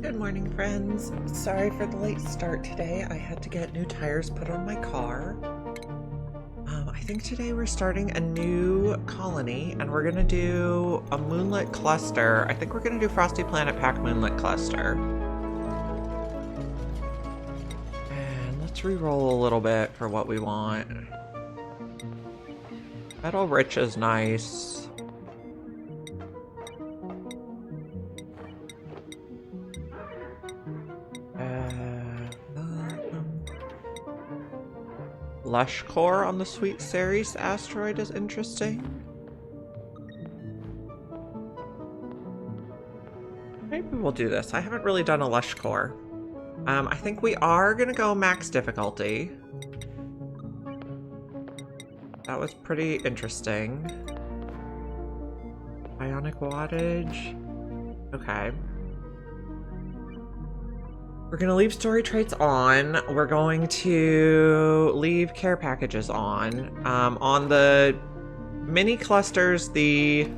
Good morning, friends. Sorry for the late start today. I had to get new tires put on my car. I think today we're starting a new colony and we're going to do a Moonlet Cluster. I think we're going to do Frosty Planet Pack Moonlet Cluster. And let's re-roll a little bit for what we want. Metal Rich is nice. Lush core on the sweet Ceres asteroid is interesting. Maybe we'll do this. I haven't really done a lush core. I think we are gonna go max difficulty. That was pretty interesting. Ionic wattage. Okay. We're going to leave story traits on. We're going to leave care packages on. On the mini clusters, the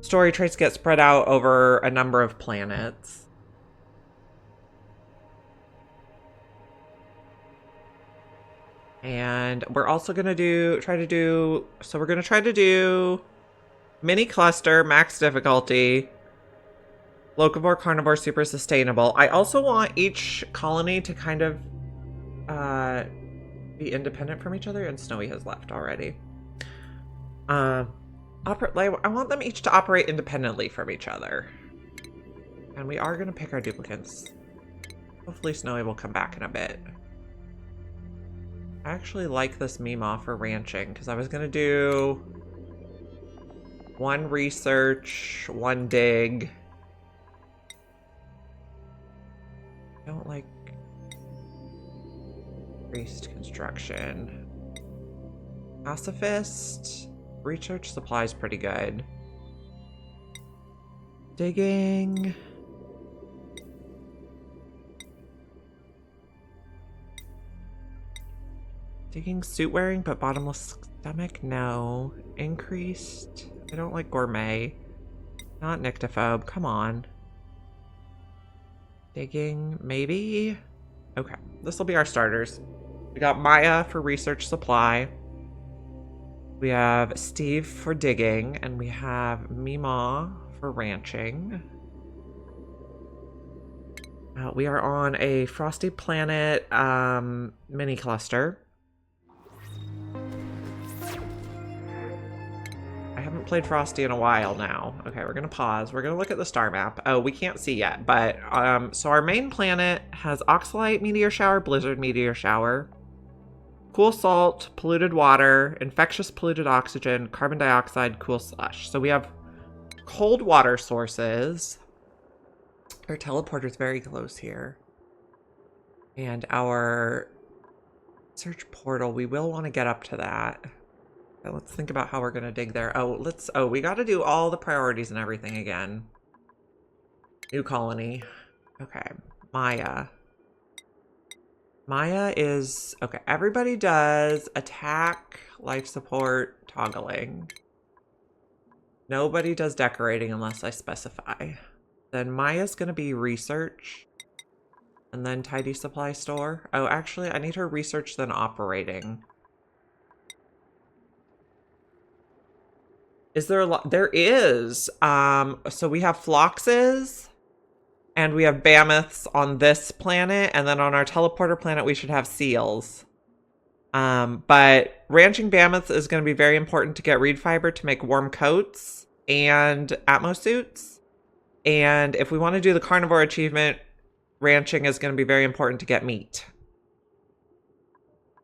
story traits get spread out over a number of planets. And we're also going to try to do mini cluster, max difficulty, locavore, carnivore, super sustainable. I also want each colony to kind of be independent from each other, and Snowy has left already. I want them each to operate independently from each other. And we are going to pick our duplicates. Hopefully Snowy will come back in a bit. I actually like this Meemaw for ranching, because I was going to do one research, one dig. I don't like priest construction. Pacifist. Research supply is pretty good. Digging. Digging suit wearing but bottomless stomach? No. Increased. I don't like gourmet. Not nyctophobe. Come on. Digging, maybe? Okay, this will be our starters. We got Maya for research supply. We have Steve for digging, and we have Meemaw for ranching. We are on a Frosty Planet mini cluster. I haven't played Frosty in a while now. Okay, we're gonna pause. We're gonna look at the star map. Oh, we can't see yet, but so our main planet has Oxalite meteor shower, Blizzard meteor shower, cool salt, polluted water, infectious polluted oxygen, carbon dioxide, cool slush. So we have cold water sources. Our teleporter's very close here. And our search portal, we will want to get up to that. So let's think about how we're going to dig there. Oh, we got to do all the priorities and everything again. New colony. Okay. Maya. Maya is... Okay, everybody does attack, life support, toggling. Nobody does decorating unless I specify. Then Maya's going to be research. And then tidy supply store. Oh, actually, I need her research then operating. Is there a lot? There is. So we have Phloxes and we have Mammoths on this planet. And then on our teleporter planet, we should have seals. But ranching Mammoths is going to be very important to get reed fiber to make warm coats and Atmo suits. And if we want to do the carnivore achievement, ranching is going to be very important to get meat.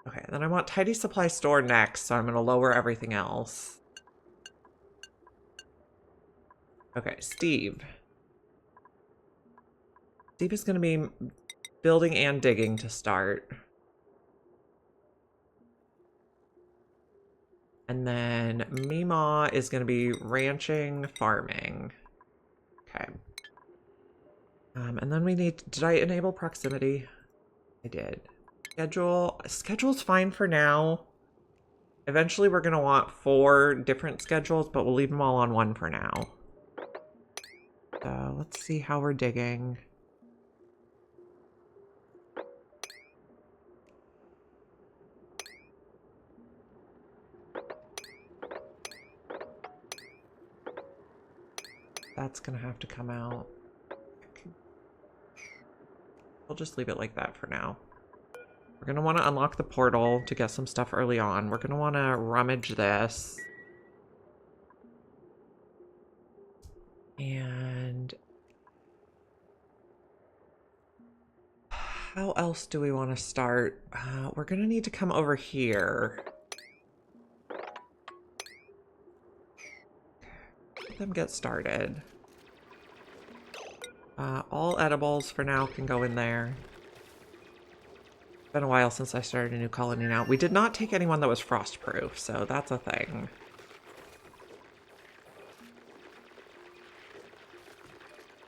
Okay, then I want tidy supply store next. So I'm going to lower everything else. Okay, Steve. Steve is going to be building and digging to start. And then Meemaw is going to be ranching, farming. Okay. And then we need... Did I enable proximity? I did. Schedule. Schedule's fine for now. Eventually we're going to want 4 different schedules, but we'll leave them all on one for now. So let's see how we're digging. That's gonna have to come out. We'll just leave it like that for now. We're gonna want to unlock the portal to get some stuff early on. We're gonna want to rummage this. And how else do we want to start? We're gonna need to come over here. Let them get started. All edibles for now can go in there. It's been a while since I started a new colony now. We did not take anyone that was frost-proof, so that's a thing.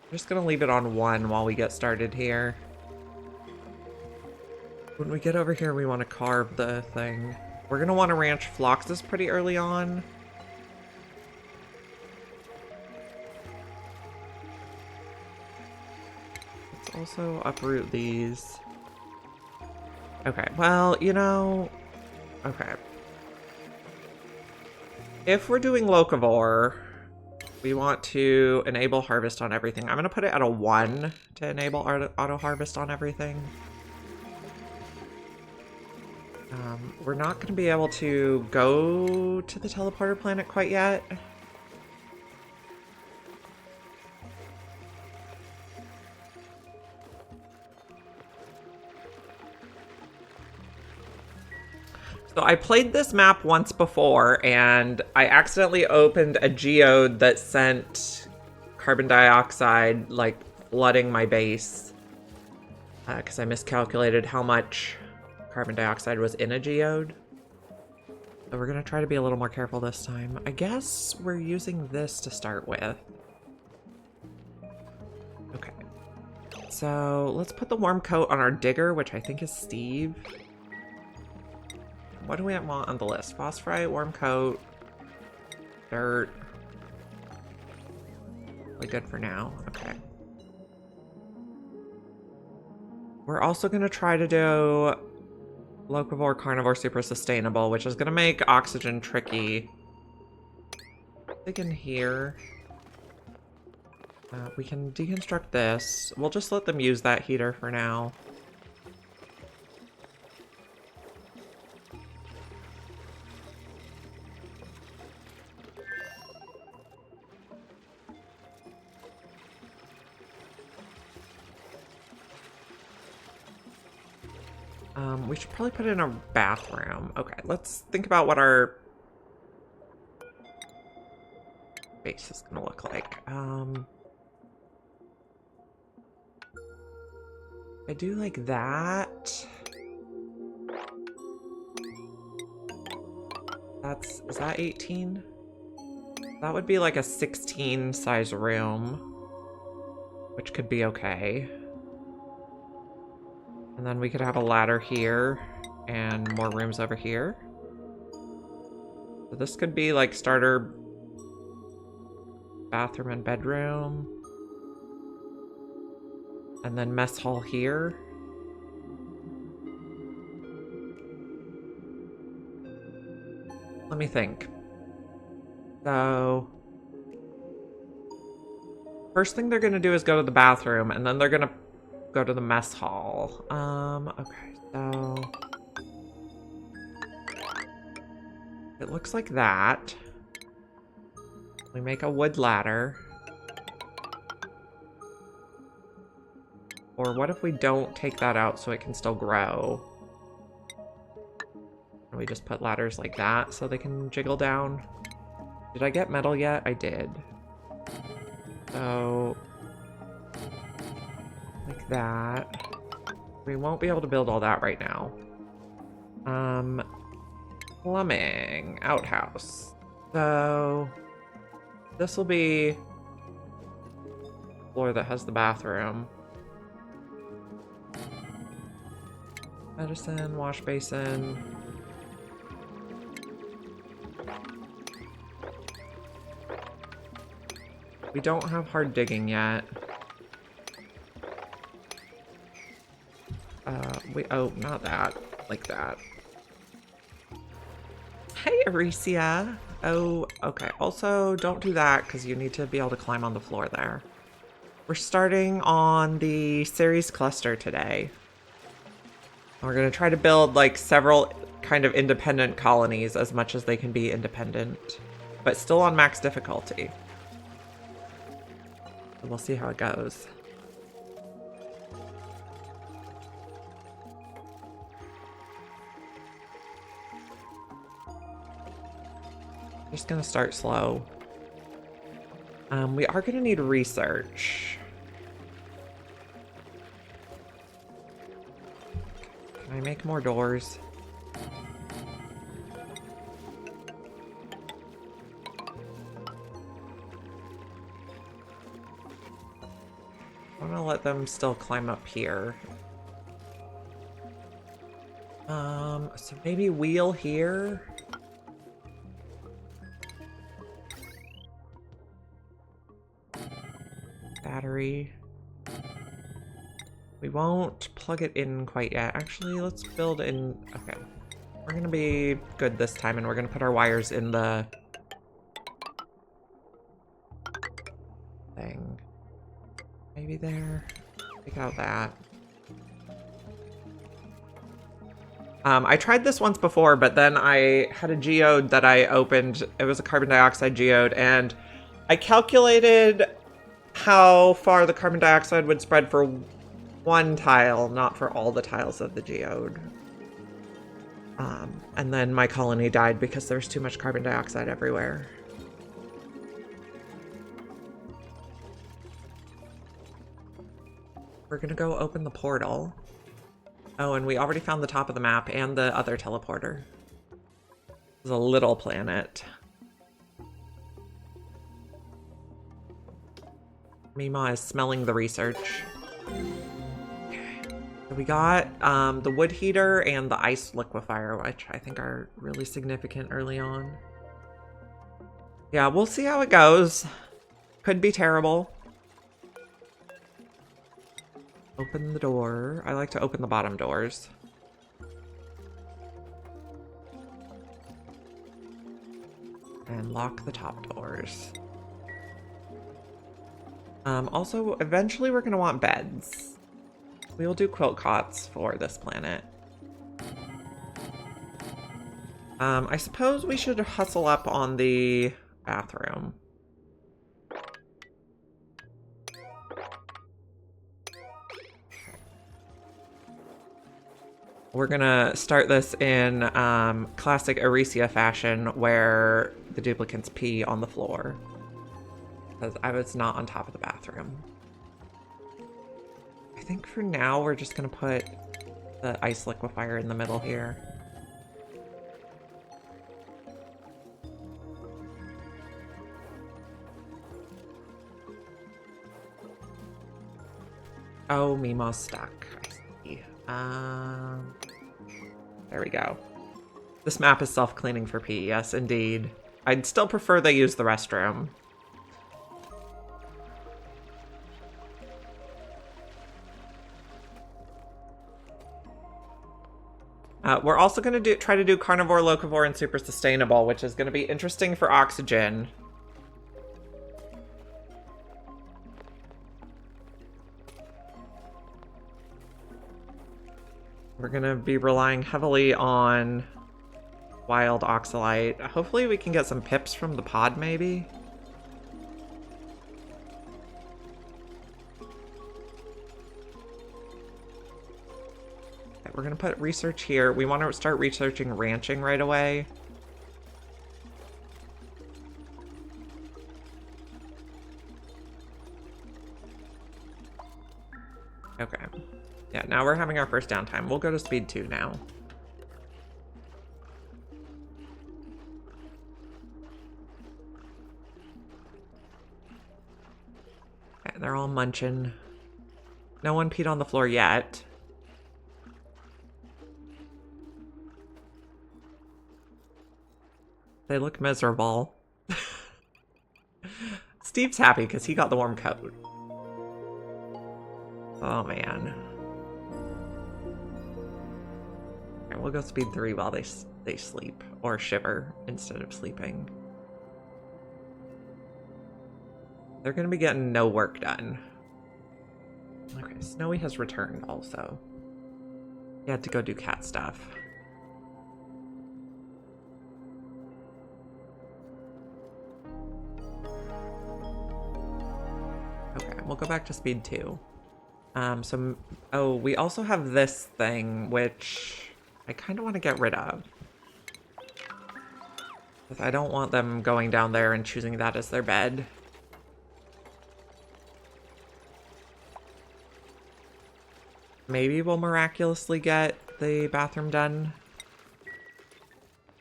I'm just gonna leave it on 1 while we get started here. When we get over here, we want to carve the thing. We're gonna want to ranch phloxes pretty early on. Let's also uproot these. Okay, well, you know, okay. If we're doing locavore, we want to enable harvest on everything. I'm going to put it at a 1 to enable auto harvest on everything. We're not going to be able to go to the teleporter planet quite yet. So I played this map once before, and I accidentally opened a geode that sent carbon dioxide, like, flooding my base. Because I miscalculated how much carbon dioxide was in a geode. So we're going to try to be a little more careful this time. I guess we're using this to start with. Okay. So let's put the warm coat on our digger, which I think is Steve. What do we want on the list? Phosphorite, warm coat, dirt. Really good for now. Okay. We're also going to try to do locavore, carnivore, super sustainable, which is going to make oxygen tricky. Dig in here. We can deconstruct this. We'll just let them use that heater for now. We should probably put it in a bathroom. Okay, let's think about what our base is gonna look like. I do like that. Is that 18? That would be like a 16 size room, which could be okay. And then we could have a ladder here and more rooms over here. So this could be like starter bathroom and bedroom. And then mess hall here. Let me think. So first thing they're gonna do is go to the bathroom, and then they're gonna go to the mess hall. Okay, so it looks like that. We make a wood ladder. Or what if we don't take that out so it can still grow? And we just put ladders like that so they can jiggle down. Did I get metal yet? I did. So like that. We won't be able to build all that right now. Plumbing, outhouse. So this will be the floor that has the bathroom. Medicine, wash basin. We don't have hard digging yet. Oh, not that. Like that. Hey, Aricia. Oh, okay. Also, don't do that because you need to be able to climb on the floor there. We're starting on the Ceres cluster today. We're going to try to build like several kind of independent colonies as much as they can be independent, but still on max difficulty. So we'll see how it goes. Just gonna start slow. We are gonna need research. Can I make more doors? I'm gonna let them still climb up here. So maybe wheel here. Battery. We won't plug it in quite yet. Actually, let's build in. Okay. We're gonna be good this time, and we're gonna put our wires in the thing. Maybe there. Take out that. I tried this once before, but then I had a geode that I opened. It was a carbon dioxide geode, and I calculated how far the carbon dioxide would spread for one tile, not for all the tiles of the geode. And then my colony died because there was too much carbon dioxide everywhere. We're gonna go open the portal. Oh, and we already found the top of the map and the other teleporter. This is a little planet. Mima is smelling the research. Okay. So we got the wood heater and the ice liquefier, which I think are really significant early on. Yeah, we'll see how it goes. Could be terrible. Open the door. I like to open the bottom doors. And lock the top doors. Also, eventually we're going to want beds. We will do quilt cots for this planet. I suppose we should hustle up on the bathroom. We're gonna start this in classic Aricia fashion where the duplicates pee on the floor. Because I was not on top of the bathroom. I think for now we're just gonna put the ice liquefier in the middle here. Oh, Mima's stuck. I see. There we go. This map is self-cleaning for pee, yes, indeed. I'd still prefer they use the restroom. We're also going to try to do carnivore, locavore, and super sustainable, which is going to be interesting for oxygen. We're going to be relying heavily on wild oxalite. Hopefully we can get some pips from the pod, maybe? Okay, we're going to put research here. We want to start researching ranching right away. Okay. Yeah, now we're having our first downtime. We'll go to speed 2 now. Okay, they're all munching. No one peed on the floor yet. They look miserable. Steve's happy because he got the warm coat. Oh, man. Okay, we'll go speed 3 while they sleep. Or shiver instead of sleeping. They're going to be getting no work done. Okay, Snowy has returned also. He had to go do cat stuff. Okay, we'll go back to speed 2. Oh, we also have this thing, which I kind of want to get rid of. Because I don't want them going down there and choosing that as their bed. Maybe we'll miraculously get the bathroom done.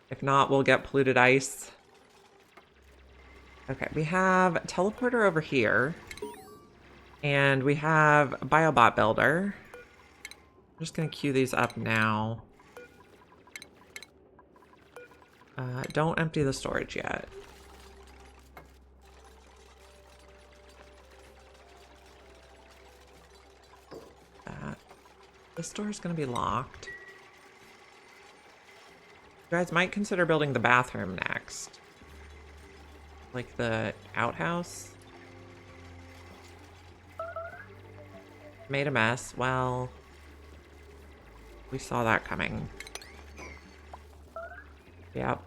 If not, we'll get polluted ice. Okay, we have teleporter over here. And we have Biobot Builder. I'm just going to queue these up now. Don't empty the storage yet. This door is going to be locked. You guys might consider building the bathroom next. Like the outhouse. Made a mess. Well, we saw that coming. Yep.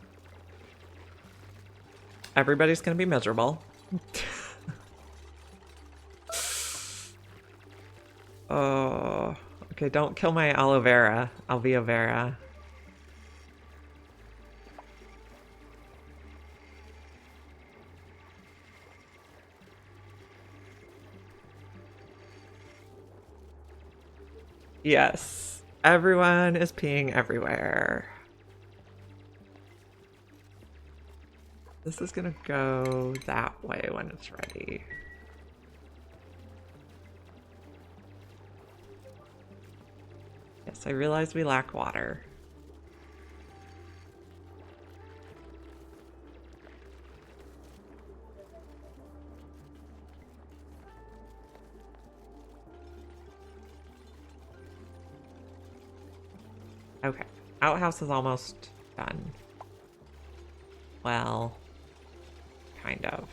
Everybody's gonna be miserable. Oh, okay, don't kill my aloe vera. Alvea vera. Yes, everyone is peeing everywhere. This is gonna go that way when it's ready. Yes, I realize we lack water. Okay, outhouse is almost done. Well, kind of.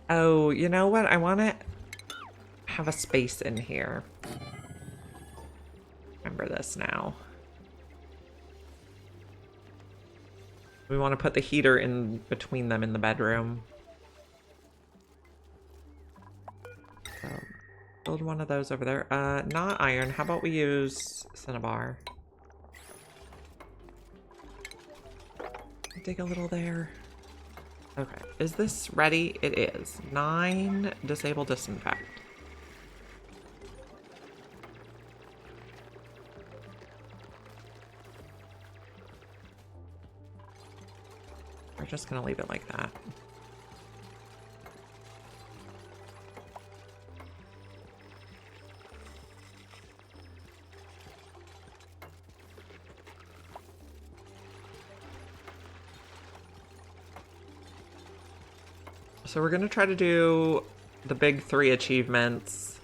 Oh, you know what? I want to have a space in here. Remember this now. We want to put the heater in between them in the bedroom. So, build one of those over there. Not iron. How about we use cinnabar? Dig a little there. Okay. Is this ready? It is. 9 disable disinfect. We're just gonna leave it like that. So we're gonna try to do the big 3 achievements.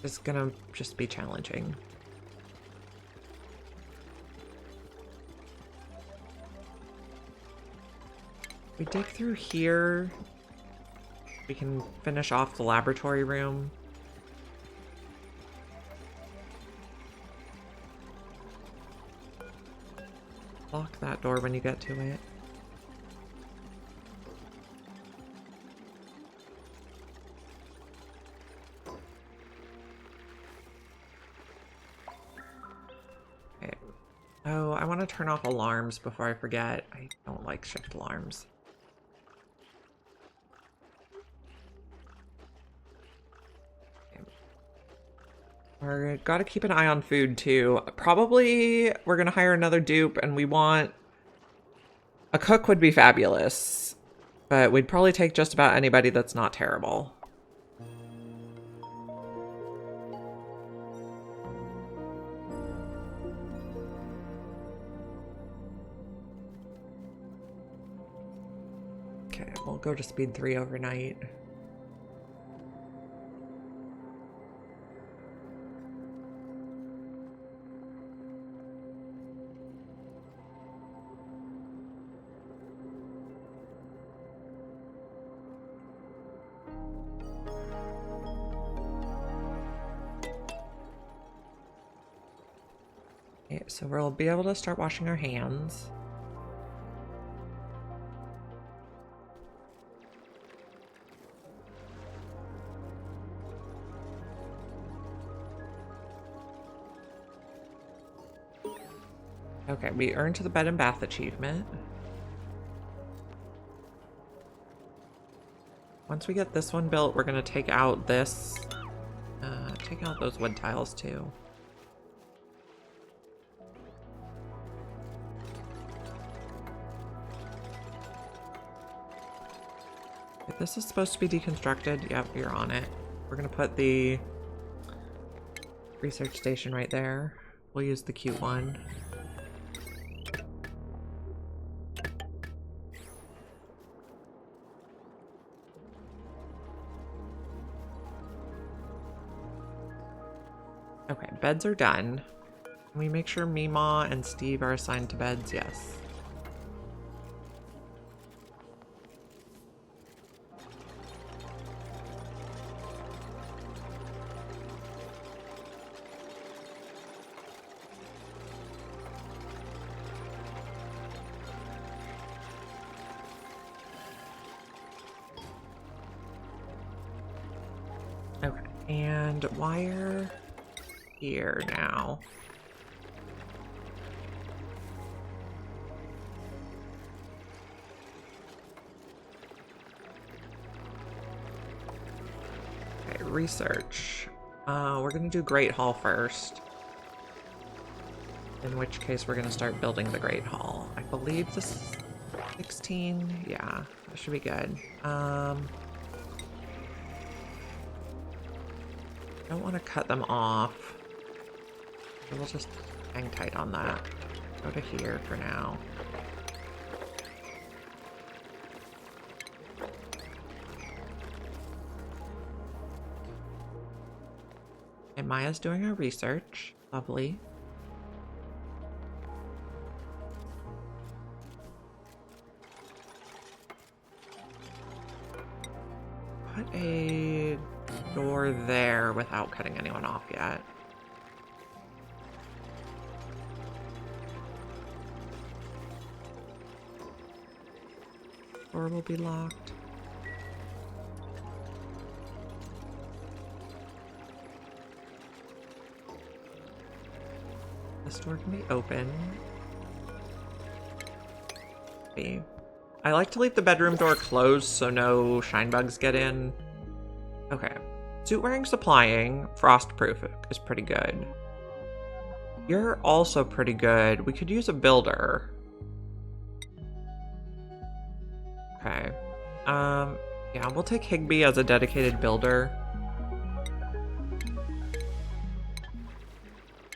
It's gonna just be challenging. We dig through here. We can finish off the laboratory room. Lock that door when you get to it. Okay. Oh, I want to turn off alarms before I forget. I don't like shift alarms. We're gotta keep an eye on food too. Probably we're gonna hire another dupe and we want... A cook would be fabulous, but we'd probably take just about anybody that's not terrible. Okay, we'll go to speed 3 overnight. Okay, so we'll be able to start washing our hands. Okay, we earned the bed and bath achievement. Once we get this one built, we're gonna take out this, take out those wood tiles too. If this is supposed to be deconstructed, yep, you're on it. We're gonna put the research station right there. We'll use the cute one. Okay, beds are done. Can we make sure Meemaw and Steve are assigned to beds? Yes. Okay, and wire here now. Okay, research. We're gonna do Great Hall first. In which case we're gonna start building the Great Hall. I believe this is 16. Yeah, that should be good. Don't want to cut them off. We'll just hang tight on that. Go to here for now. And Maya's doing her research. Lovely. Put a door there without cutting anyone off yet. Door will be locked. This door can be open. Okay. I like to leave the bedroom door closed so no shine bugs get in. Okay. Suit wearing supplying, frostproof is pretty good. You're also pretty good. We could use a builder. Okay. Yeah, we'll take Higby as a dedicated builder.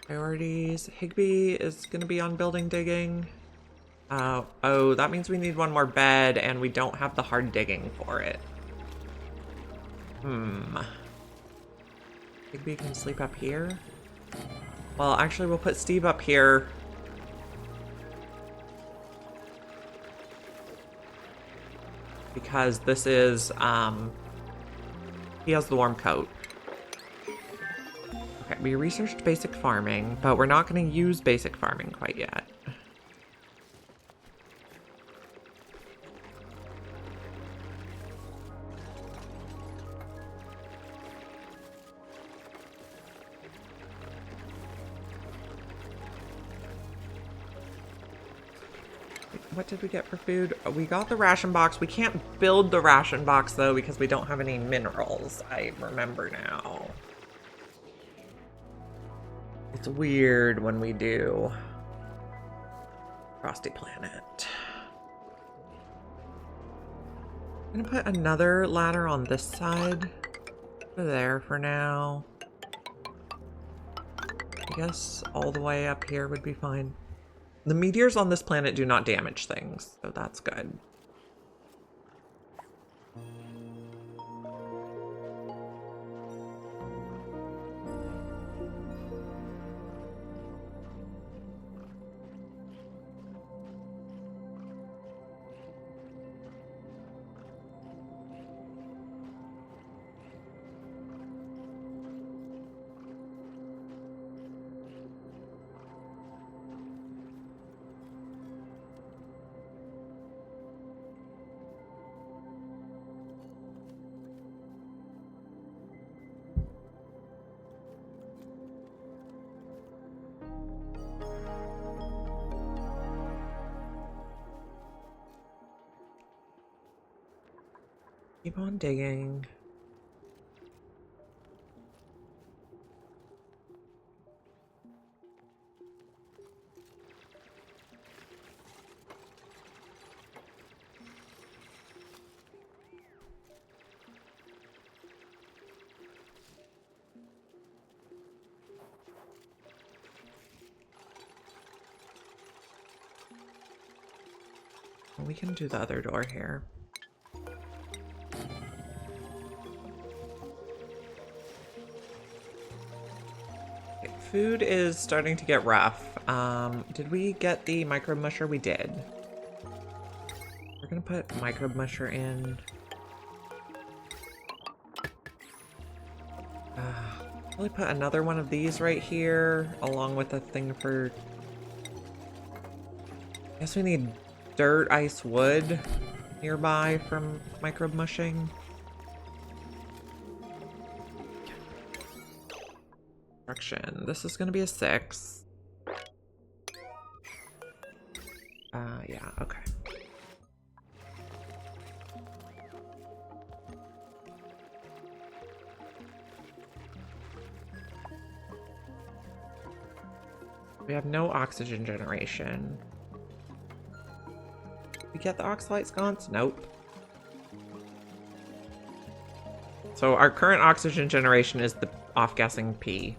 Priorities. Higby is gonna be on building digging. Oh, that means we need one more bed and we don't have the hard digging for it. Higby can sleep up here. Well, actually, we'll put Steve up here. Because this is, he has the warm coat. Okay, we researched basic farming, but we're not going to use basic farming quite yet. What did we get for food? We got the ration box. We can't build the ration box, though, because we don't have any minerals. I remember now. It's weird when we do Frosty Planet. I'm gonna put another ladder on this side. Put it there for now. I guess all the way up here would be fine. The meteors on this planet do not damage things, so that's good. Keep on digging. We can do the other door here. Okay, food is starting to get rough. Did we get the microbe musher? We did. We're gonna put microbe musher in. Probably put another one of these right here, along with a thing for... I guess we need dirt, ice, wood nearby from microbe mushing. Construction. This is going to be a 6. Yeah, okay. We have no oxygen generation. We get the oxalite sconce? Nope. So our current oxygen generation is the off-gassing P.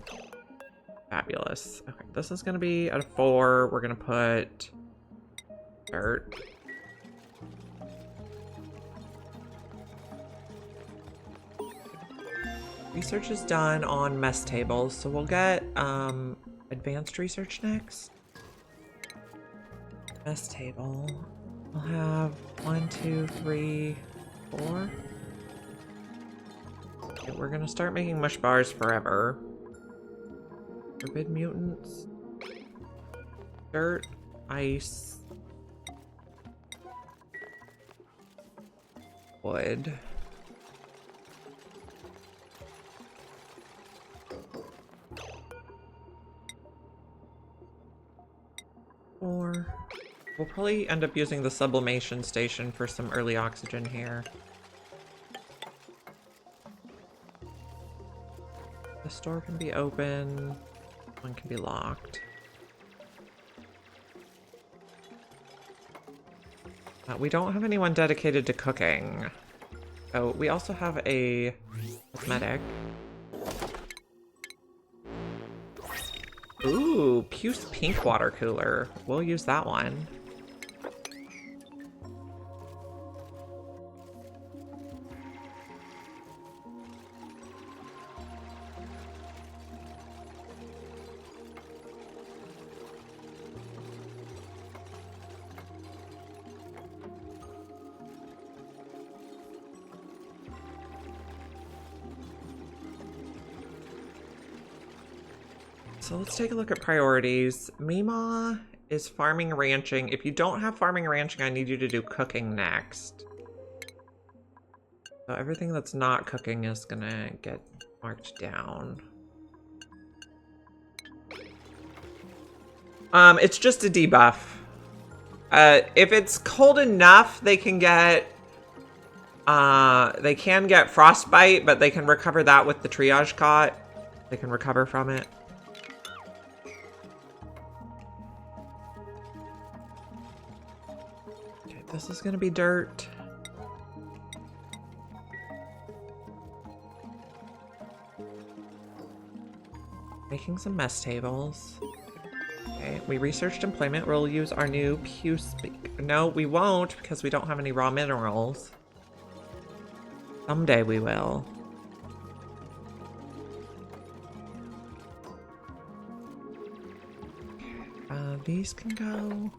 Fabulous. Okay, this is going to be at a 4. We're going to put dirt. Research is done on mess tables, so we'll get advanced research next. Mess table. We'll have 1, 2, 3, 4. Okay, we're gonna start making mush bars forever. Forbid mutants. Dirt, ice, wood. We'll probably end up using the sublimation station for some early oxygen here. The store can be open, one can be locked. We don't have anyone dedicated to cooking. Oh, we also have a cosmetic. Ooh, Puce Pink water cooler. We'll use that one. So let's take a look at priorities. Mima is farming ranching. If you don't have farming ranching, I need you to do cooking next. So everything that's not cooking is gonna get marked down. It's just a debuff. If it's cold enough, they can get frostbite, but they can recover that with the triage cot. They can recover from it. This is gonna be dirt. Making some mess tables. Okay, we researched employment. We'll use our new Puce. No, we won't because we don't have any raw minerals. Someday we will. These can go.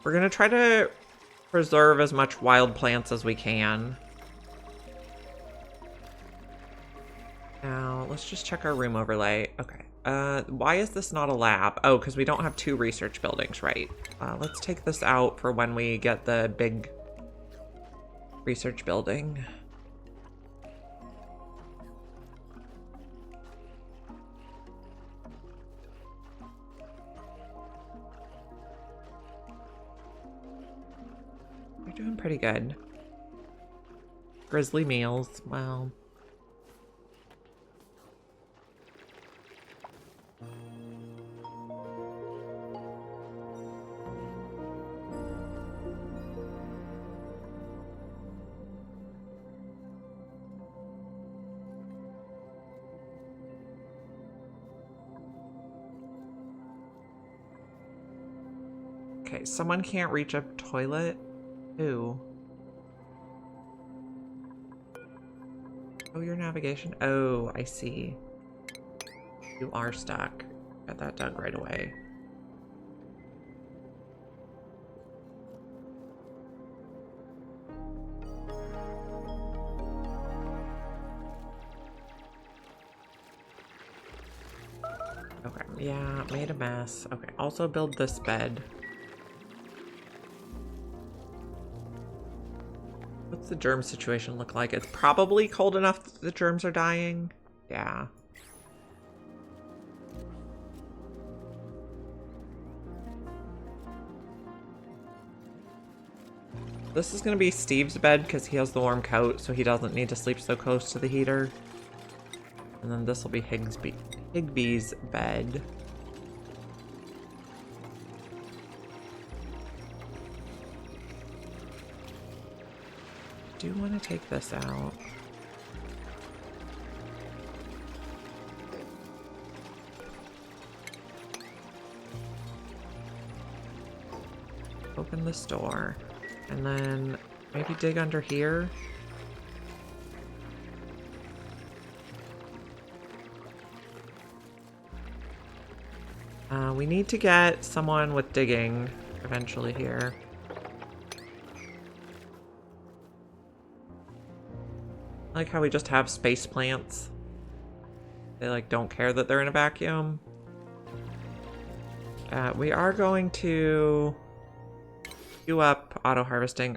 We're gonna try to preserve as much wild plants as we can. Now, let's just check our room overlay. Okay. Why is this not a lab? Oh, because we don't have 2 research buildings, right? Let's take this out for when we get the big research building. We're doing pretty good. Grizzly meals. Well. Okay, someone can't reach a toilet. Who? Oh, your navigation. Oh, I see. You are stuck. Got that done right away. Okay, yeah, made a mess. Okay, also build this bed. What's the germ situation look like? It's probably cold enough that the germs are dying. Yeah. This is going to be Steve's bed because he has the warm coat, so he doesn't need to sleep so close to the heater. And then this will be Higby's bed. Do want to take this out. Open this door. And then maybe dig under here. We need to get someone with digging eventually here. I like how we just have space plants. They like don't care that they're in a vacuum. We are going to queue up auto harvesting.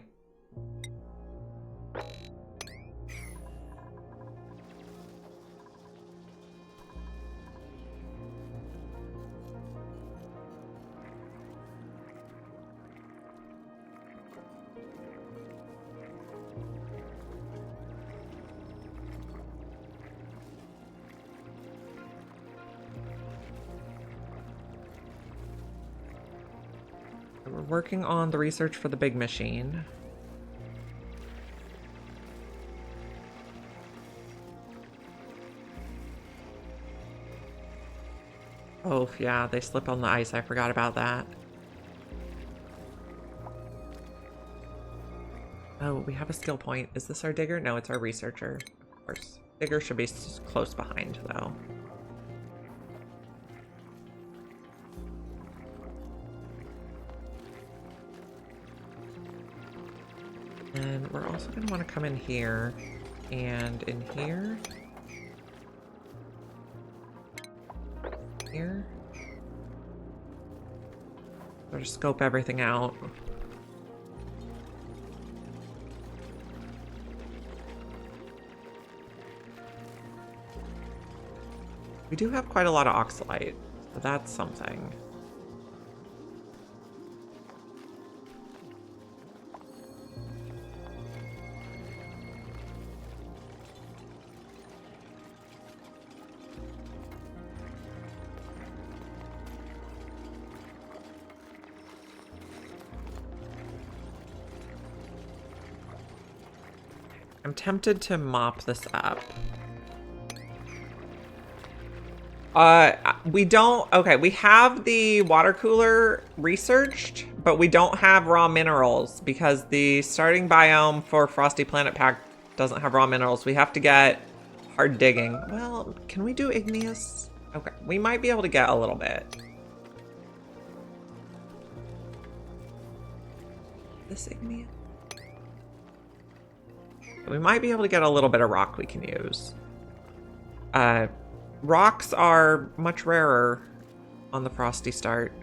We're working on the research for the big machine. Oh, yeah, they slip on the ice. I forgot about that. Oh, we have a skill point. Is this our digger? No, it's our researcher. Of course. Digger should be close behind, though. And we're also going to want to come in here and in here. Here. Sort of scope everything out. We do have quite a lot of oxalite, so that's something. I'm tempted to mop this up. We don't, okay, we have the water cooler researched, but we don't have raw minerals because the starting biome for Frosty Planet Pack doesn't have raw minerals. We have to get hard digging. Well, can we do igneous? Okay, we might be able to get a little bit. This igneous? We might be able to get a little bit of rock we can use. Rocks are much rarer on the Frosty start.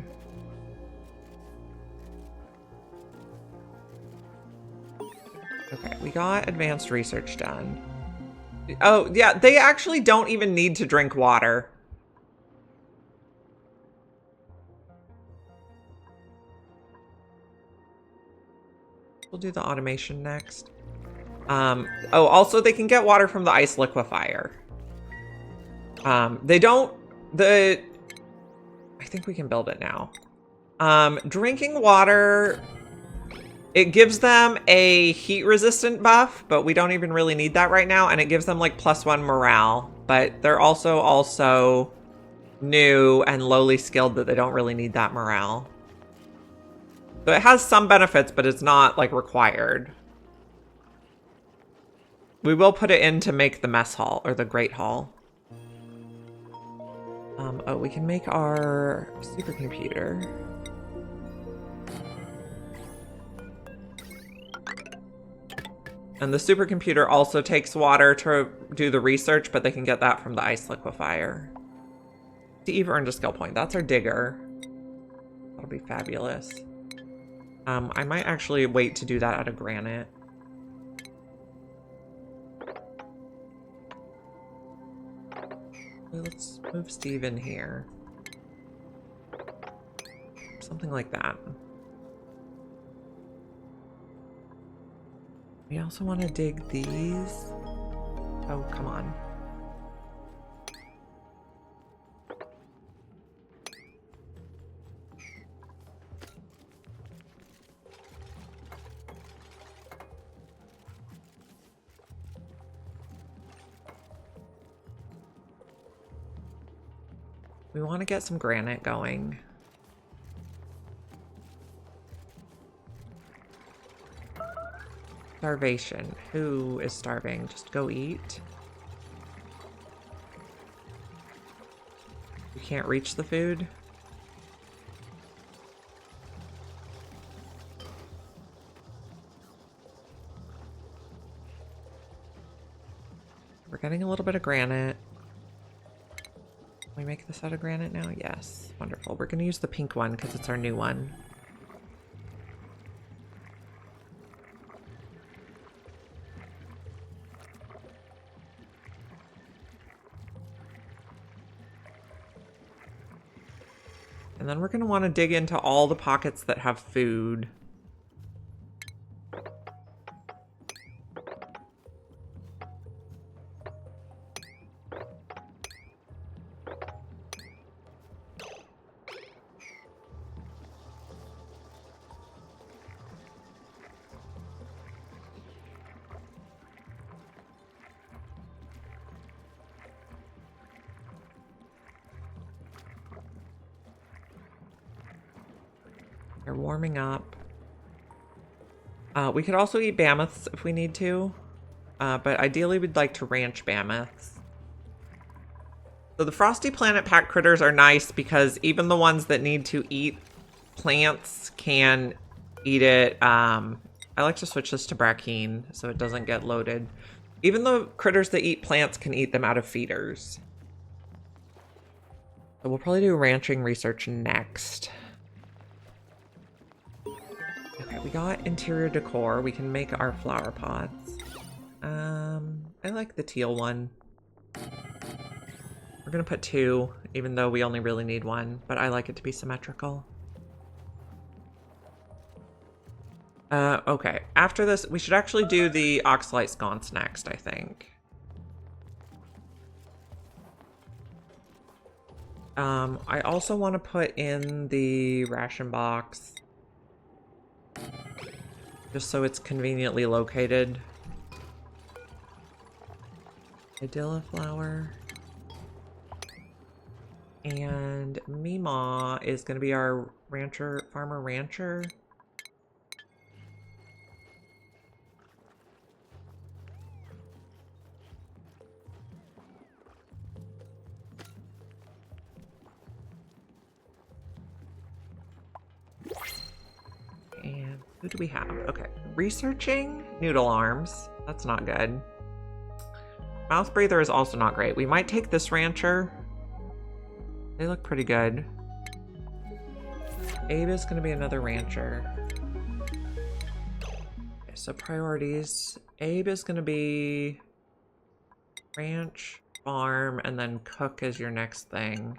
Okay, we got advanced research done. Oh, yeah, they actually don't even need to drink water. We'll do the automation next. Oh, also they can get water from the ice liquefier. They don't, I think we can build it now. Drinking water, it gives them a heat resistant buff, but we don't even really need that right now. And it gives them like +1 morale, but they're also new and lowly skilled that they don't really need that morale. So it has some benefits, but it's not like required. We will put it in to make the mess hall or the great hall. Oh, we can make our supercomputer. And the supercomputer also takes water to do the research, but they can get that from the ice liquefier. Steve earned a skill point. That's our digger. That'll be fabulous. I might actually wait to do that out of granite. Let's move Steve in here. Something like that. We also want to dig these. Oh, come on. We want to get some granite going. Starvation. Who is starving? Just go eat. You can't reach the food? We're getting a little bit of granite. Can we make this out of granite now? Yes. Wonderful. We're going to use the pink one because it's our new one. And then we're going to want to dig into all the pockets that have food. They're warming up. We could also eat mammoths if we need to, but ideally we'd like to ranch mammoths. So the Frosty Planet Pack critters are nice because even the ones that need to eat plants can eat it. I like to switch this to Brackeen so it doesn't get loaded. Even the critters that eat plants can eat them out of feeders. So we'll probably do ranching research next. Okay, we got interior decor. We can make our flower pots. I like the teal one. We're gonna put 2, even though we only really need 1, but I like it to be symmetrical. Okay. After this, we should actually do the oxalite sconce next, I think. I also want to put in the ration box. Just so it's conveniently located. Idylla flower. And Mima is going to be our farmer rancher. And who do we have? Okay, researching noodle arms. That's not good. Mouth breather is also not great. We might take this rancher. They look pretty good. Abe is going to be another rancher. Okay, so priorities. Abe is going to be ranch, farm, and then cook is your next thing.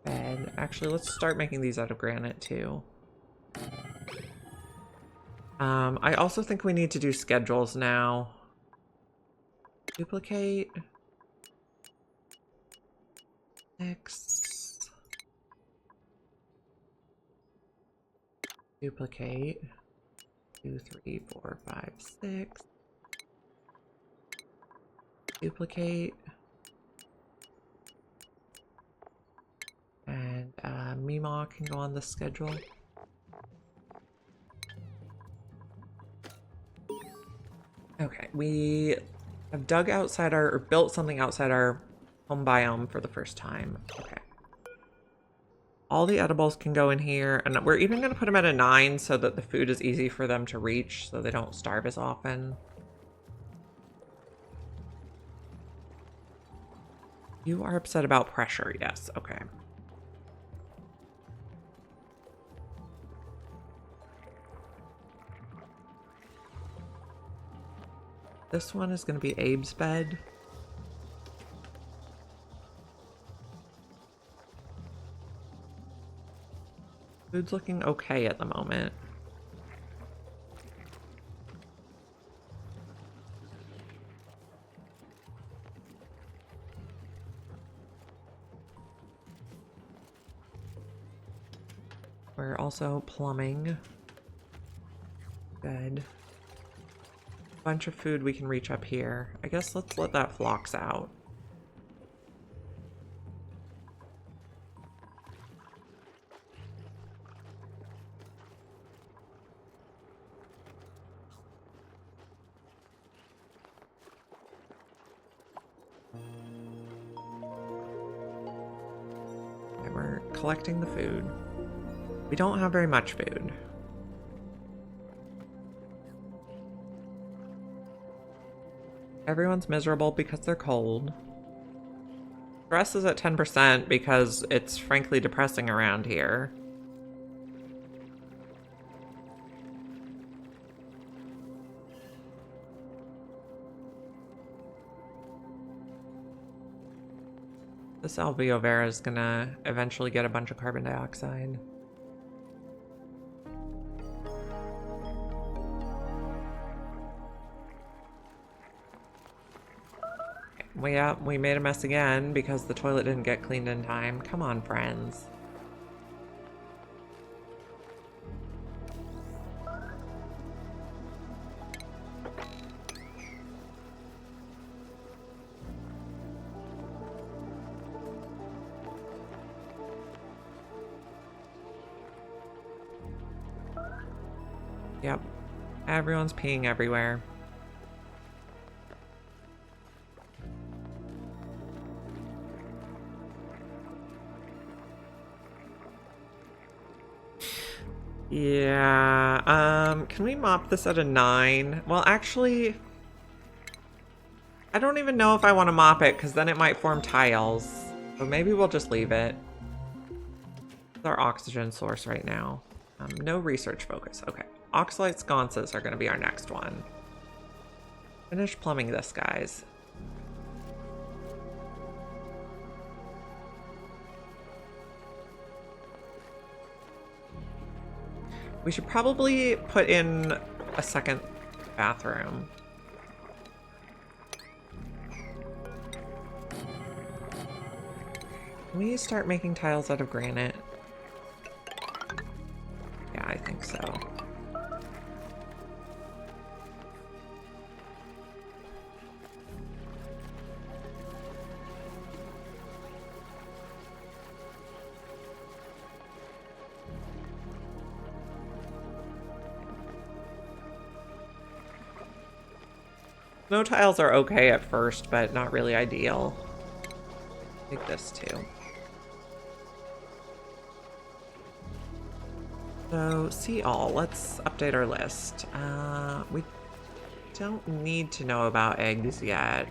Bed. Actually, let's start making these out of granite too. I also think we need to do schedules now. Duplicate. 6. Duplicate. 2, 3, 4, 5, 6. Duplicate. And Meemaw can go on the schedule. Okay, we have dug outside or built something outside our home biome for the first time. Okay. All the edibles can go in here, and we're even going to put them at a 9 so that the food is easy for them to reach so they don't starve as often. You are upset about pressure, yes, okay. This one is going to be Abe's bed. Food's looking okay at the moment. We're also plumbing. Good. Bunch of food we can reach up here. I guess let's let that phlox out. Okay, we're collecting the food. We don't have very much food. Everyone's miserable because they're cold. Stress is at 10% because it's frankly depressing around here. This alveovera is gonna eventually get a bunch of carbon dioxide. We made a mess again because the toilet didn't get cleaned in time. Come on, friends. Yep. Everyone's peeing everywhere. Yeah, can we mop this at a 9? Well, actually, I don't even know if I want to mop it, because then it might form tiles. So maybe we'll just leave it. It's our oxygen source right now. No research focus. Okay, oxalite sconces are going to be our next one. Finish plumbing this, guys. We should probably put in a second bathroom. Can we start making tiles out of granite? Yeah, I think so. Snow tiles are okay at first, but not really ideal. Take this too. So, see all. Let's update our list. We don't need to know about eggs yet.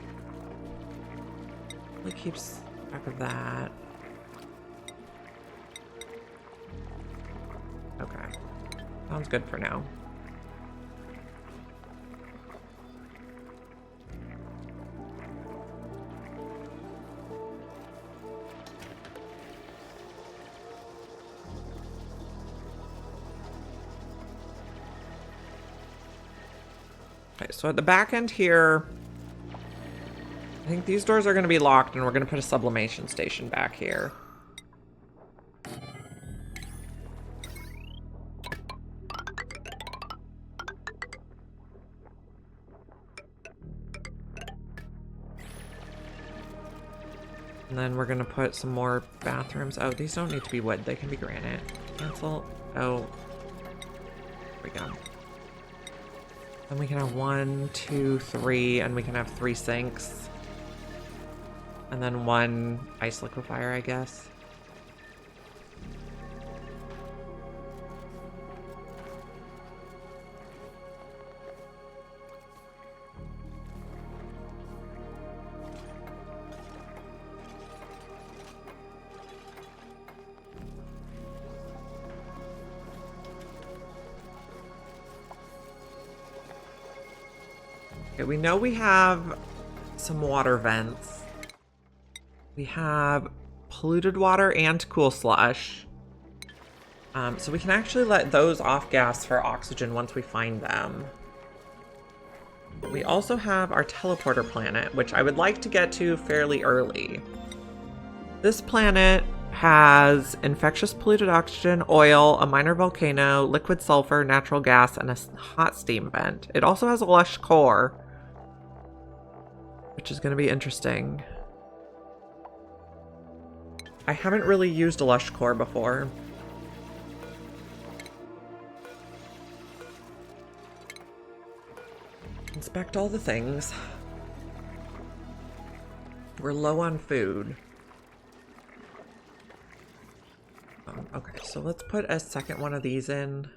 It keeps track of that. Okay. Sounds good for now. Okay, so at the back end here, I think these doors are going to be locked, and we're going to put a sublimation station back here. And then we're going to put some more bathrooms. Oh, these don't need to be wood. They can be granite. Cancel. Oh. There we go. Then we can have 1, 2, 3, and we can have 3 sinks. And then 1 ice liquefier, I guess. Okay, we know we have some water vents. We have polluted water and cool slush. So we can actually let those off gas for oxygen once we find them. We also have our teleporter planet, which I would like to get to fairly early. This planet has infectious polluted oxygen, oil, a minor volcano, liquid sulfur, natural gas, and a hot steam vent. It also has a lush core, which is going to be interesting. I haven't really used a lush core before. Inspect all the things. We're low on food. Okay, so let's put a second one of these in.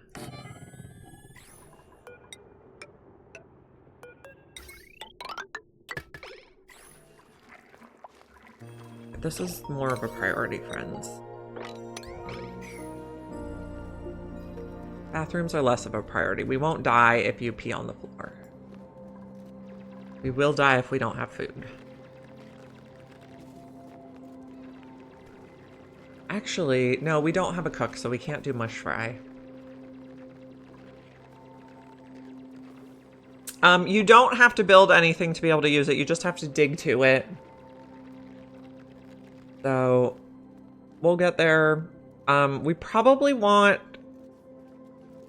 This is more of a priority, friends. Bathrooms are less of a priority. We won't die if you pee on the floor. We will die if we don't have food. Actually, no, we don't have a cook, so we can't do mush fry. You don't have to build anything to be able to use it. You just have to dig to it. So we'll get there. We probably want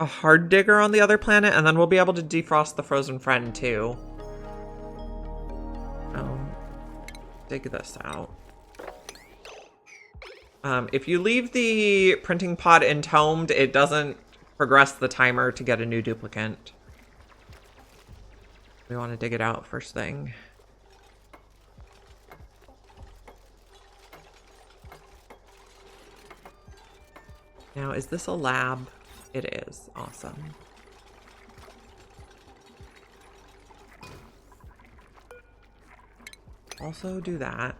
a hard digger on the other planet, and then we'll be able to defrost the frozen friend too. Dig this out. If you leave the printing pod entombed, it doesn't progress the timer to get a new duplicant. We want to dig it out first thing. Now, is this a lab? It is. Awesome. Also do that.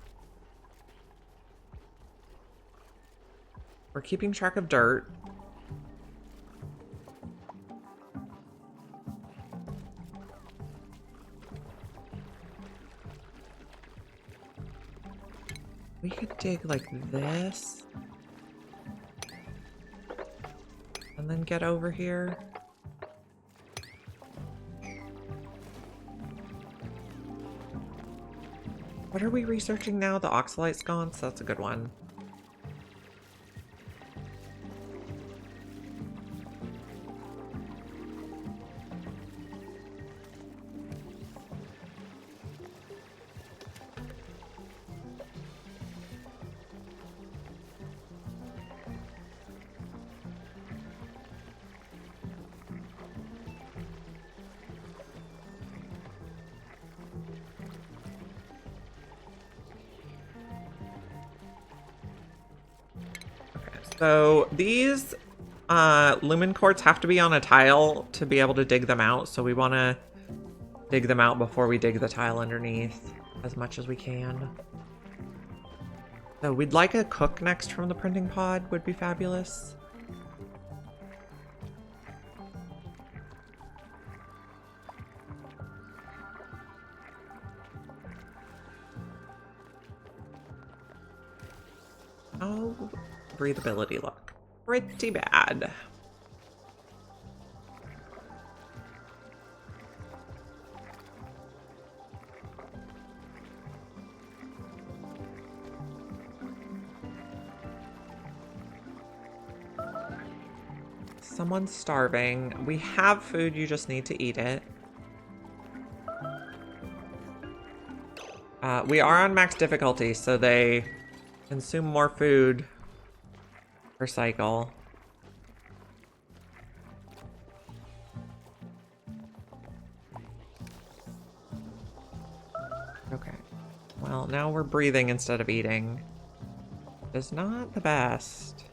We're keeping track of dirt. We could dig like this. And then get over here. What are we researching now? The oxalite sconce? That's a good one. So these lumen quartz have to be on a tile to be able to dig them out. So we want to dig them out before we dig the tile underneath as much as we can. So we'd like a cook next from the printing pod would be fabulous. Oh, breathability look pretty bad. Someone's starving. We have food, you just need to eat it. We are on max difficulty, so they consume more food per cycle. Okay. Well, now we're breathing instead of eating. It's not the best.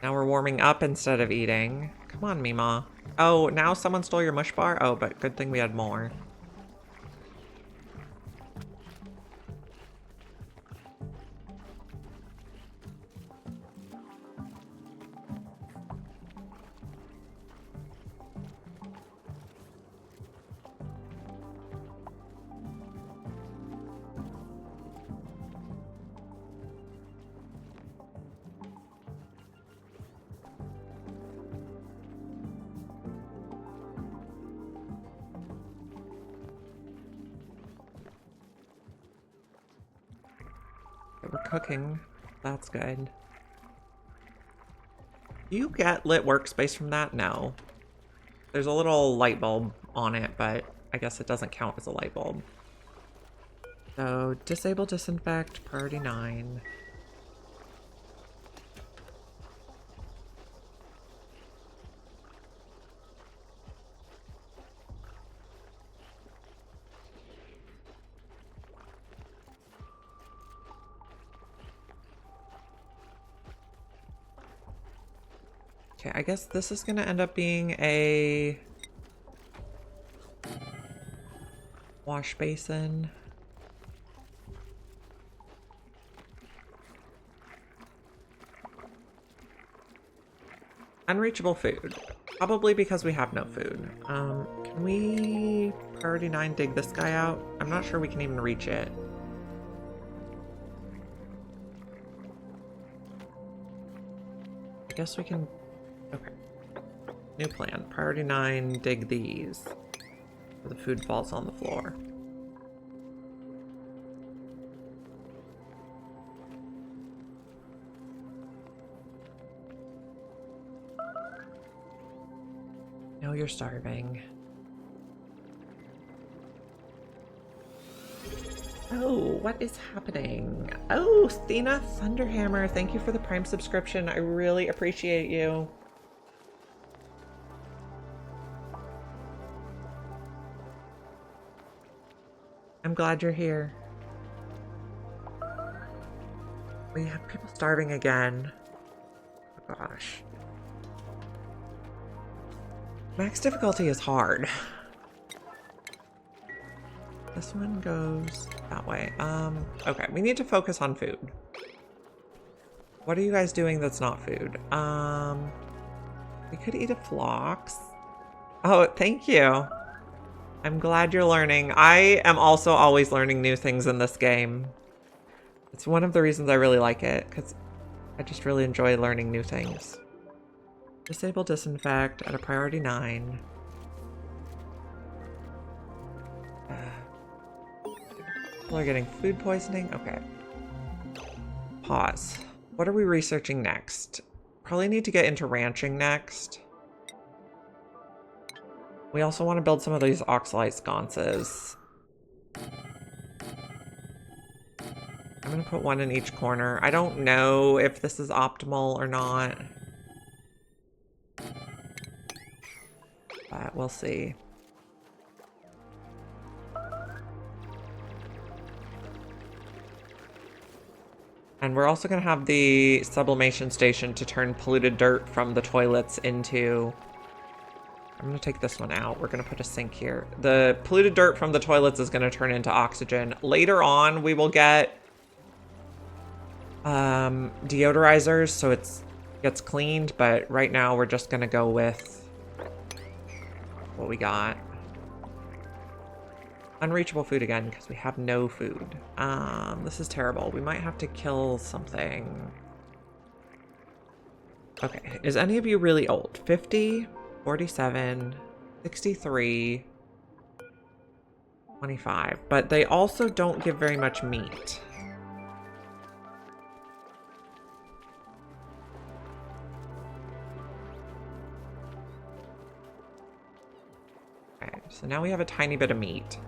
Now we're warming up instead of eating. Come on, Mima. Oh, now someone stole your mush bar? Oh, but good thing we had more. We're cooking. That's good. Do you get lit workspace from that? No. There's a little light bulb on it, but I guess it doesn't count as a light bulb. So, disable disinfect, priority 9. Okay, I guess this is gonna end up being a wash basin. Unreachable food. Probably because we have no food. Can we priority 9 dig this guy out? I'm not sure we can even reach it. I guess we can. Okay. New plan. Priority 9, dig these. So the food falls on the floor. No, you're starving. Oh, what is happening? Oh, Stina Thunderhammer, thank you for the Prime subscription. I really appreciate you. I'm glad you're here. We have people starving again. Oh gosh. Max difficulty is hard. This one goes that way. Okay, we need to focus on food. What are you guys doing that's not food? We could eat a phlox. Oh, thank you. I'm glad you're learning. I am also always learning new things in this game. It's one of the reasons I really like it, because I just really enjoy learning new things. Disable disinfect at a priority 9. People are getting food poisoning. Okay. Pause. What are we researching next? Probably need to get into ranching next. We also want to build some of these oxalite sconces. I'm going to put one in each corner. I don't know if this is optimal or not. But we'll see. And we're also going to have the sublimation station to turn polluted dirt from the toilets into... I'm going to take this one out. We're going to put a sink here. The polluted dirt from the toilets is going to turn into oxygen. Later on, we will get deodorizers so it gets cleaned. But right now, we're just going to go with what we got. Unreachable food again because we have no food. This is terrible. We might have to kill something. Okay. Is any of you really old? 50? 47, 63, 25, but they also don't give very much meat. So now we have a tiny bit of meat,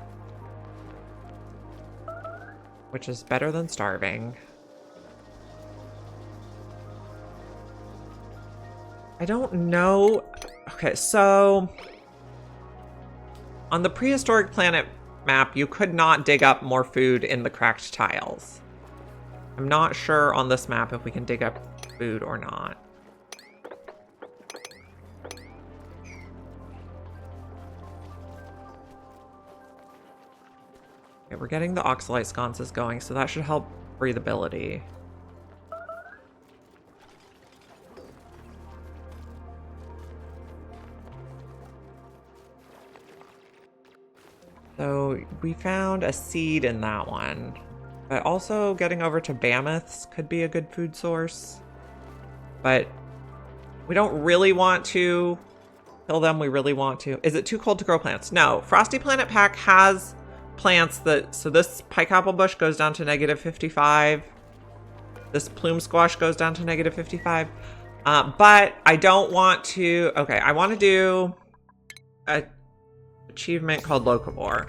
which is better than starving. I don't know. Okay, so on the prehistoric planet map, you could not dig up more food in the cracked tiles. I'm not sure on this map if we can dig up food or not. Okay, we're getting the oxalite sconces going, so that should help breathability. So we found a seed in that one. But also getting over to mammoths could be a good food source. But we don't really want to kill them. We really want to. Is it too cold to grow plants? No. Frosty Planet Pack has plants that... So this pike apple bush goes down to -55. This plume squash goes down to -55. But I don't want to... Okay, I want to do an achievement called locavore.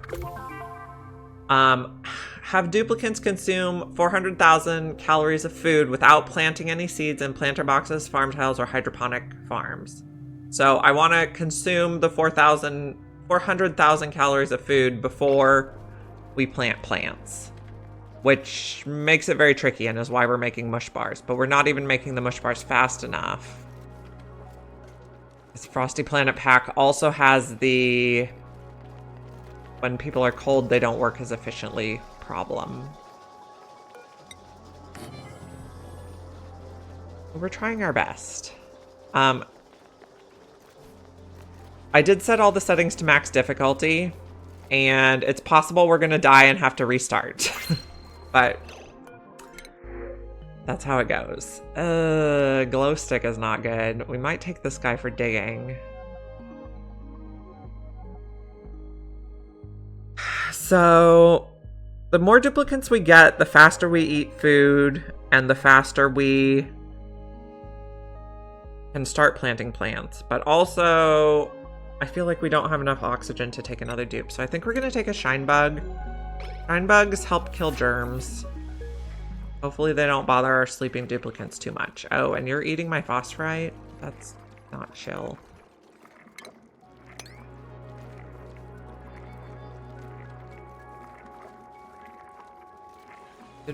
Have duplicants consume 400,000 calories of food without planting any seeds in planter boxes, farm tiles, or hydroponic farms. So I want to consume the 400,000 calories of food before we plant plants, which makes it very tricky and is why we're making mush bars. But we're not even making the mush bars fast enough. This Frosty Planet Pack also has the... when people are cold, they don't work as efficiently problem. We're trying our best. I did set all the settings to max difficulty, and it's possible we're gonna die and have to restart. But that's how it goes. Glow stick is not good. We might take this guy for digging. So the more duplicants we get, the faster we eat food and the faster we can start planting plants. But also, I feel like we don't have enough oxygen to take another dupe. So I think we're going to take a shine bug. Shine bugs help kill germs. Hopefully they don't bother our sleeping duplicants too much. Oh, and you're eating my phosphorite? That's not chill.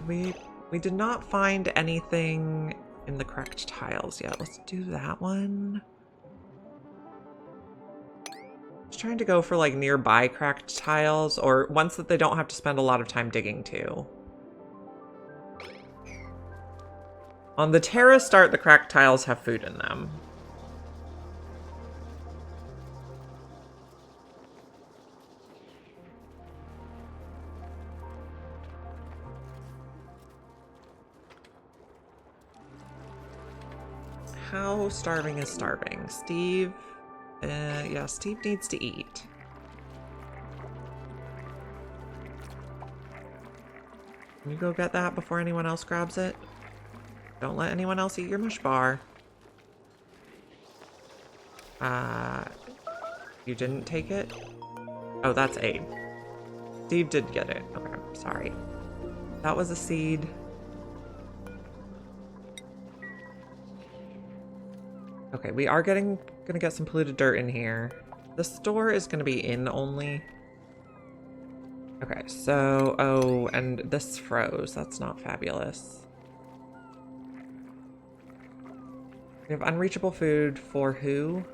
We did not find anything in the cracked tiles yet. Let's do that one. Just trying to go for like nearby cracked tiles or ones that they don't have to spend a lot of time digging to. On the terrace start, the cracked tiles have food in them. How starving is starving? Steve? Yeah, Steve needs to eat. Can you go get that before anyone else grabs it? Don't let anyone else eat your mush bar. You didn't take it? Oh, that's Abe. Steve did get it. Okay, sorry. That was a seed. Okay, we are gonna get some polluted dirt in here. The store is gonna be in only. Okay, so, oh, and this froze. That's not fabulous. We have unreachable food for who?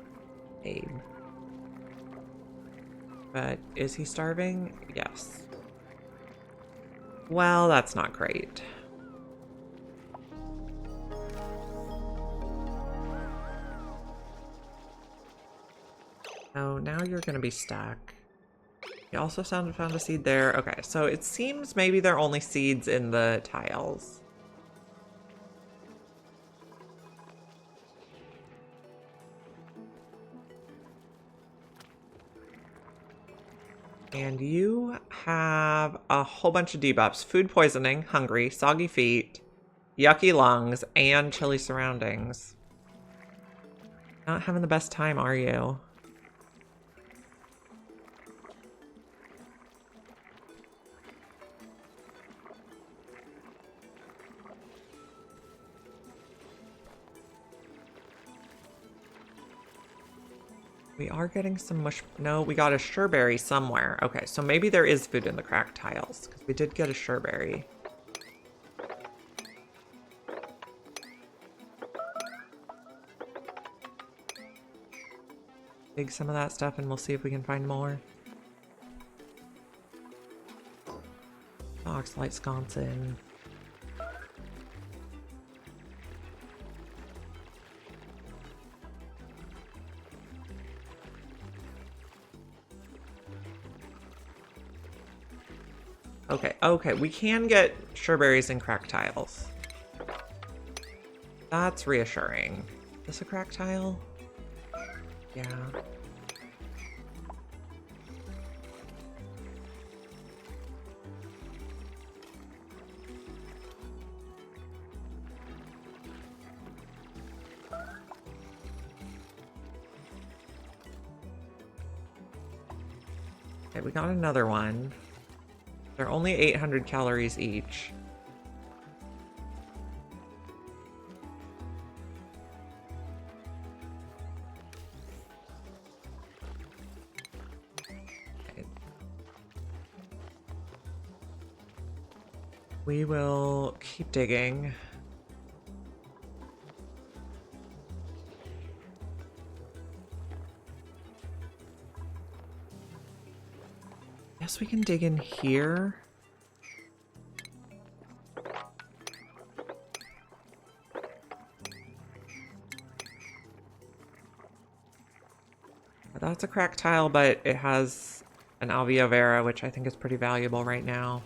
Abe. But is he starving? Yes. Well, that's not great. Oh, now you're gonna be stuck. You also found a seed there. Okay, so it seems maybe there are only seeds in the tiles. And you have a whole bunch of debuffs. Food poisoning, hungry, soggy feet, yucky lungs, and chilly surroundings. Not having the best time, are you? We are getting some mush. No, we got a sherberi somewhere. Okay, so maybe there is food in the cracked tiles because we did get a sherberi. Dig some of that stuff and we'll see if we can find more. Oxalite sconson. Okay, we can get sherberi and cracked tiles. That's reassuring. Is this a cracked tile? Yeah. Okay, we got another one. They're only 800 calories each. Okay. We will keep digging. Guess we can dig in here. That's a cracked tile, but it has an Alvia Vera, which I think is pretty valuable right now.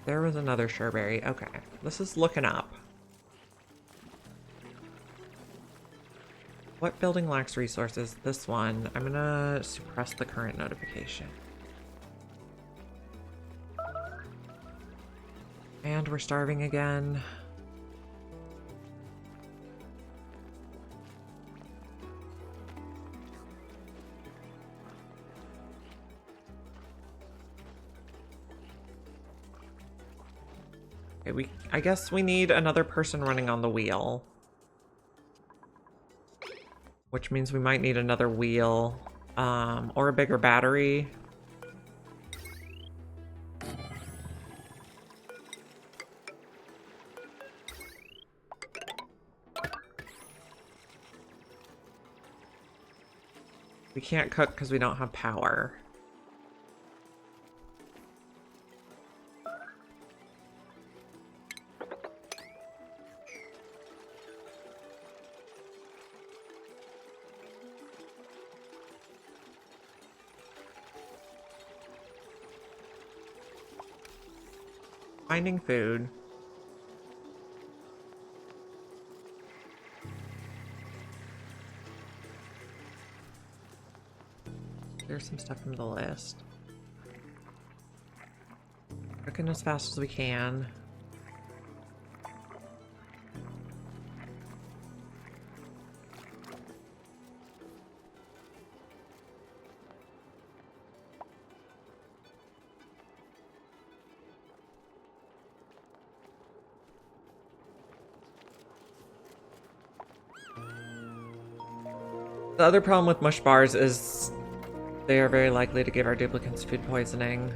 There was another sherberi. Okay, this is looking up. What building lacks resources? This one. I'm gonna suppress the current notification. And we're starving again. Okay, I guess we need another person running on the wheel. Which means we might need another wheel, or a bigger battery. We can't cook because we don't have power. Finding food. There's some stuff from the list. Cooking as fast as we can. The other problem with mush bars is they are very likely to give our duplicates food poisoning.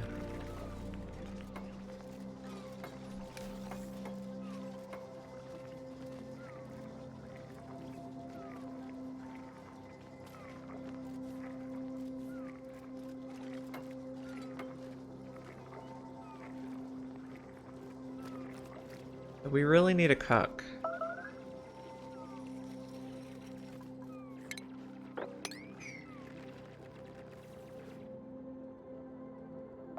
We really need a cook.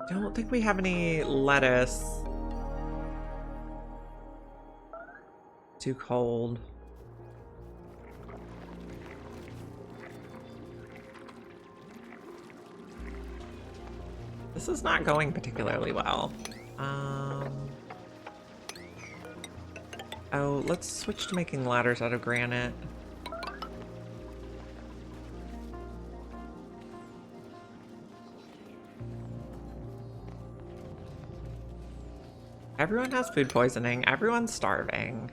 Don't think we have any lettuce. Too cold. This is not going particularly well. Oh, let's switch to making ladders out of granite. Everyone has food poisoning. Everyone's starving.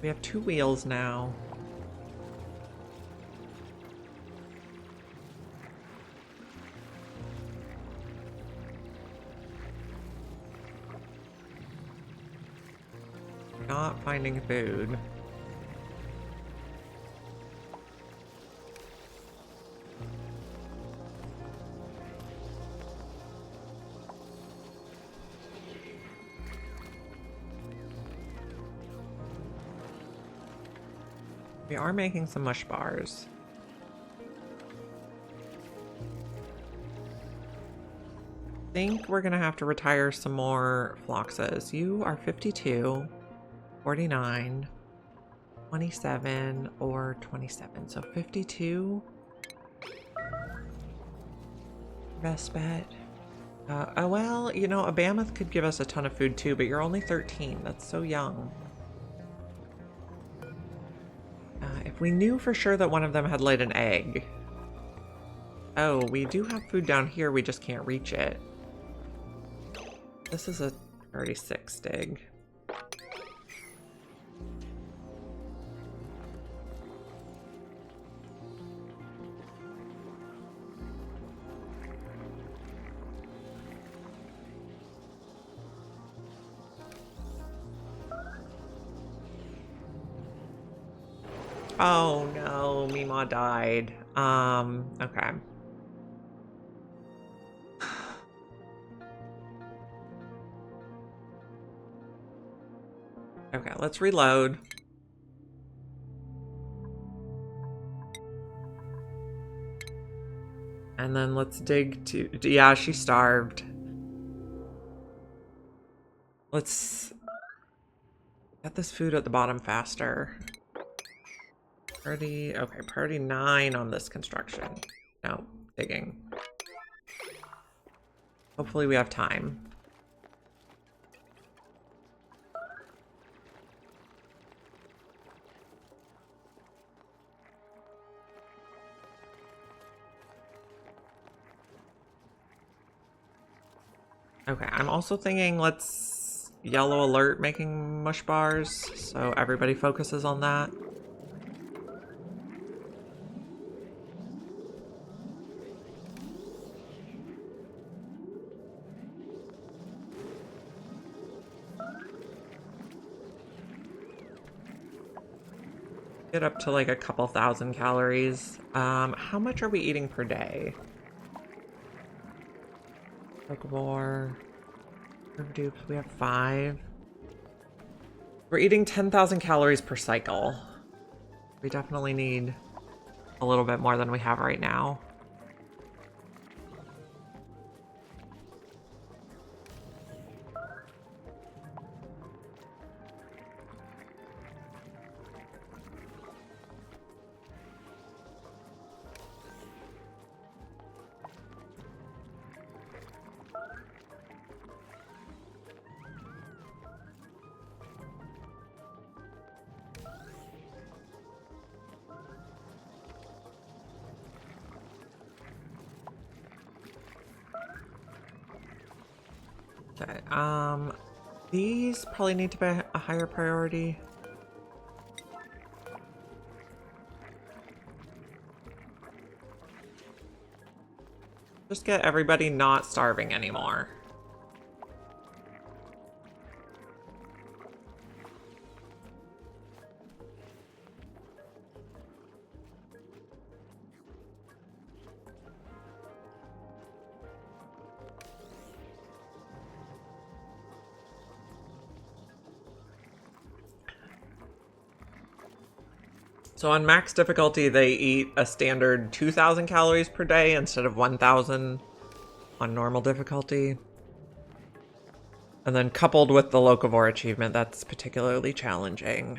We have 2 wheels now. Not finding food. We are making some mush bars. I think we're gonna have to retire some more Phloxes. You are 52, 49, 27, or 27. So 52. Best bet. Oh, well, you know, a Mammoth could give us a ton of food too, but you're only 13. That's so young. If we knew for sure that one of them had laid an egg. Oh, we do have food down here, we just can't reach it. This is a 36 dig. Oh no, Mima died. Okay. Okay, let's reload. And then let's dig to... Yeah, she starved. Let's get this food at the bottom faster. Priority... Okay, priority 9 on this construction. No, digging. Hopefully we have time. Okay, I'm also thinking let's yellow alert making mush bars so everybody focuses on that. Get up to like a couple thousand calories. How much are we eating per day? Locavore. Dupes, we have 5. We're eating 10,000 calories per cycle. We definitely need a little bit more than we have right now. Okay, these probably need to be a higher priority. Just get everybody not starving anymore. So on max difficulty, they eat a standard 2,000 calories per day instead of 1,000 on normal difficulty. And then coupled with the locavore achievement, that's particularly challenging.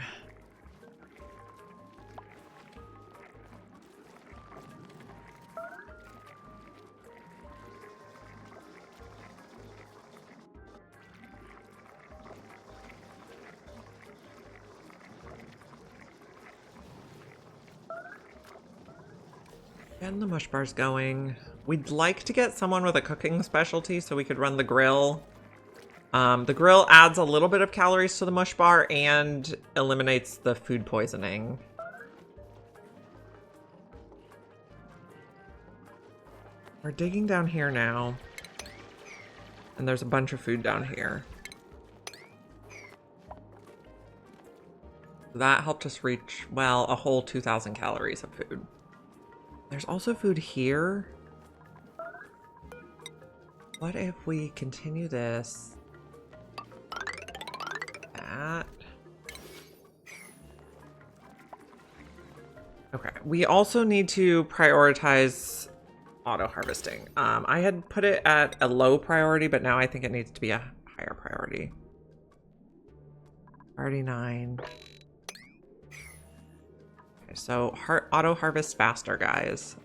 Getting the mush bars going. We'd like to get someone with a cooking specialty so we could run the grill. The grill adds a little bit of calories to the mush bar and eliminates the food poisoning. We're digging down here now. And there's a bunch of food down here. That helped us reach, well, a whole 2,000 calories of food. There's also food here. What if we continue this? That. Okay, we also need to prioritize auto harvesting. I had put it at a low priority, but now I think it needs to be a higher priority. Priority 9. Okay, so auto harvest faster, guys.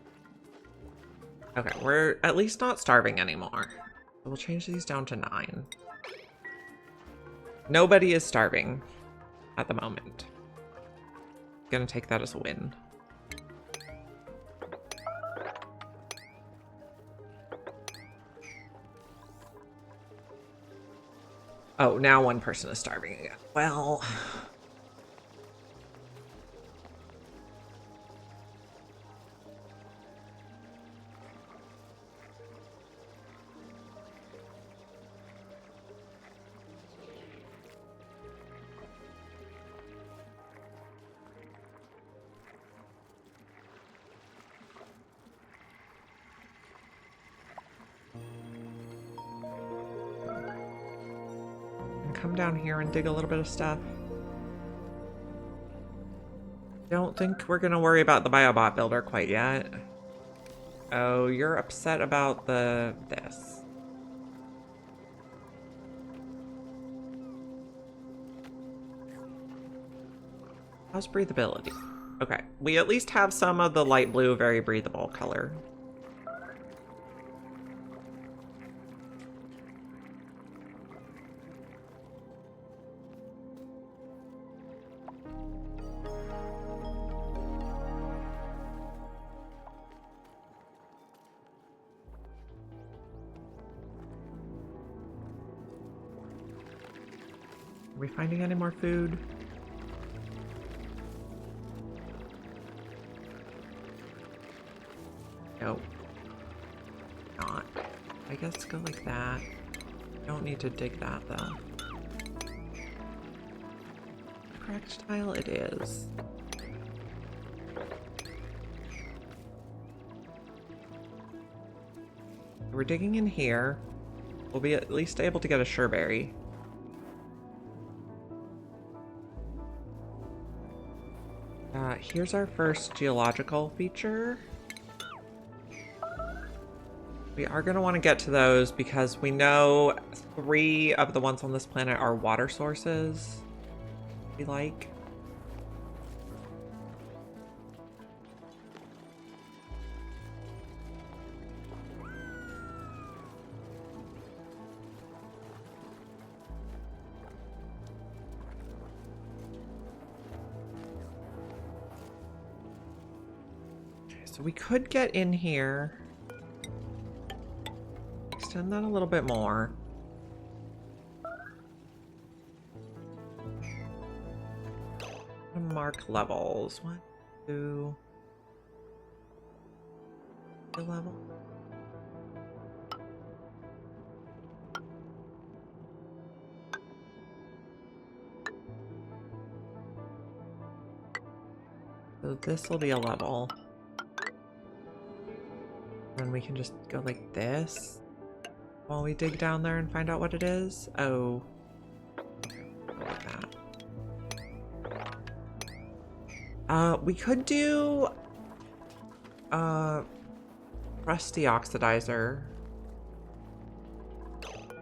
Okay, we're at least not starving anymore. We'll change these down to 9. Nobody is starving at the moment. Gonna take that as a win. Oh, now one person is starving again. Well... come down here and dig a little bit of stuff. Don't think we're gonna worry about the biobot builder quite yet. Oh, you're upset about this. How's breathability? Okay, we at least have some of the light blue, very breathable color. Are we finding any more food? Nope. Not. I guess go like that. Don't need to dig that though. Cracked tile it is. We're digging in here. We'll be at least able to get a sureberry. Here's our first geological feature. We are going to want to get to those because we know 3 of the ones on this planet are water sources. We like. So we could get in here, extend that a little bit more. Mark levels. 1, 2. The level. So this will be a level. Then we can just go like this while we dig down there and find out what it is. Oh. Okay, go like that. We could do Frosty Oxidizer.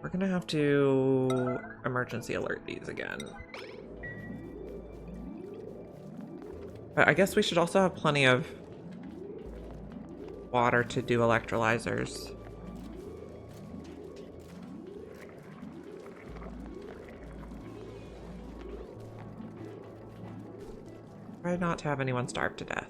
We're gonna have to emergency alert these again. But I guess we should also have plenty of water to do electrolyzers. Try not to have anyone starve to death.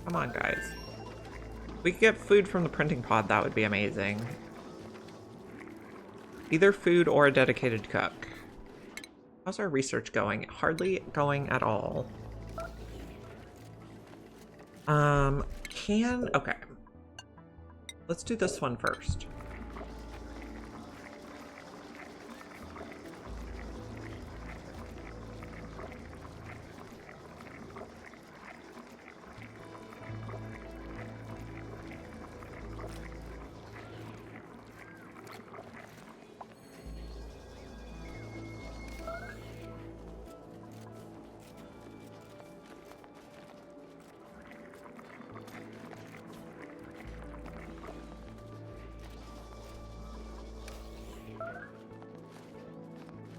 Come on, guys. If we could get food from the printing pod, that would be amazing. Either food or a dedicated cook. How's our research going? Hardly going at all. Okay. Let's do this one first.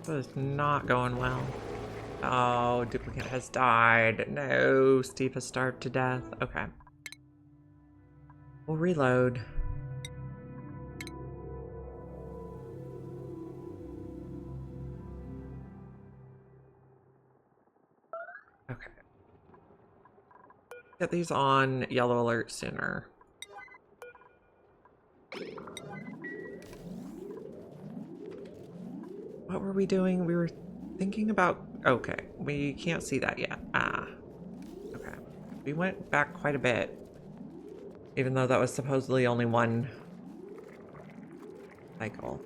This is not going well. Oh, duplicate has died. No, Steve has starved to death. Okay. We'll reload. Okay. Get these on yellow alert sooner. What were we doing? We were thinking about... Okay, we can't see that yet. Ah. Okay. We went back quite a bit. Even though that was supposedly only one cycle.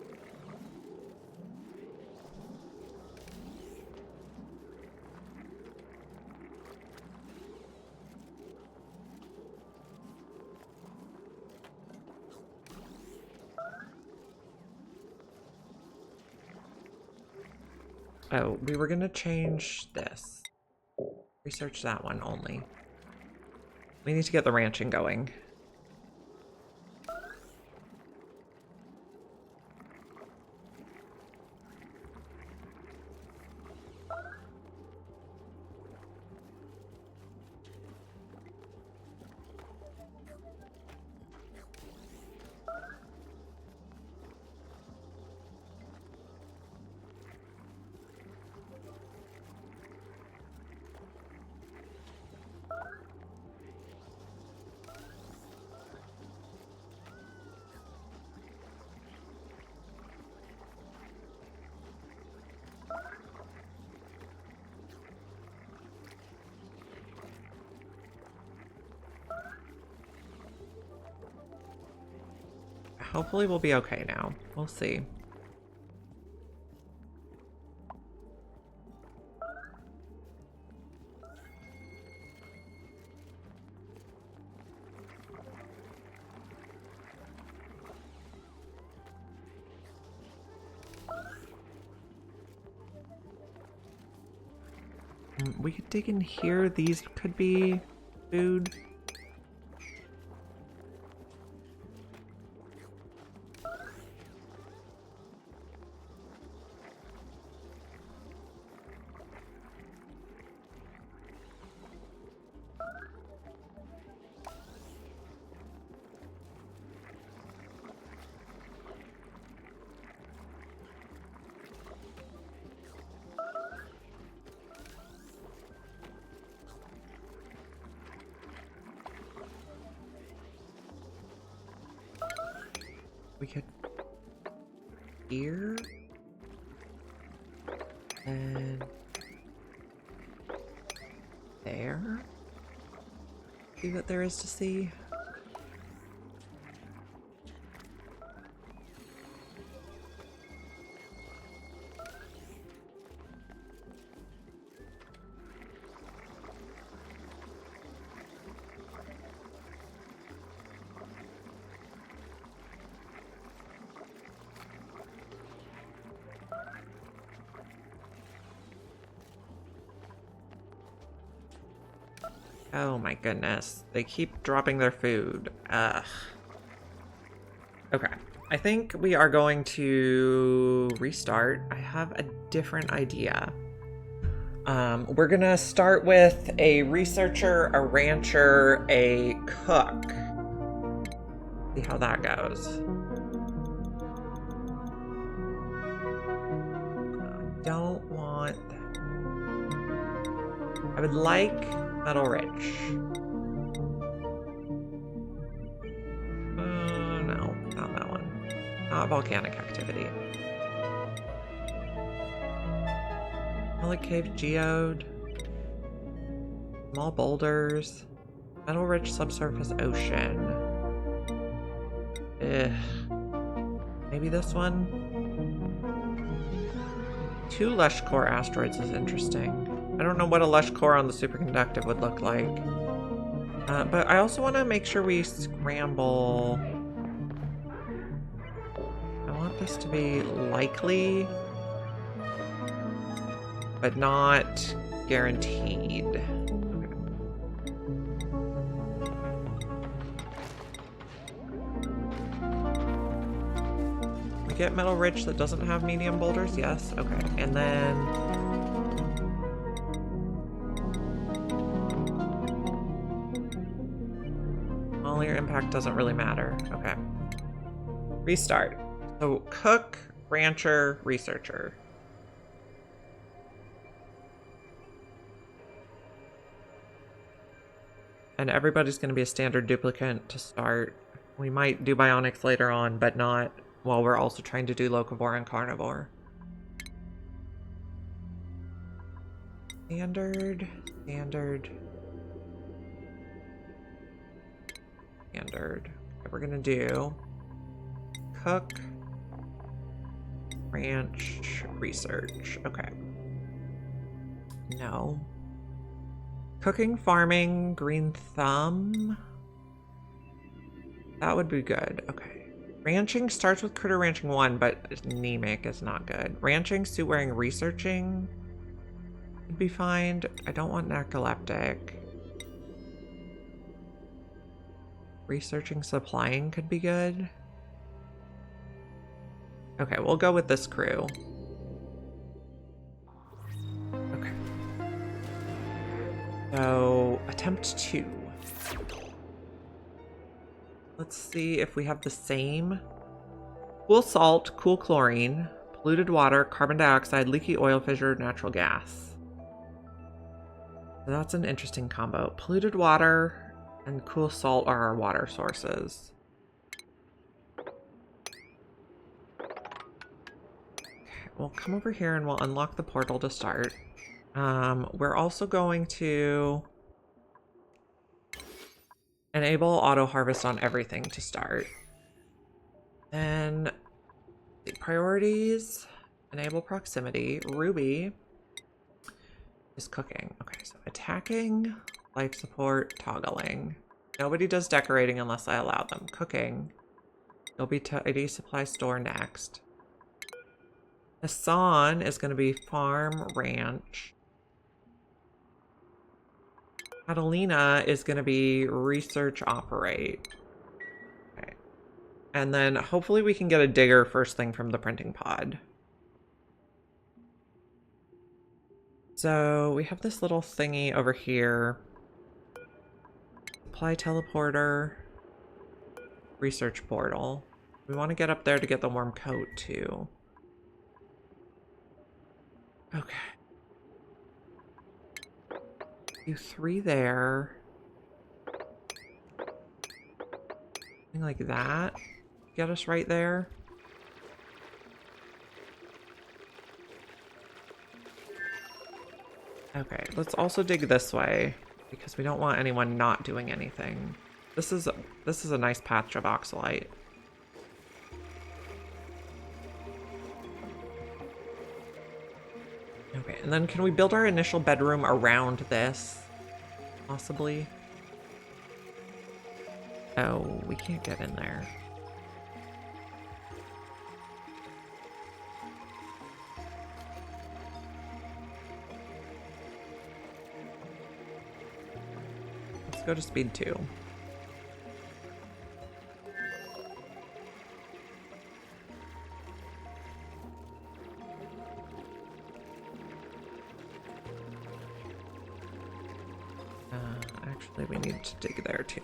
Oh, we were gonna change this. Research that one only. We need to get the ranching going. Hopefully we'll be okay now. We'll see. We could dig in here. These could be food. We could here and there. See what there is to see. Oh my goodness. They keep dropping their food. Ugh. Okay. I think we are going to restart. I have a different idea. We're gonna start with a researcher, a rancher, a cook. See how that goes. I don't want that. I would like metal rich. No, not that one. Not volcanic activity. Relic cave geode. Small boulders. Metal rich subsurface ocean. Ugh. Maybe this one? 2 lush core asteroids is interesting. I don't know what a lush core on the superconductive would look like. But I also want to make sure we scramble. I want this to be likely, but not guaranteed. We get metal rich that doesn't have medium boulders? Yes. Okay. And then your impact doesn't really matter. Okay. Restart. So cook, rancher, researcher. And everybody's going to be a standard duplicate to start. We might do bionics later on, but not while we're also trying to do locavore and carnivore. Standard, standard, standard. Okay, we're gonna do cook, ranch, research. Okay. No. Cooking, farming, green thumb. That would be good. Okay. Ranching starts with critter ranching 1, but anemic is not good. Ranching, suit wearing, researching would be fine. I don't want narcoleptic. Researching, supplying could be good. Okay, we'll go with this crew. Okay. So, attempt 2. Let's see if we have the same. Cool salt, cool chlorine, polluted water, carbon dioxide, leaky oil fissure, natural gas. So that's an interesting combo. Polluted water and cool salt are our water sources. We'll come over here and we'll unlock the portal to start. We're also going to enable auto harvest on everything to start. Then the priorities, enable proximity. Ruby is cooking. Okay, so attacking, life support, toggling. Nobody does decorating unless I allow them. Cooking. There'll be tidy supply store next. Hassan is going to be farm, ranch. Catalina is going to be research, operate. Okay. And then hopefully we can get a digger first thing from the printing pod. So we have this little thingy over here. Supply teleporter. Research portal. We want to get up there to get the warm coat too. Okay. Do 3 there. Something like that. Get us right there. Okay, let's also dig this way because we don't want anyone not doing anything. This is a nice patch of oxalite. Okay, and then can we build our initial bedroom around this? Possibly. Oh, we can't get in there. Let's go to speed 2. Actually, we need to dig there too.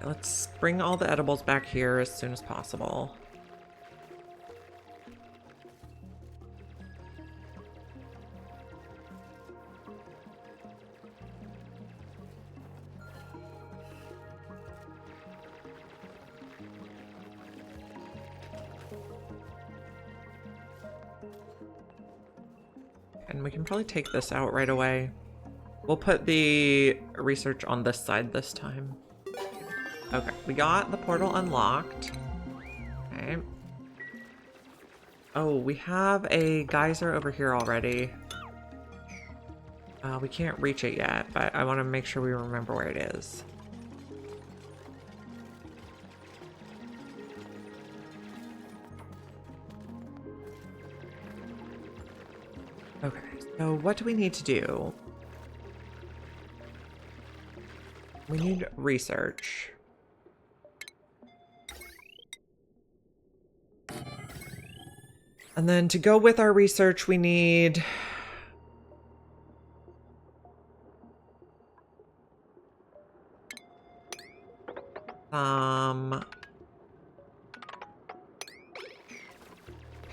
Let's bring all the edibles back here as soon as possible. And we can probably take this out right away. We'll put the research on this side this time. Okay, we got the portal unlocked. Okay. Oh, we have a geyser over here already. We can't reach it yet, but I want to make sure we remember where it is. Okay, so what do we need to do? We need research. And then to go with our research, we need...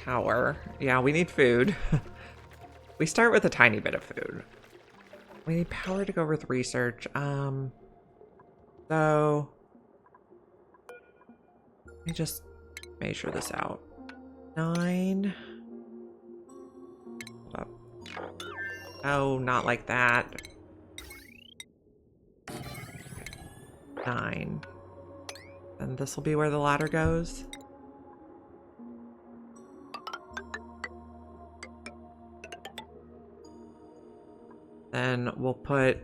power. Yeah, we need food. We start with a tiny bit of food. We need power to go with research. So let me just measure this out. 9. Oh, not like that. 9. And this will be where the ladder goes. Then we'll put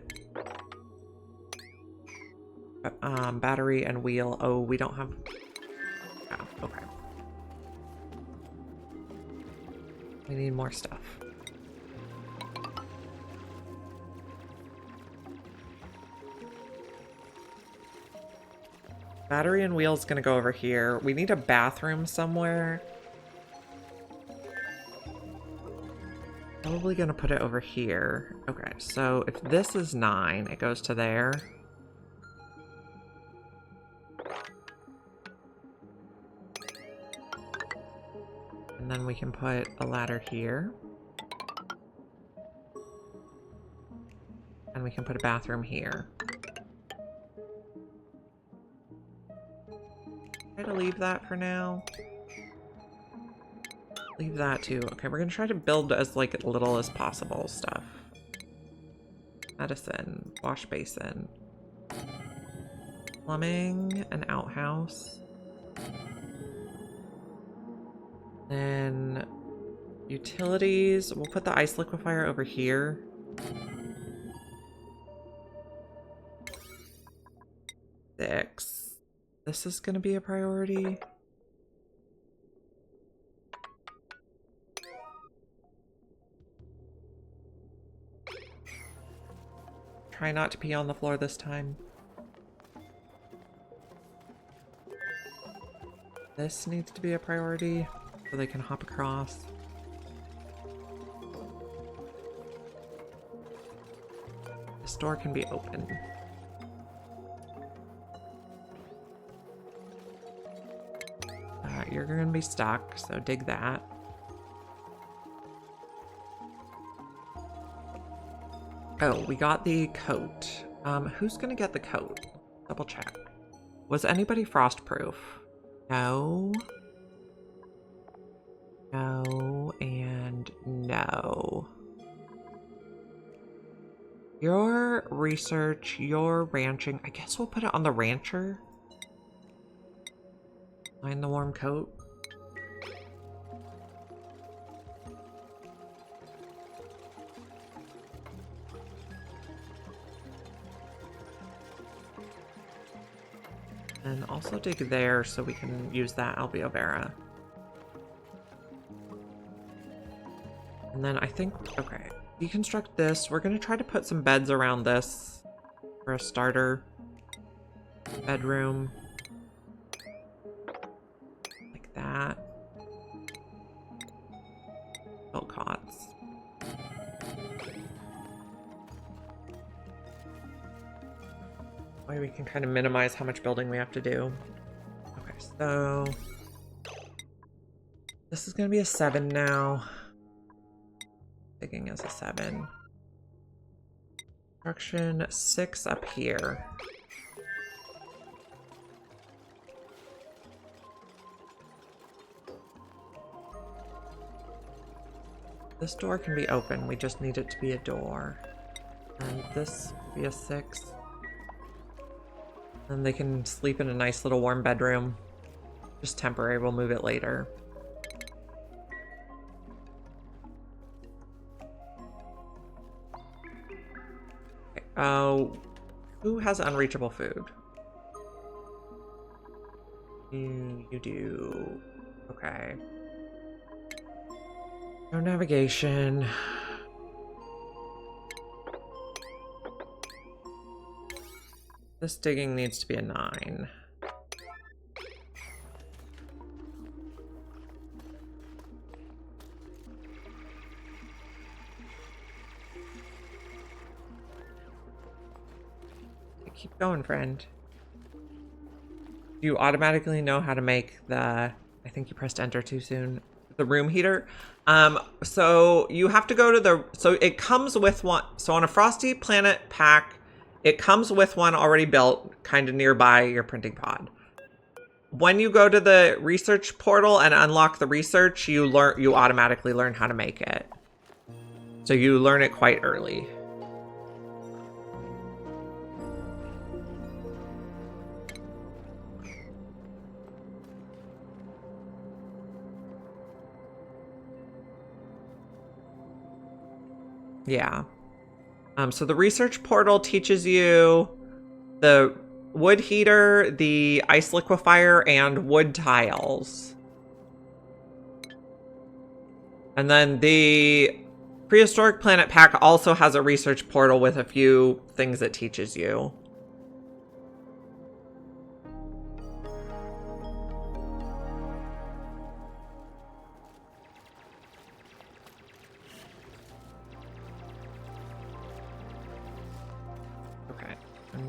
battery and wheel. Oh, we don't have... Oh, okay. We need more stuff. Battery and wheel's gonna go over here. We need a bathroom somewhere. Probably gonna put it over here. Okay, so if this is 9, it goes to there. And then we can put a ladder here. And we can put a bathroom here. Try to leave that for now. Leave that too. Okay, we're gonna try to build as like little as possible stuff. Medicine, wash basin, plumbing, an outhouse. Then utilities, we'll put the ice liquefier over here. Six. This is gonna be a priority. Try not to pee on the floor this time. This needs to be a priority so they can hop across. This door can be open. You're gonna be stuck, so dig that. Oh, we got the coat. Who's gonna get the coat? Double check. Was anybody frostproof? No. No, and no. Your research, your ranching. I guess we'll put it on the rancher. Find the warm coat. And also dig there so we can use that Albio And then I think, okay, deconstruct this. We're going to try to put some beds around this for a starter. Bedroom. Like that. Built cots. Way we can kind of minimize how much building we have to do. Okay, so this is going to be a 7 now. Digging is a 7. Construction 6 up here. This door can be open. We just need it to be a door. And this will be a 6. And they can sleep in a nice little warm bedroom. Just temporary, we'll move it later. Okay. Oh, who has unreachable food? You do. Okay. No navigation. This digging needs to be a 9. Keep going, friend. Do you automatically know how to make the... I think you pressed enter too soon. The room heater. So you have to go to the... So it comes with one... So on a Frosty Planet Pack, it comes with one already built, kind of nearby your printing pod. When you go to the research portal and unlock the research, you automatically learn how to make it. So you learn it quite early. Yeah. So the research portal teaches you the wood heater, the ice liquefier, and wood tiles. And then the Prehistoric Planet Pack also has a research portal with a few things it teaches you.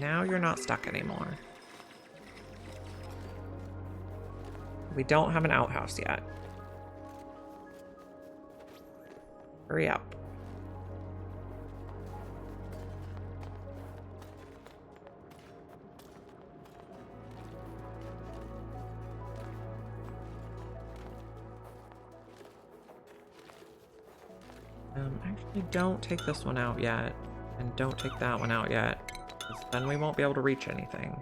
Now you're not stuck anymore. We don't have an outhouse yet. Hurry up. Actually, don't take this one out yet. And don't take that one out yet. Then we won't be able to reach anything.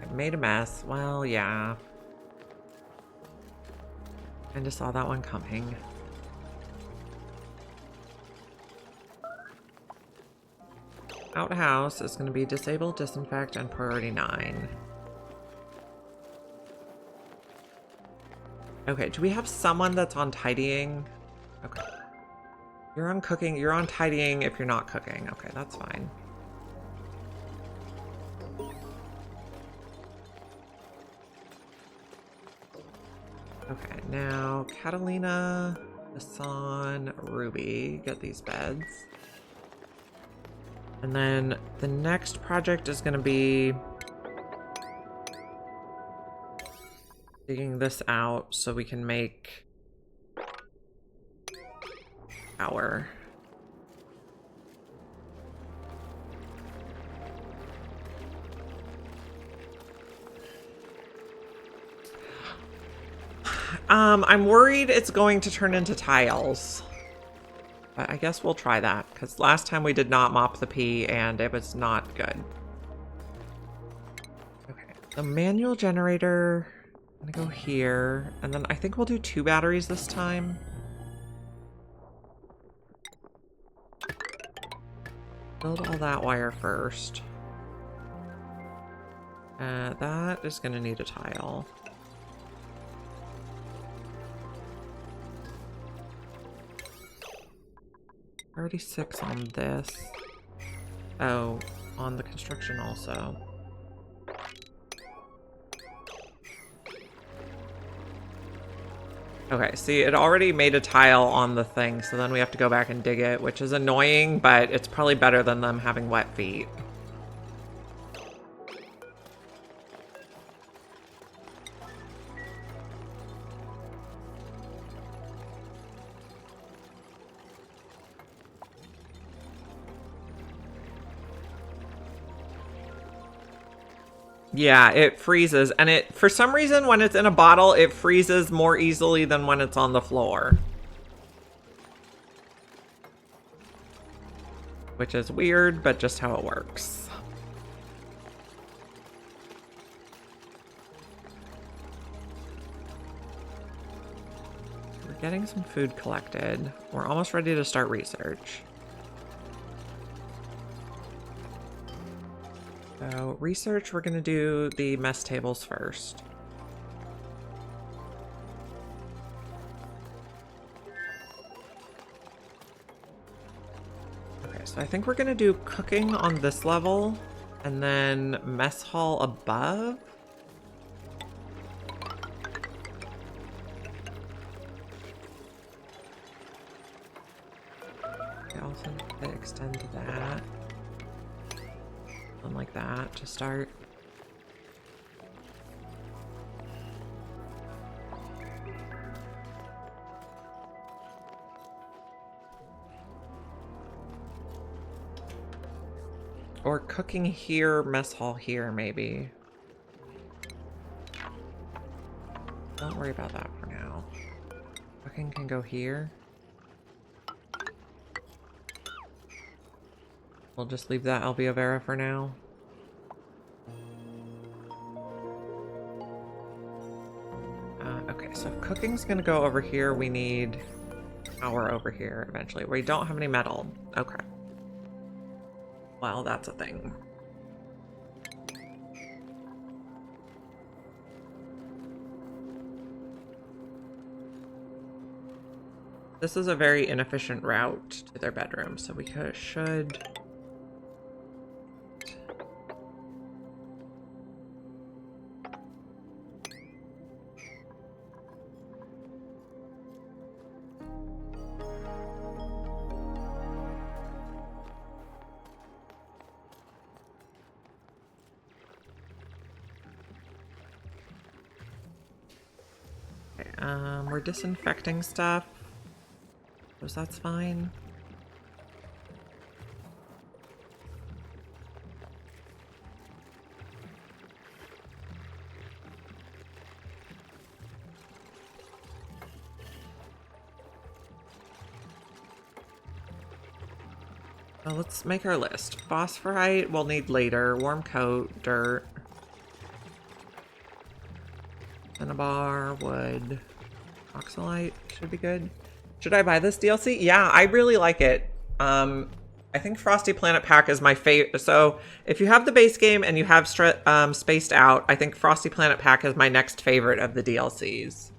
I made a mess. Well, yeah. Kinda saw that one coming. Outhouse is going to be disable, disinfect, and priority 9. Okay, do we have someone that's on tidying? Okay. You're on cooking. You're on tidying if you're not cooking. Okay, that's fine. Okay, now Catalina, Hassan, Ruby, get these beds. And then the next project is going to be digging this out so we can make our... I'm worried it's going to turn into tiles. But I guess we'll try that, because last time we did not mop the pee, and it was not good. Okay, the manual generator I'm gonna go here, and then I think we'll do 2 batteries this time. Build all that wire first. That is gonna need a tile. Already 6 on this. Oh, on the construction also. Okay, see, it already made a tile on the thing, so then we have to go back and dig it, which is annoying, but it's probably better than them having wet feet. Yeah, it freezes, and it, for some reason, when it's in a bottle, it freezes more easily than when it's on the floor. Which is weird, but just how it works. We're getting some food collected. We're almost ready to start research. So, research, we're going to do the mess tables first. Okay, so I think we're going to do cooking on this level, and then mess hall above. I also need to extend that. Like that to start. Or cooking here, mess hall here, maybe. Don't worry about that for now. Cooking can go here. We'll just leave that Albia Vera for now. Okay, so if cooking's gonna go over here, we need power over here eventually. We don't have any metal. Okay. Well, that's a thing. This is a very inefficient route to their bedroom, so we should... we're disinfecting stuff, so that's fine. Well, let's make our list. Phosphorite we'll need later. Warm coat, dirt, cinnabar, wood. Oxalite should be good. Should I buy this DLC? Yeah, I really like it. I think Frosty Planet Pack is my favorite. So if you have the base game and you have Spaced Out, I think Frosty Planet Pack is my next favorite of the DLCs.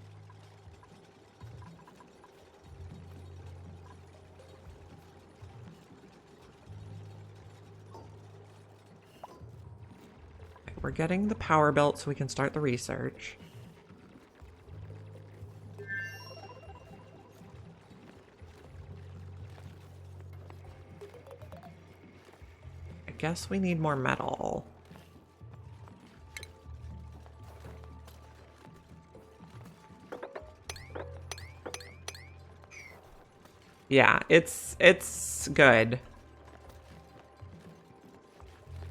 We're getting the power belt so we can start the research. I guess we need more metal. Yeah, it's good.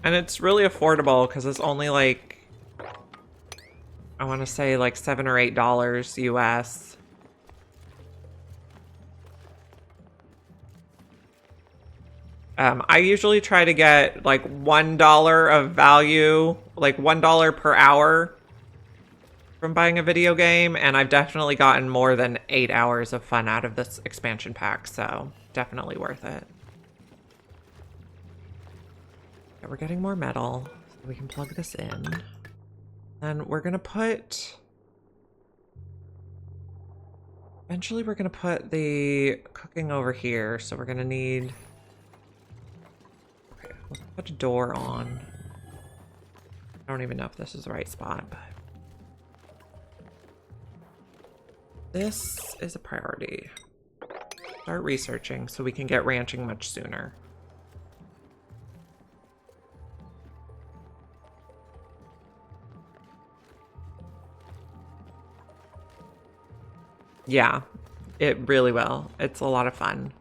And it's really affordable because it's only like, I want to say like $7 or $8 US. I usually try to get like $1 of value, like $1 per hour from buying a video game, and I've definitely gotten more than 8 hours of fun out of this expansion pack, so definitely worth it. Okay, we're getting more metal, so we can plug this in. Then we're gonna put... Eventually we're gonna put the cooking over here, so we're gonna need... Okay, let's put a door on. I don't even know if this is the right spot, but... This is a priority. Start researching so we can get ranching much sooner. Yeah, it really will. It's a lot of fun.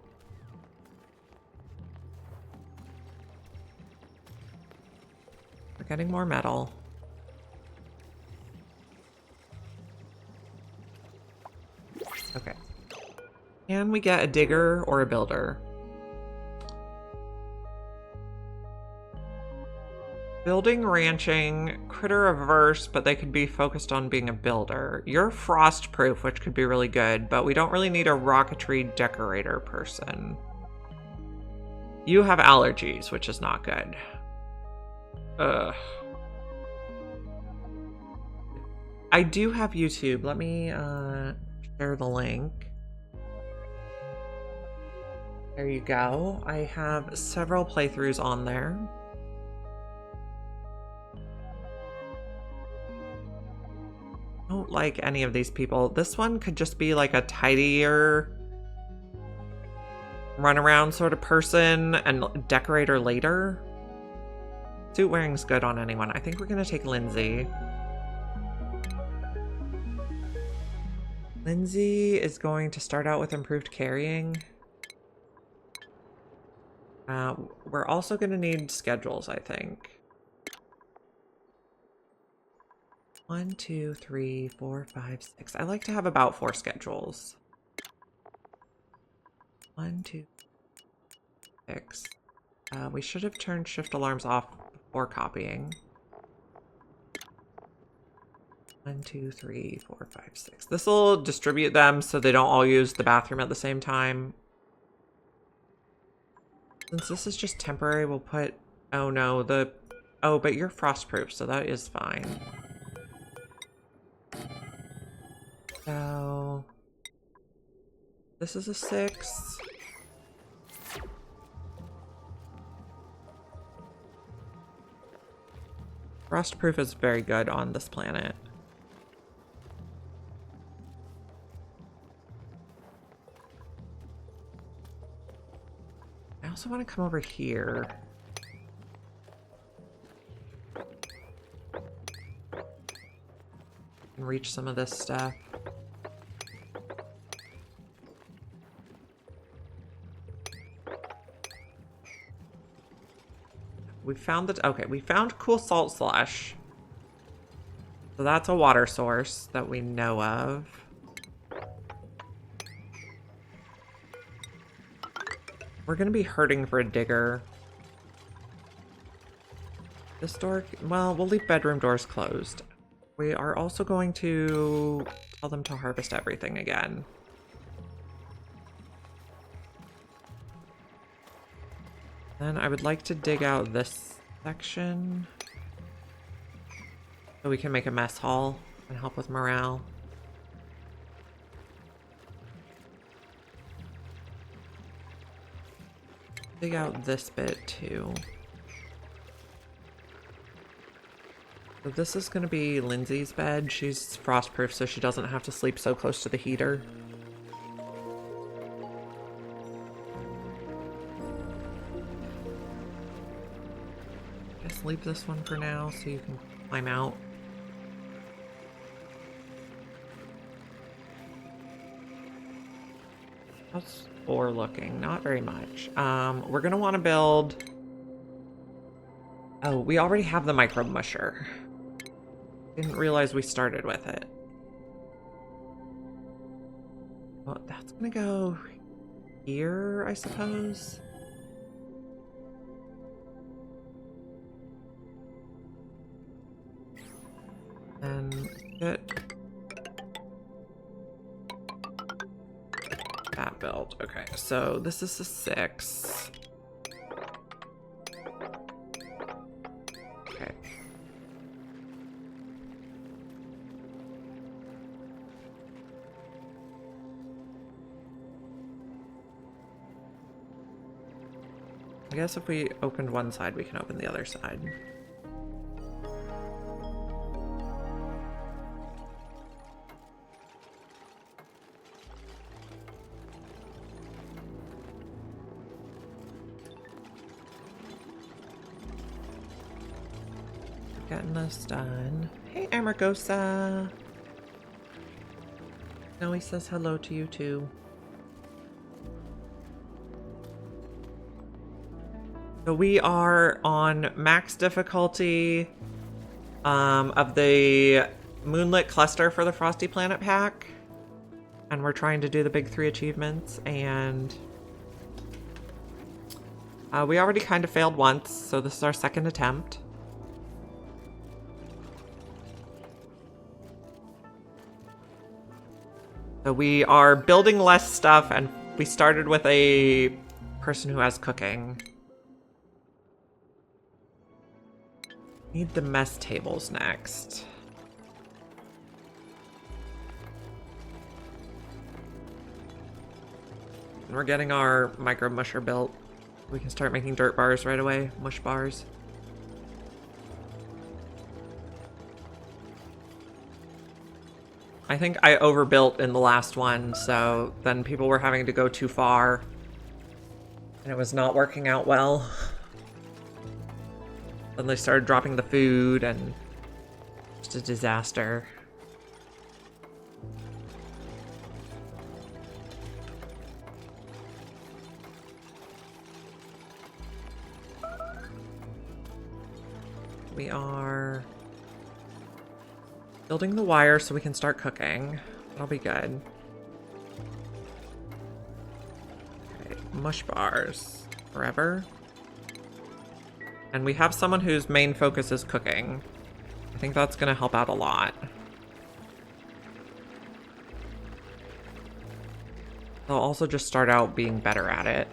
We're getting more metal. Okay. Can we get a digger or a builder? Building, ranching, critter averse, but they could be focused on being a builder. You're frost proof, which could be really good, but we don't really need a rocketry decorator person. You have allergies, which is not good. Ugh. I do have YouTube. Let me share the link. There you go. I have several playthroughs on there. I don't like any of these people. This one could just be like a tidier run around sort of person and decorator later. Suit wearing's good on anyone. I think we're gonna take Lindsay. Lindsay is going to start out with improved carrying. We're also gonna need schedules, I think. 1, 2, 3, 4, 5, 6. I like to have about 4 schedules. 1, 2, 6. We should have turned shift alarms off before copying. 1, 2, 3, 4, 5, 6. This will distribute them so they don't all use the bathroom at the same time. Since this is just temporary, we'll put... Oh no, oh, but you're frostproof, so that is fine. So... This is a 6. Frostproof is very good on this planet. I also want to come over here. And reach some of this stuff. We found the... Okay, we found cool salt slush. So that's a water source that we know of. We're gonna be hurting for a digger. This door... Well, we'll leave bedroom doors closed. We are also going to tell them to harvest everything again. Then I would like to dig out this section so we can make a mess hall and help with morale. Dig out this bit too. So this is going to be Lindsay's bed. She's frostproof, so she doesn't have to sleep so close to the heater. Just leave this one for now so you can climb out. How's 4 looking? Not very much. We're going to want to build... Oh, we already have the microbe musher. Didn't realize we started with it. Well, that's gonna go here, I suppose. And get build. Okay, so this is a 6. Okay. I guess if we opened one side, we can open the other side. Getting this done. Hey, Amargosa. Now he says hello to you too. So we are on max difficulty of the Moonlit Cluster for the Frosty Planet Pack. And we're trying to do the big 3 achievements. And we already kind of failed once, so this is our second attempt. So we are building less stuff, and we started with a person who has cooking. Need the mess tables next. And we're getting our micro musher built. We can start making dirt bars right away, mush bars. I think I overbuilt in the last one, so then people were having to go too far. And it was not working out well. Then they started dropping the food, and just a disaster. We are building the wire so we can start cooking. That'll be good. Okay, mush bars forever. And we have someone whose main focus is cooking. I think that's going to help out a lot. They'll also just start out being better at it.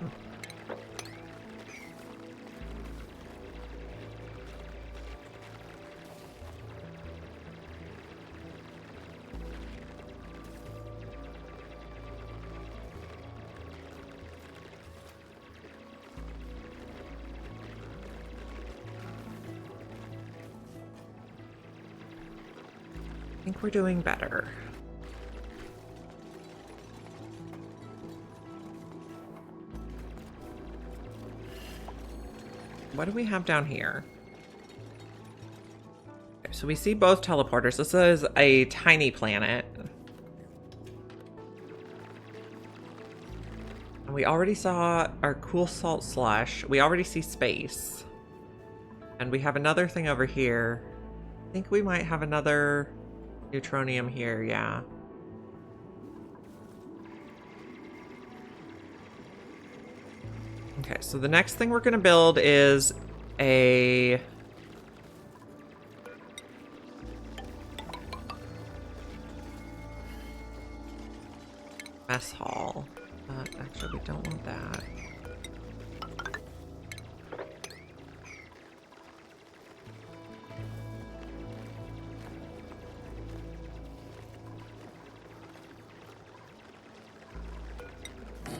I think we're doing better. What do we have down here? Okay, so we see both teleporters. This is a tiny planet. And we already saw our cool salt slush. We already see space. And we have another thing over here. I think we might have another neutronium here, yeah. Okay, so the next thing we're gonna build is a mess hall. Actually, we don't want that.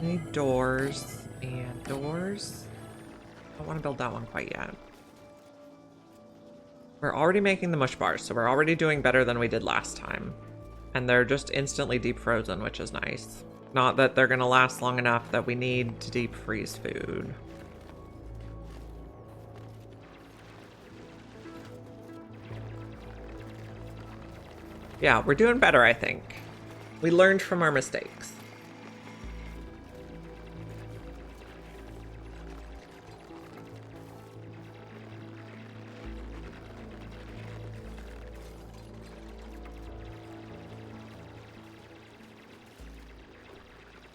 Need doors and doors. I don't want to build that one quite yet. We're already making the mush bars, so we're already doing better than we did last time. And they're just instantly deep frozen, which is nice. Not that they're going to last long enough that we need to deep freeze food. Yeah, we're doing better, I think. We learned from our mistakes.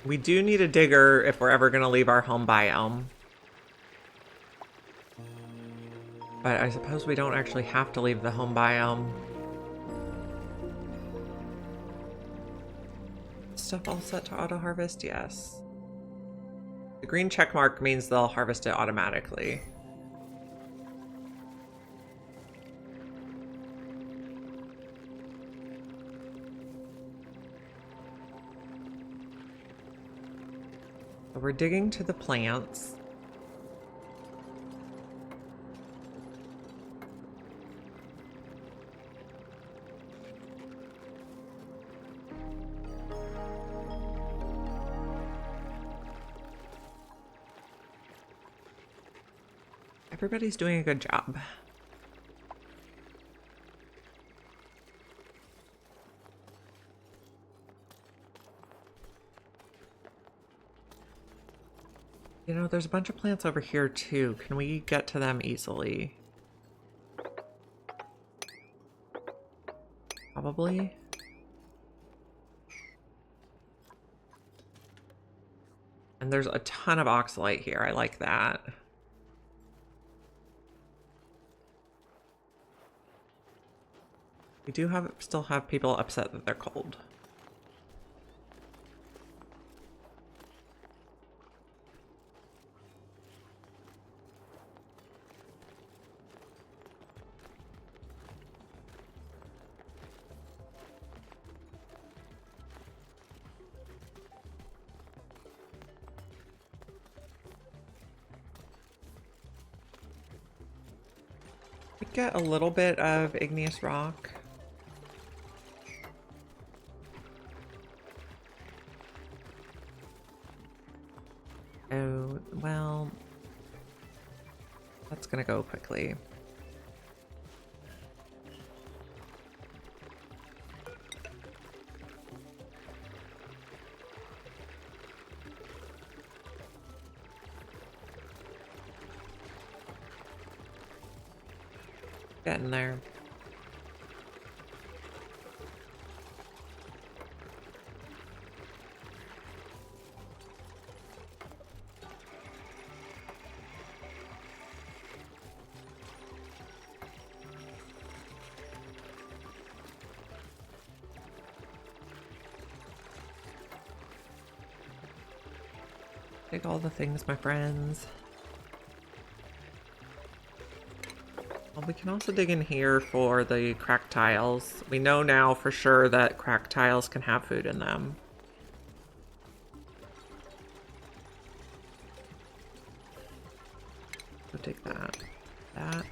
We do need a digger if we're ever going to leave our home biome. But I suppose we don't actually have to leave the home biome. Stuff all set to auto-harvest? Yes. The green check mark means they'll harvest it automatically. So we're digging to the plants. Everybody's doing a good job. You know, there's a bunch of plants over here too. Can we get to them easily? Probably. And there's a ton of oxalite here. I like that. We do still have people upset that they're cold. We get a little bit of igneous rock. Oh, well, that's gonna go quickly. Getting there. Take all the things, my friends. Well, we can also dig in here for the cracked tiles. We know now for sure that cracked tiles can have food in them. So take that. That.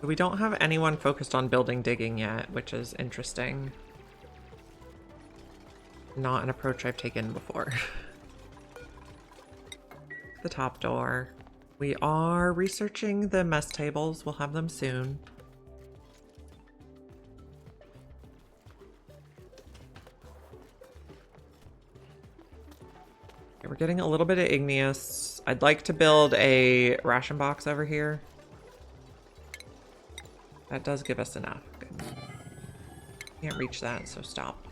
We don't have anyone focused on building digging yet, which is interesting. Not an approach I've taken before. The top door. We are researching the mess tables. We'll have them soon. Okay, we're getting a little bit of igneous. I'd like to build a ration box over here. That does give us enough. Good. Can't reach that, so stop.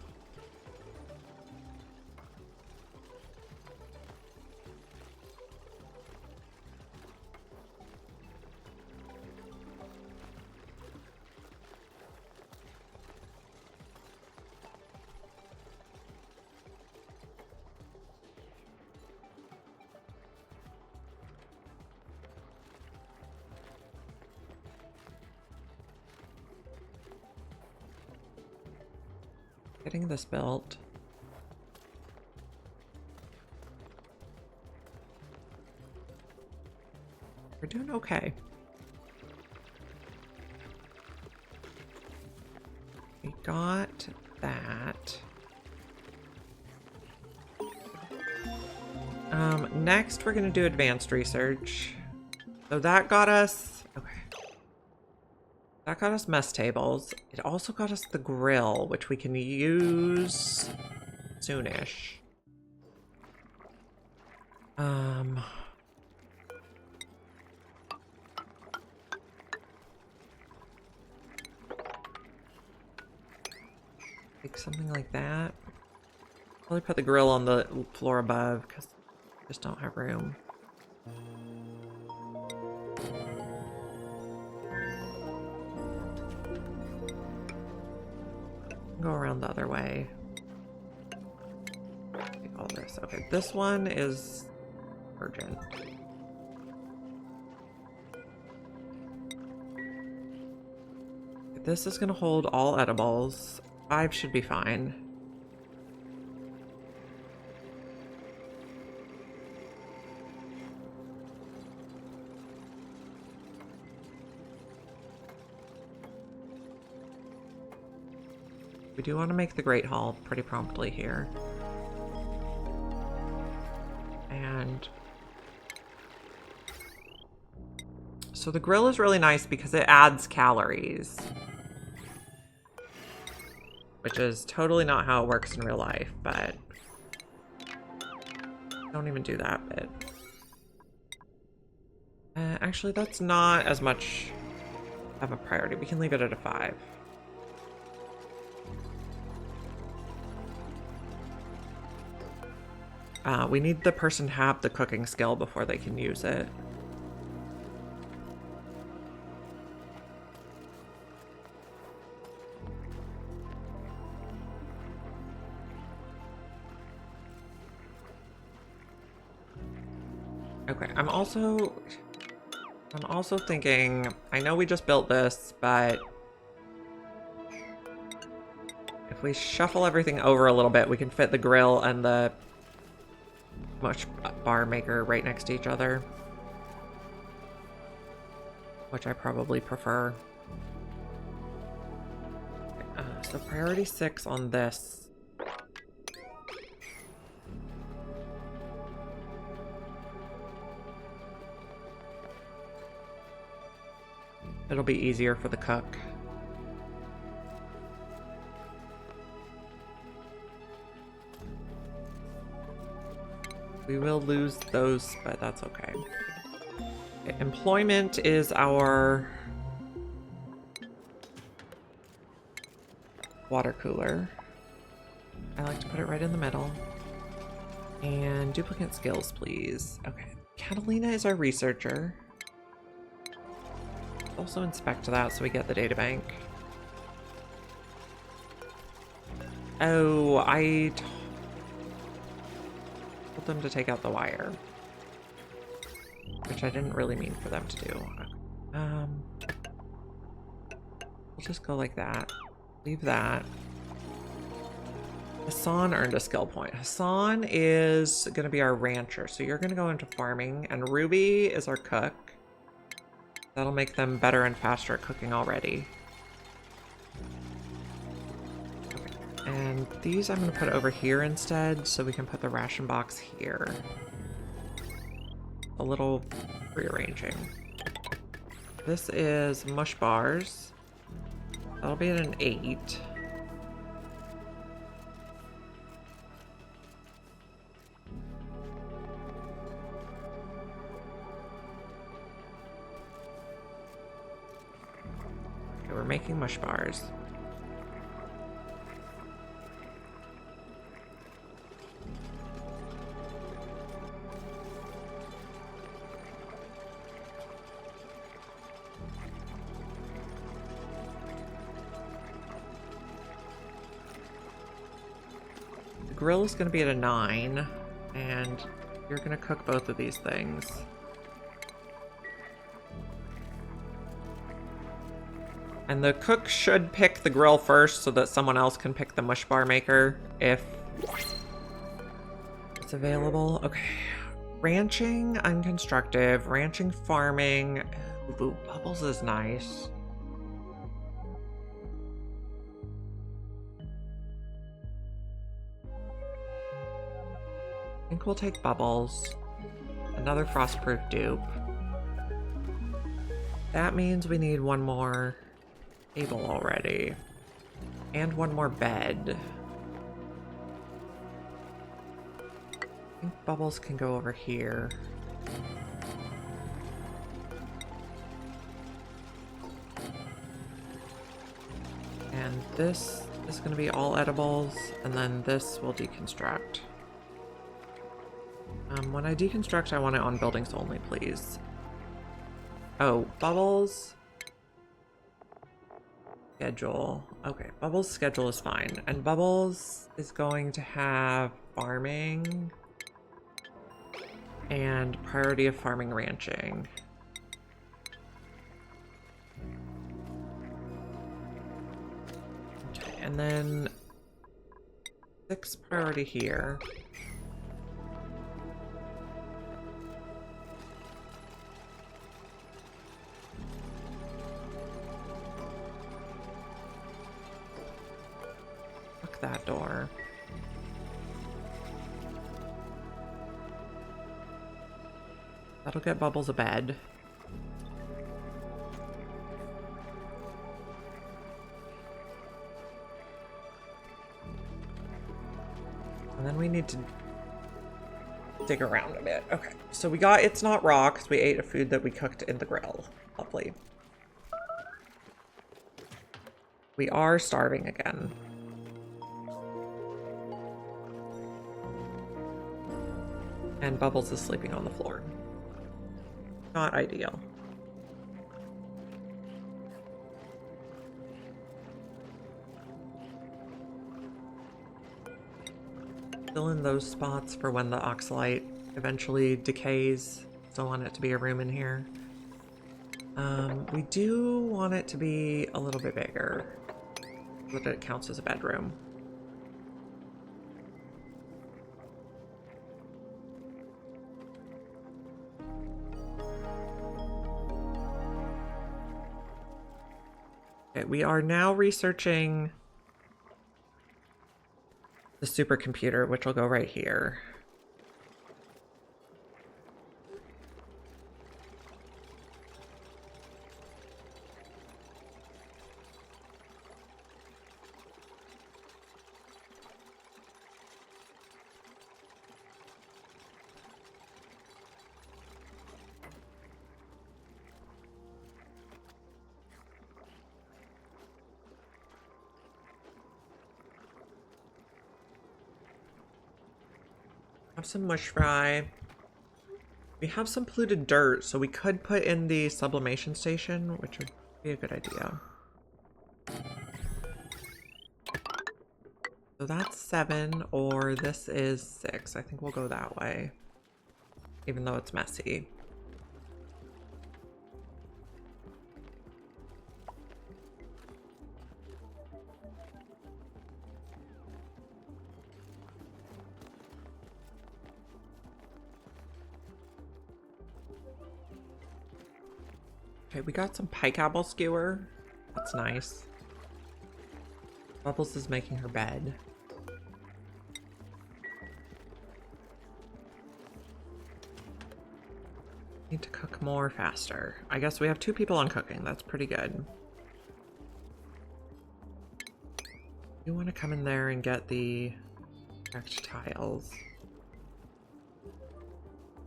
Getting this built. We're doing okay. We got that. Next we're gonna do advanced research. So that got us, okay. That got us mess tables. It also got us the grill, which we can use soonish. Like something like that. Probably put the grill on the floor above because Just don't have room. Go around the other way. Take all this. Okay, this one is urgent. This is going to hold all edibles. 5 should be fine. We do want to make the Great Hall pretty promptly here. And so the grill is really nice because it adds calories, which is totally not how it works in real life, but don't even do that bit. Actually, that's not as much of a priority. We can leave it at a 5. We need the person to have the cooking skill before they can use it. Okay, I'm also thinking, I know we just built this, but if we shuffle everything over a little bit, we can fit the grill and the mush bar maker right next to each other, which I probably prefer. So priority 6 on this. It'll be easier for the cook. We will lose those, but that's okay. Okay, employment is our water cooler. I like to put it right in the middle. And duplicate skills, please. Okay, Catalina is our researcher. Also inspect that so we get the data bank. Oh, I told them to take out the wire, which I didn't really mean for them to do. We'll just go like that. Leave that. Hassan earned a skill point. Hassan is going to be our rancher, so you're going to go into farming, and Ruby is our cook. That'll make them better and faster at cooking already. Okay. And these I'm going to put over here instead, so we can put the ration box here. A little rearranging. This is mush bars. That'll be at an 8. Okay, we're making mush bars. Grill is going to be at a 9, and you're going to cook both of these things. And the cook should pick the grill first so that someone else can pick the mush bar maker if it's available. Okay. Ranching, unconstructive. Ranching, farming. Ooh, bubbles is nice. I think we'll take bubbles. Another frostproof dupe. That means we need one more table already. And one more bed. I think bubbles can go over here. And this is going to be all edibles, and then this will deconstruct. When I deconstruct, I want it on buildings only, please. Oh, Bubbles. Schedule. Okay, Bubbles' schedule is fine. And Bubbles is going to have farming and priority of farming ranching. Okay, and then 6 priority here. Lock that door. That'll get Bubbles a bed. And then we need to dig around a bit. Okay, so we got It's Not Raw because we ate a food that we cooked in the grill. Lovely. We are starving again. And Bubbles is sleeping on the floor. Not ideal. Fill in those spots for when the oxalite eventually decays. Still want it to be a room in here. We do want it to be a little bit bigger so that it counts as a bedroom. Okay, we are now researching the supercomputer, which will go right here. Have some mush fry. We have some polluted dirt, so we could put in the sublimation station, which would be a good idea. So that's 7, or this is 6. I think we'll go that way, even though it's messy. Okay, we got some pike apple skewer. That's nice. Bubbles is making her bed. Need to cook more faster. I guess we have 2 people on cooking. That's pretty good. You want to come in there and get the cracked tiles.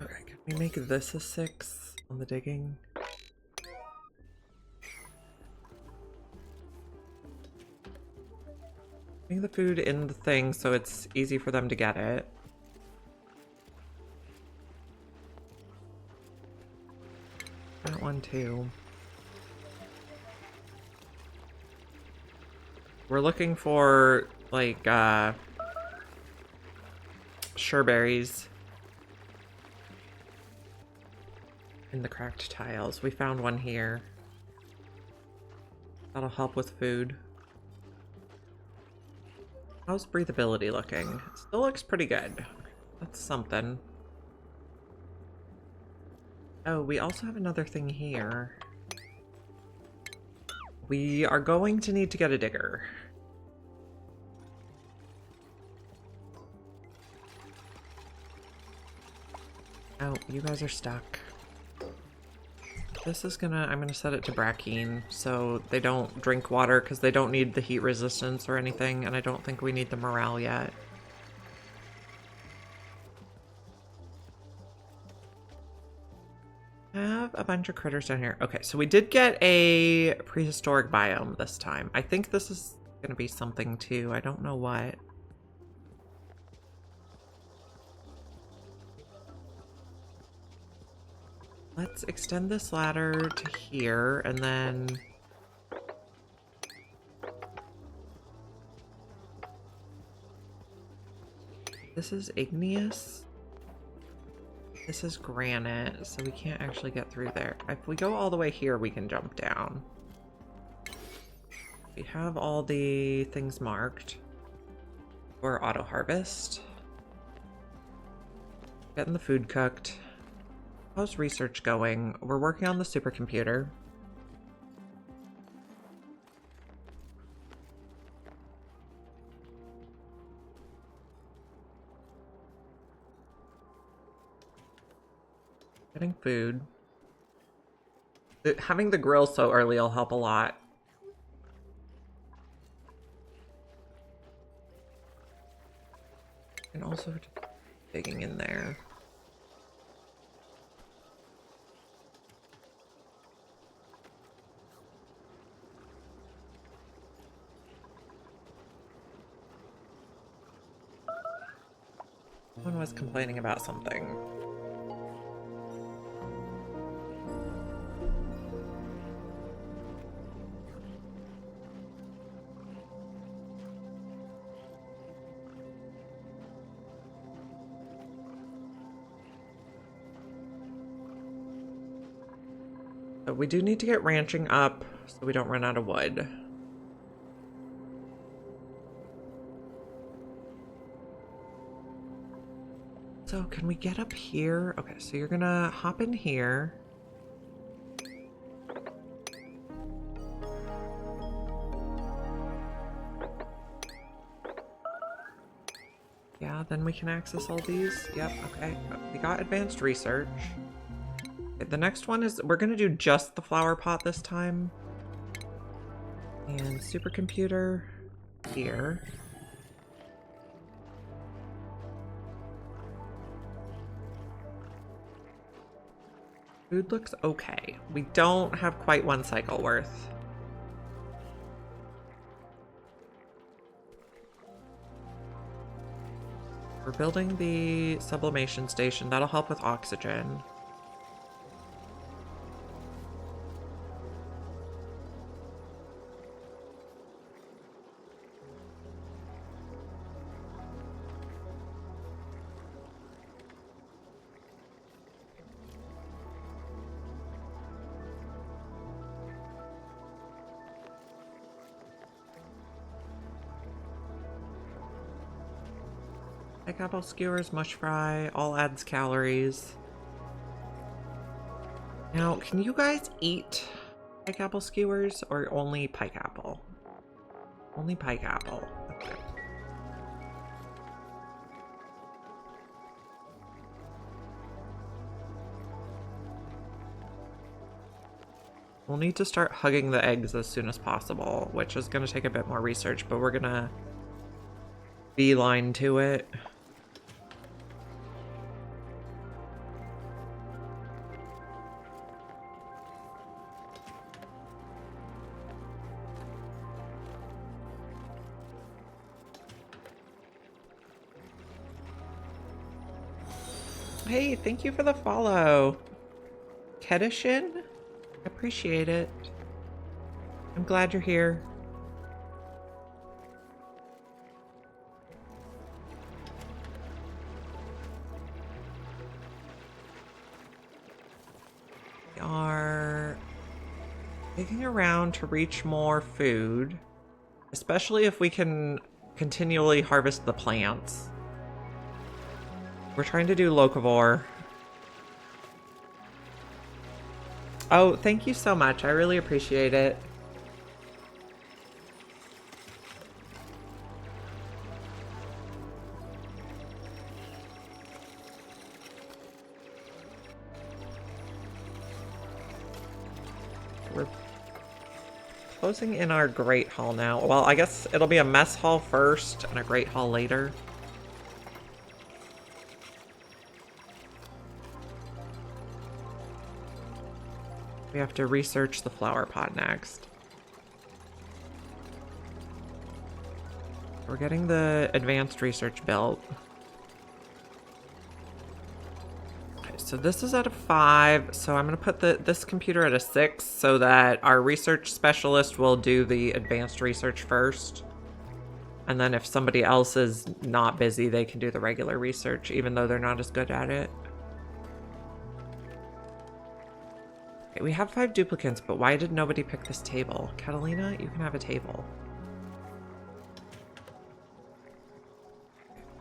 Okay, can we make this a 6 on the digging? Putting the food in the thing so it's easy for them to get it. That one too. We're looking for like sureberries in the cracked tiles. We found one here. That'll help with food. How's breathability looking? It still looks pretty good. That's something. Oh, we also have another thing here. We are going to need to get a digger. Oh, you guys are stuck. This is I'm gonna set it to Brackeen so they don't drink water because they don't need the heat resistance or anything, and I don't think we need the morale yet. Have a bunch of critters down here. Okay, so we did get a prehistoric biome this time. I think this is gonna be something too. I don't know what. Let's extend this ladder to here, and then... This is igneous. This is granite, so we can't actually get through there. If we go all the way here, we can jump down. We have all the things marked for auto harvest. Getting the food cooked. How's research going? We're working on the supercomputer. Getting food. Having the grill so early will help a lot. And also digging in there. Someone was complaining about something. But we do need to get ranching up so we don't run out of wood. So can we get up here? Okay, so you're gonna hop in here. Yeah, then we can access all these. Yep, okay. We got advanced research. Okay, the next one is, we're gonna do just the flower pot this time. And supercomputer here. Food looks okay. We don't have quite one cycle worth. We're building the sublimation station. That'll help with oxygen. Apple skewers, mush fry, all adds calories. Now, can you guys eat pike apple skewers or only pike apple? Only pike apple. Okay. We'll need to start hugging the eggs as soon as possible, which is going to take a bit more research, but we're going to beeline to it. Hey, thank you for the follow. Kedishin? Appreciate it. I'm glad you're here. We are digging around to reach more food, especially if we can continually harvest the plants. We're trying to do locavore. Oh, thank you so much. I really appreciate it. We're closing in our great hall now. Well, I guess it'll be a mess hall first and a great hall later. We have to research the flower pot next. We're getting the advanced research built. Okay, So this is at a 5, so I'm going to put this computer at a 6 so that our research specialist will do the advanced research first. And then if somebody else is not busy, they can do the regular research, even though they're not as good at it. Okay, we have 5 duplicates, but why did nobody pick this table? Catalina, you can have a table.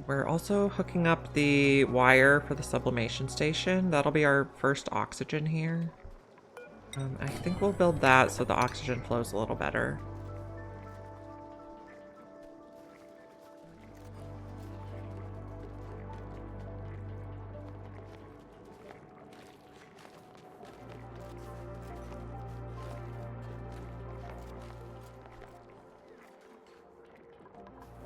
We're also hooking up the wire for the sublimation station. That'll be our first oxygen here. I think we'll build that so the oxygen flows a little better.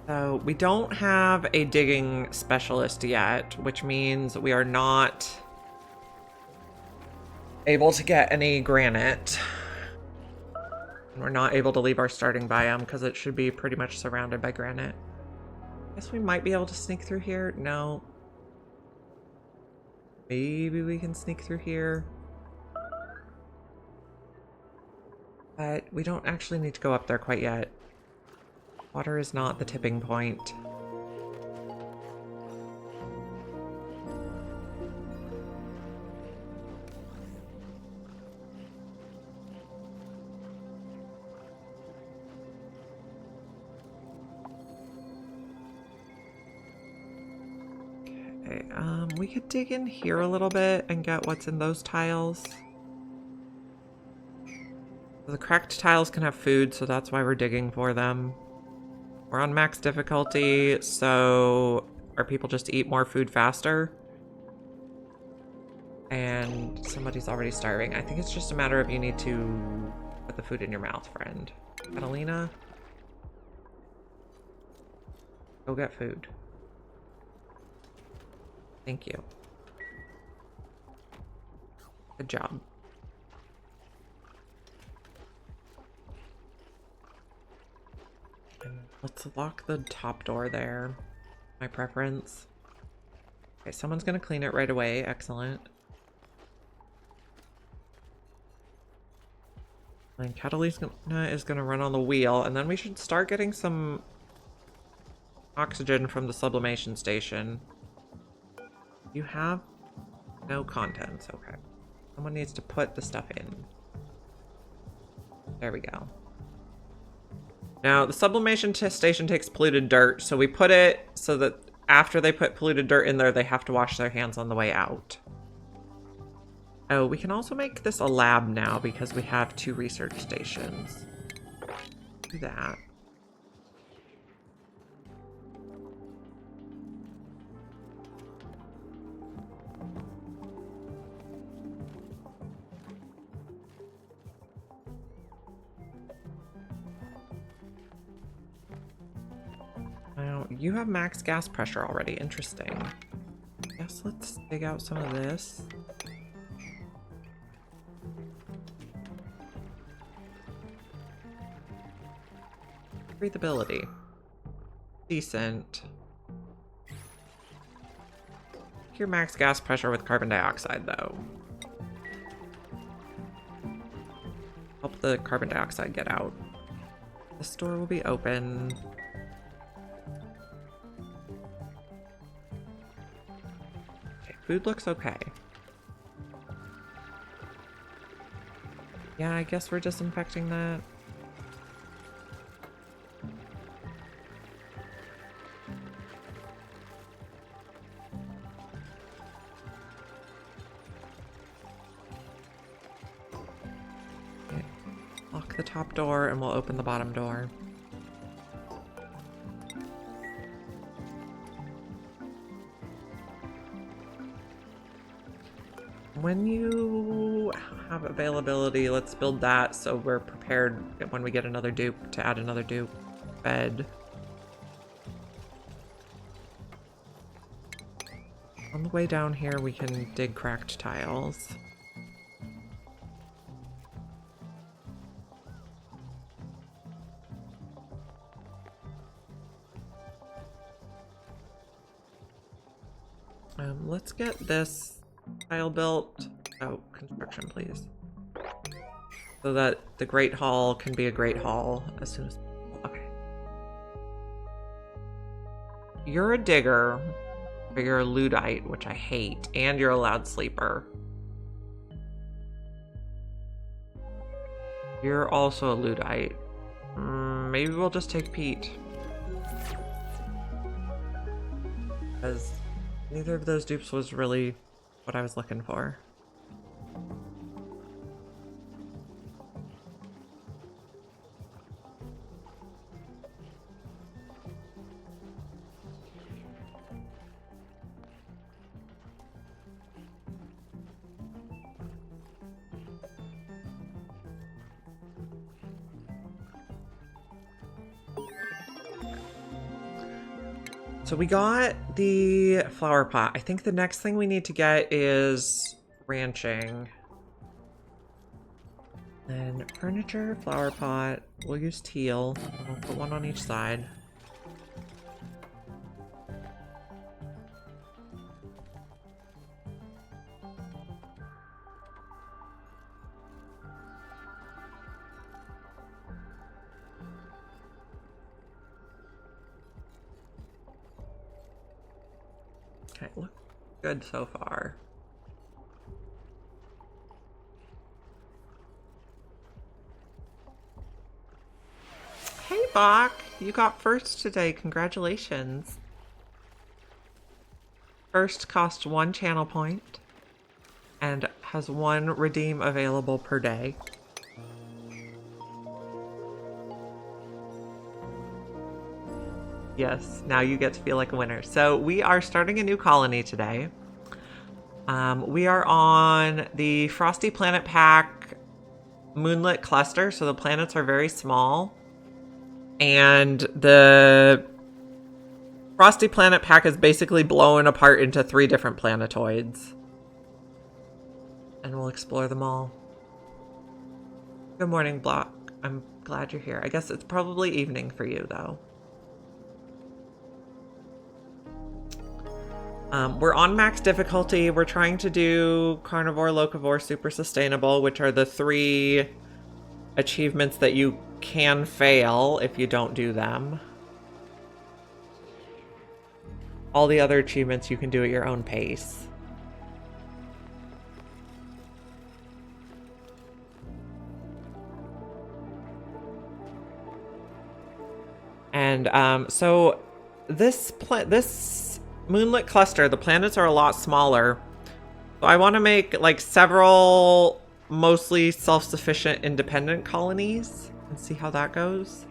So we don't have a digging specialist yet, which means we are not able to get any granite. We're not able to leave our starting biome because it should be pretty much surrounded by granite. I guess we might be able to sneak through here. No. Maybe we can sneak through here. But we don't actually need to go up there quite yet. Water is not the tipping point. Okay, we could dig in here a little bit and get what's in those tiles. The cracked tiles can have food, so that's why we're digging for them. We're on max difficulty, so our people just eat more food faster. And somebody's already starving. I think it's just a matter of you need to put the food in your mouth, friend. Catalina, go get food. Thank you. Good job. Let's lock the top door there. My preference. Okay, someone's gonna clean it right away. Excellent. And Catalina is gonna run on the wheel, and then we should start getting some oxygen from the sublimation station. You have no contents. Okay. Someone needs to put the stuff in. There we go. Now, the sublimation station takes polluted dirt, so we put it so that after they put polluted dirt in there, they have to wash their hands on the way out. Oh, we can also make this a lab now because we have 2 research stations. Do that. Now, you have max gas pressure already. Interesting. Yes, let's dig out some of this. Breathability. Decent. Your max gas pressure with carbon dioxide, though. Help the carbon dioxide get out. This door will be open. Okay, food looks okay. Yeah, I guess we're disinfecting that. Lock the top door and we'll open the bottom door. When you have availability, let's build that so we're prepared when we get another dupe to add another dupe bed. On the way down here, we can dig cracked tiles. Let's get this tile built. Oh, construction, please. So that the Great Hall can be a Great Hall as soon as possible. Okay. You're a digger, but you're a Luddite, which I hate, and you're a loud sleeper. You're also a Luddite. Maybe we'll just take Pete. Because neither of those dupes was really what I was looking for. So we got the flower pot. I think the next thing we need to get is ranching. Then furniture, flower pot. We'll use teal. We'll put one on each side. Okay, look good so far. Hey, Bach, you got first today. Congratulations. First costs 1 channel point and has 1 redeem available per day. Yes, now you get to feel like a winner. So we are starting a new colony today. We are on the Frosty Planet Pack Moonlet Cluster, so the planets are very small. And the Frosty Planet Pack is basically blown apart into 3 different planetoids. And we'll explore them all. Good morning, Block. I'm glad you're here. I guess it's probably evening for you, though. We're on max difficulty. We're trying to do carnivore, locavore, super sustainable, which are the 3 achievements that you can fail if you don't do them. All the other achievements you can do at your own pace. And so this Moonlet Cluster, the planets are a lot smaller. So I want to make like several mostly self-sufficient independent colonies and see how that goes.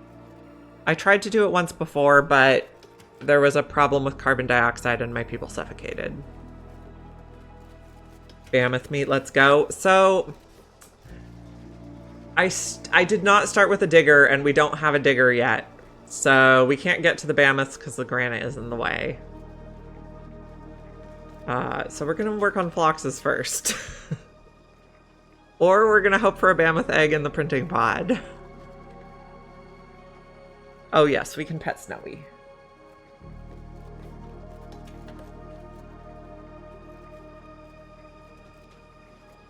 I tried to do it once before, but there was a problem with carbon dioxide and my people suffocated. Mammoth meat, let's go. So I did not start with a digger, and we don't have a digger yet. So we can't get to the mammoths because the granite is in the way. So we're gonna work on phloxes first. Or we're gonna hope for a mammoth egg in the printing pod. Oh yes, we can pet Snowy.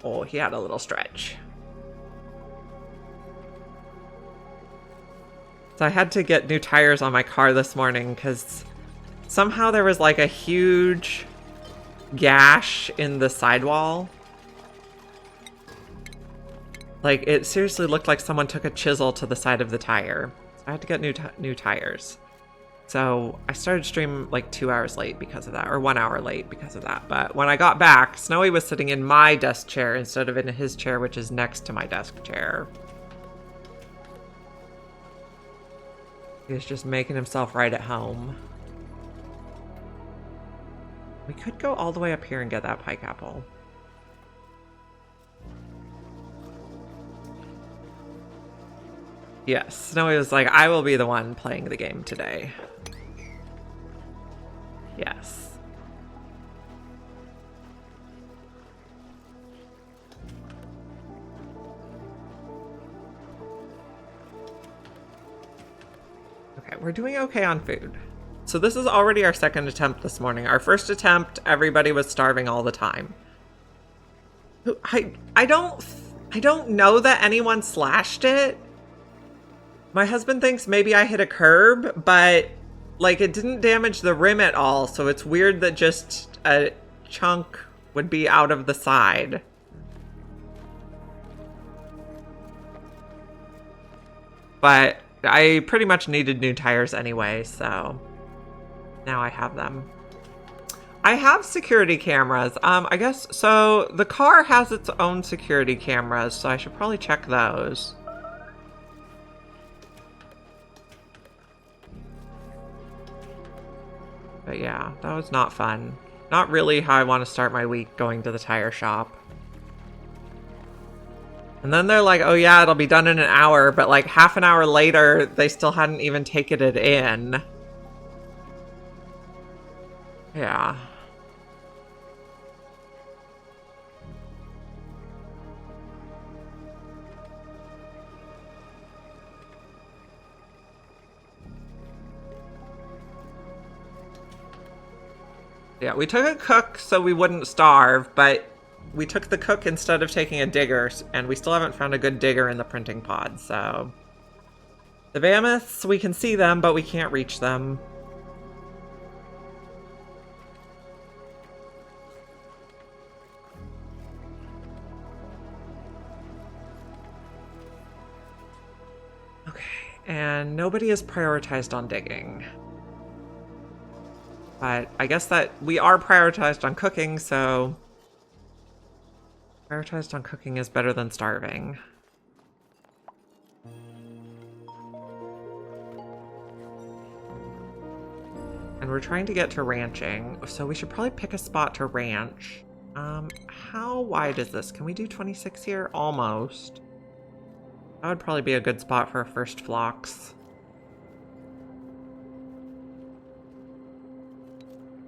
Oh, he had a little stretch. So I had to get new tires on my car this morning because somehow there was like a huge gash in the sidewall. Like, it seriously looked like someone took a chisel to the side of the tire. So I had to get new tires. So I started stream like 2 hours late because of that, or 1 hour late because of that. But when I got back, Snowy was sitting in my desk chair instead of in his chair, which is next to my desk chair. He was just making himself right at home. We could go all the way up here and get that pike apple. Yes, Snowy was like, I will be the one playing the game today. Yes. Okay, we're doing okay on food. So this is already our second attempt this morning. Our first attempt, everybody was starving all the time. I don't know that anyone slashed it. My husband thinks maybe I hit a curb, but like it didn't damage the rim at all, so it's weird that just a chunk would be out of the side. But I pretty much needed new tires anyway, so now I have them. I have security cameras. I guess, so the car has its own security cameras, so I should probably check those. But yeah, that was not fun. Not really how I want to start my week, going to the tire shop. And then they're like, oh yeah, it'll be done in an hour, but like half an hour later, they still hadn't even taken it in. Yeah. Yeah, we took a cook so we wouldn't starve, but we took the cook instead of taking a digger, and we still haven't found a good digger in the printing pod, so... The mammoths, we can see them, but we can't reach them. Okay, and nobody is prioritized on digging. But I guess that we are prioritized on cooking, so... Prioritized on cooking is better than starving. And we're trying to get to ranching, so we should probably pick a spot to ranch. How wide is this? Can we do 26 here? Almost. That would probably be a good spot for a first flocks.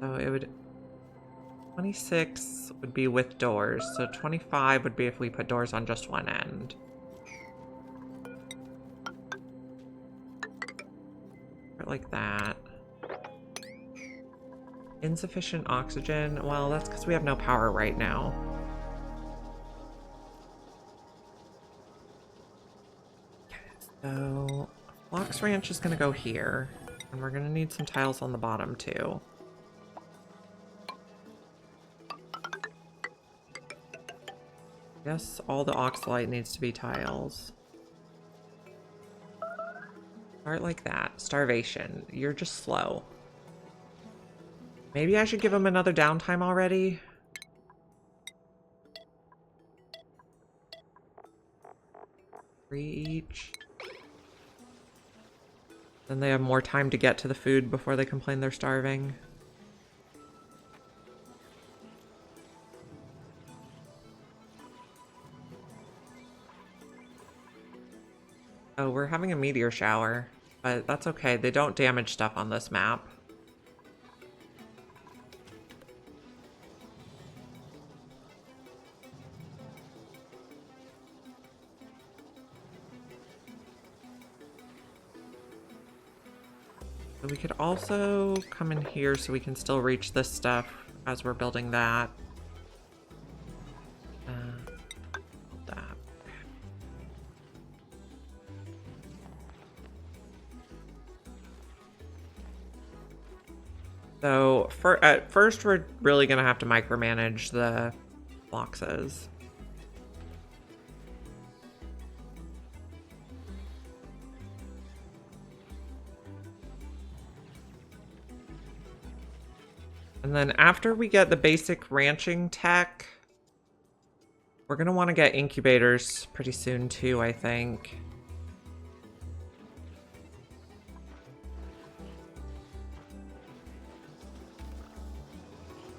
So it would... 26 would be with doors, so 25 would be if we put doors on just one end. Like that. Insufficient oxygen. Well, that's because we have no power right now. So, Flocks Ranch is going to go here. And we're going to need some tiles on the bottom, too. Yes, all the oxalite needs to be tiles. Start like that. Starvation. You're just slow. Maybe I should give him another downtime already? Three each. Then they have more time to get to the food before they complain they're starving. Oh, we're having a meteor shower, but that's okay. They don't damage stuff on this map. So we could also come in here so we can still reach this stuff as we're building that. That. So at first we're really gonna have to micromanage the boxes. And then after we get the basic ranching tech, we're going to want to get incubators pretty soon too, I think.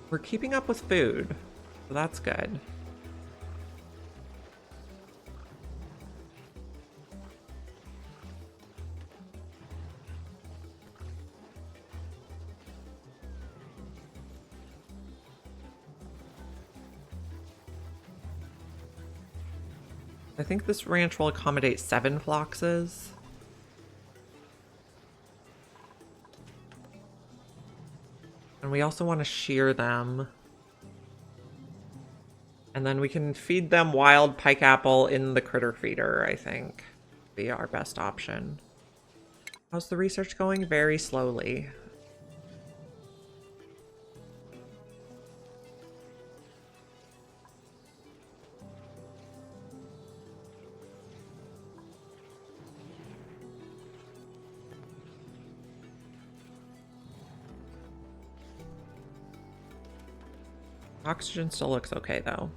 We're keeping up with food, so that's good. I think this ranch will accommodate 7 floxes. And we also want to shear them. And then we can feed them wild pike apple in the critter feeder, I think. Be our best option. How's the research going? Very slowly. Oxygen still looks okay, though.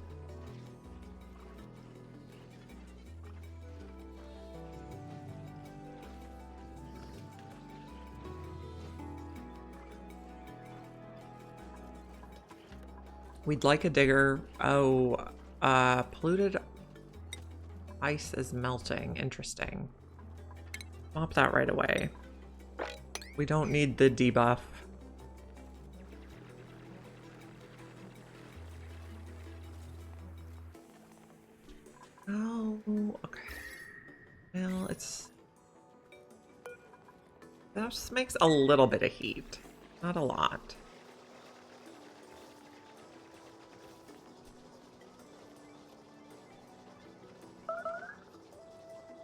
We'd like a digger. Oh, polluted ice is melting. Interesting. Mop that right away. We don't need the debuff. Oh, okay. Well, it's... That just makes a little bit of heat. Not a lot.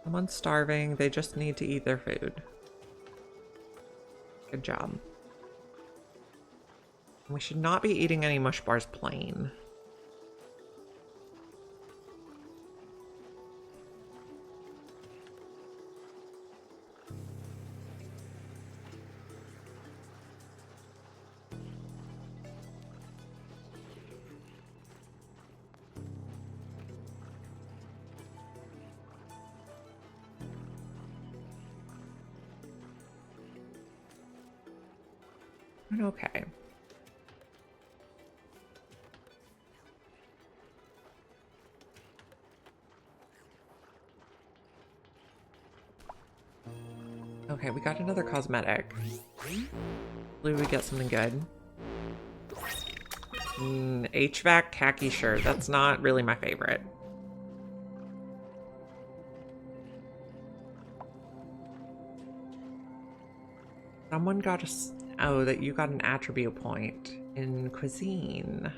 Someone's starving. They just need to eat their food. Good job. We should not be eating any mush bars plain. Okay. Okay, we got another cosmetic. Hopefully we get something good. HVAC khaki shirt. That's not really my favorite. Someone got a... Oh, that you got an attribute point in cuisine.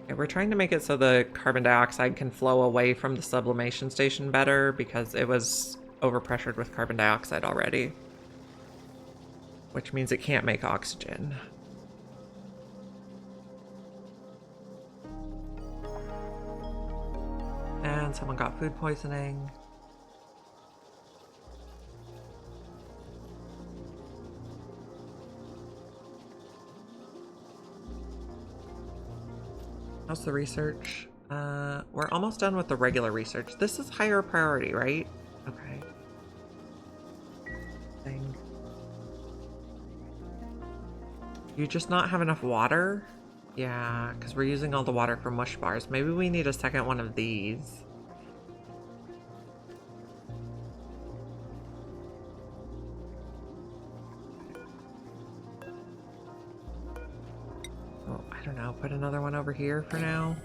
Okay, we're trying to make it so the carbon dioxide can flow away from the sublimation station better because it was overpressured with carbon dioxide already. Which means it can't make oxygen. And someone got food poisoning. How's the research? We're almost done with the regular research. This is higher priority, right? Okay. Thing. You just not have enough water? Yeah, because we're using all the water from mush bars. Maybe we need a second one of these. Oh, I don't know. Put another one over here for now.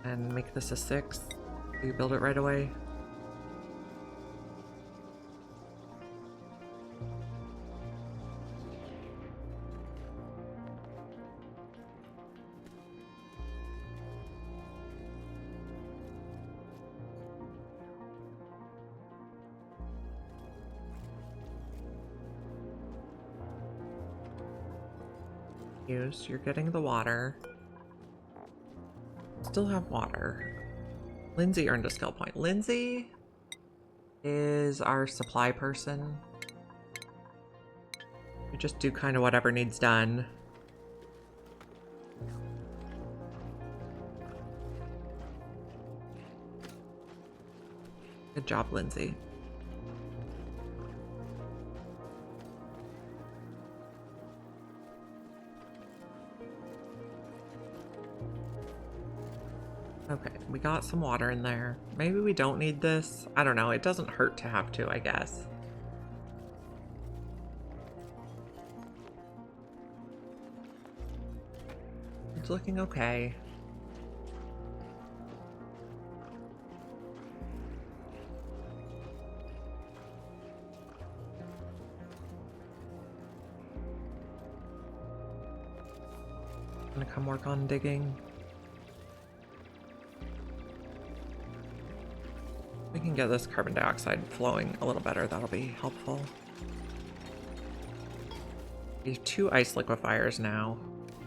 And make this a 6. Do you build it right away? You're getting the water. Still have water. Lindsay earned a skill point. Lindsay is our supply person. We just do kind of whatever needs done. Good job, Lindsay. Okay, we got some water in there. Maybe we don't need this. I don't know. It doesn't hurt to have to, I guess. It's looking okay. Gonna come work on digging. We can get this carbon dioxide flowing a little better. That'll be helpful. We have 2 ice liquefiers now,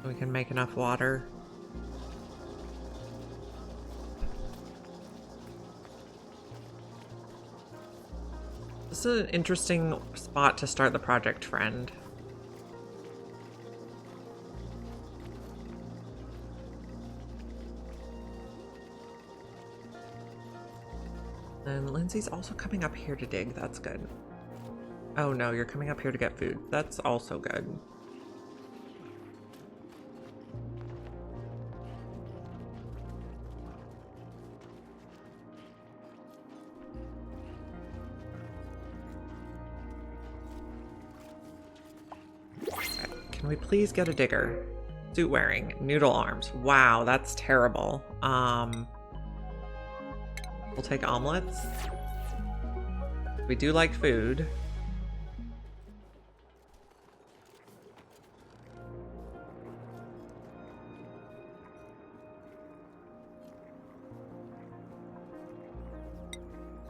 so we can make enough water. This is an interesting spot to start the project, friend. And Lindsay's also coming up here to dig. That's good. Oh no, you're coming up here to get food. That's also good. Okay. Can we please get a digger? Suit wearing, noodle arms. Wow, that's terrible. We'll take omelets. We do like food.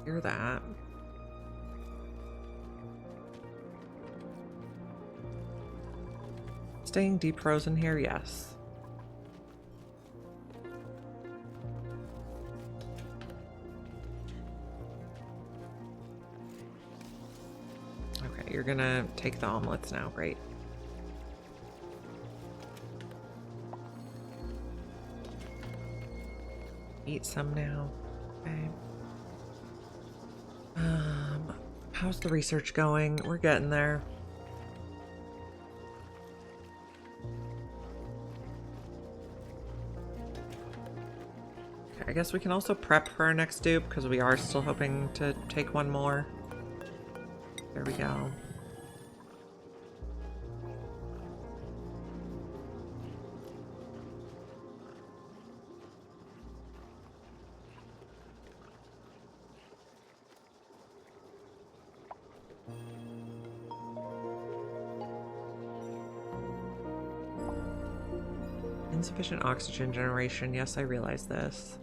Hear that. Staying deep frozen here, yes. Okay, you're gonna take the omelets now, great. Eat some now, okay. How's the research going? We're getting there. Okay, I guess we can also prep for our next dupe because we are still hoping to take one more. There we go. Insufficient oxygen generation. Yes, I realize this.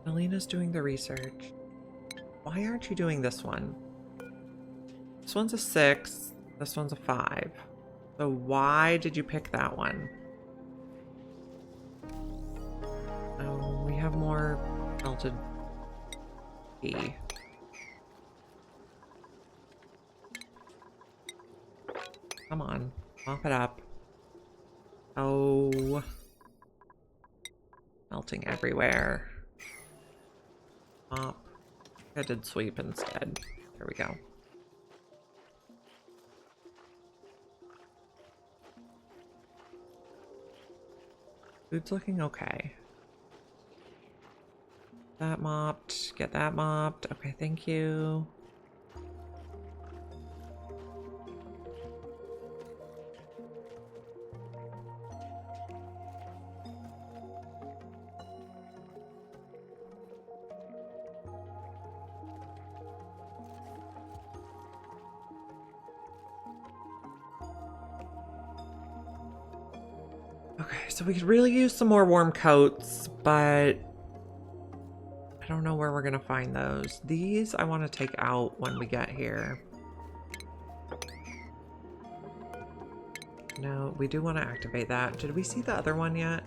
Alina's doing the research. Why aren't you doing this one? This one's a 6. This one's a 5. So why did you pick that one? Oh, we have more melted tea. Come on, mop it up. Oh, melting everywhere. Mop. I did sweep instead. There we go. Food's looking okay. That mopped. Get that mopped. Okay, thank you. Okay, so we could really use some more warm coats, but I don't know where we're gonna find those. These I want to take out when we get here. No, we do want to activate that. Did we see the other one yet?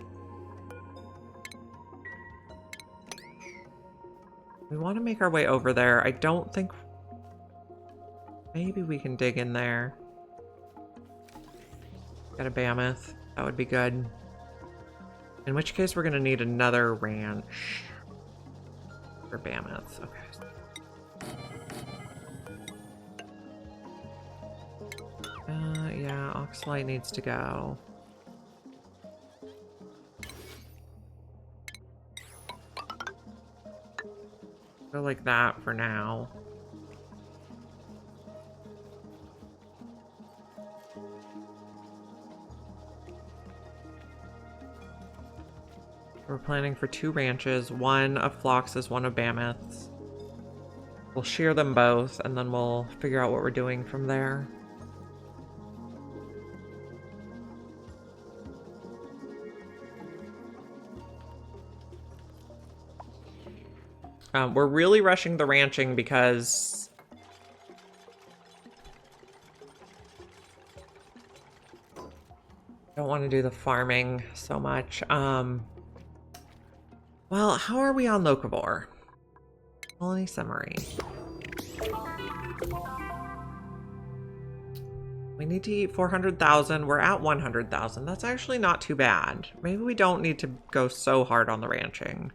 We want to make our way over there. I don't think... Maybe we can dig in there. Got a mammoth. That would be good. In which case we're going to need another ranch for mammoths. Okay. Yeah, oxalite needs to go. Go like that for now. We're planning for 2 ranches, one of Phloxes, one of Mammoths. We'll shear them both, and then we'll figure out what we're doing from there. We're really rushing the ranching because I don't want to do the farming so much. Well, how are we on locavore? Colony summary. We need to eat 400,000. We're at 100,000. That's actually not too bad. Maybe we don't need to go so hard on the ranching.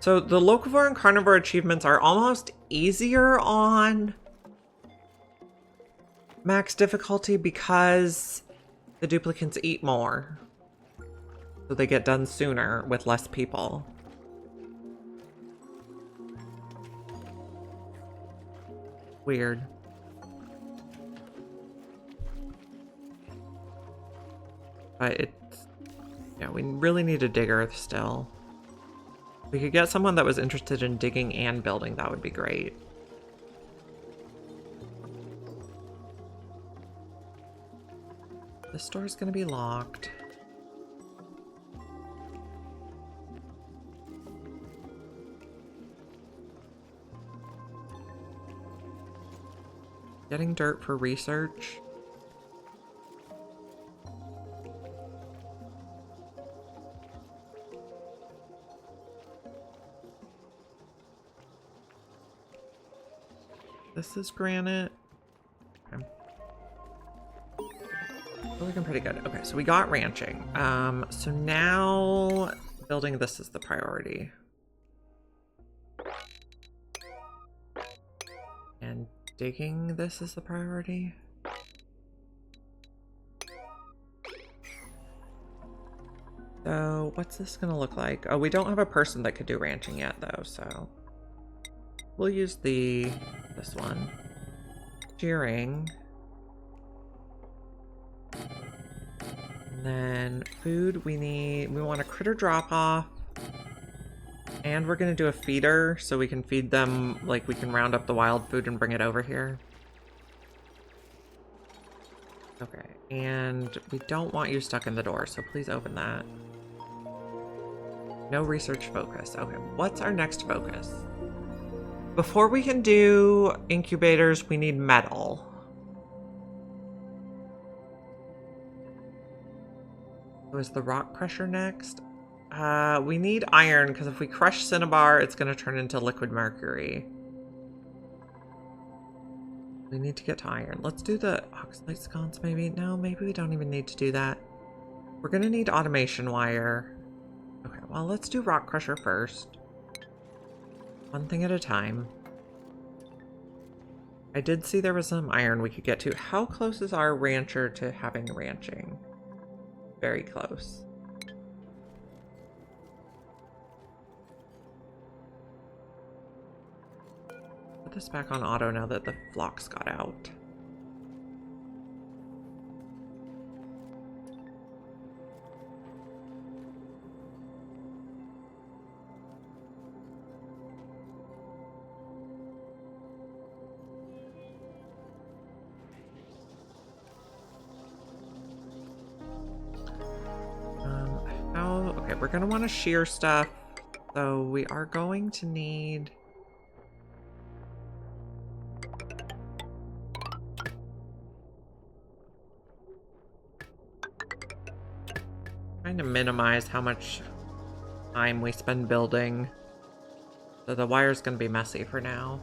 So the locavore and carnivore achievements are almost easier on max difficulty because the duplicants eat more. So they get done sooner with less people. Weird. But it's... yeah, we really need to dig earth still. If we could get someone that was interested in digging and building, that would be great. The store's gonna be locked. Getting dirt for research. This is granite. Okay. We're looking pretty good. Okay, so we got ranching. So now building this is the priority. And digging this is the priority. So what's this gonna look like? Oh, we don't have a person that could do ranching yet though, so we'll use this one. Shearing. And then food, we want a critter drop off. And we're gonna do a feeder so we can feed them, like we can round up the wild food and bring it over here. Okay, and we don't want you stuck in the door, so please open that. No research focus. Okay, what's our next focus? Before we can do incubators, we need metal. So is the rock crusher next? We need iron, because if we crush cinnabar, it's going to turn into liquid mercury. We need to get to iron. Let's do the oxalate sconce, maybe. No, maybe we don't even need to do that. We're going to need automation wire. Okay, well, let's do rock crusher first. One thing at a time. I did see there was some iron we could get to. How close is our rancher to having ranching? Very close. Put this back on auto now that the flocks got out. Okay, we're gonna want to shear stuff, so we are going to need... trying to minimize how much time we spend building. So the wire's gonna be messy for now.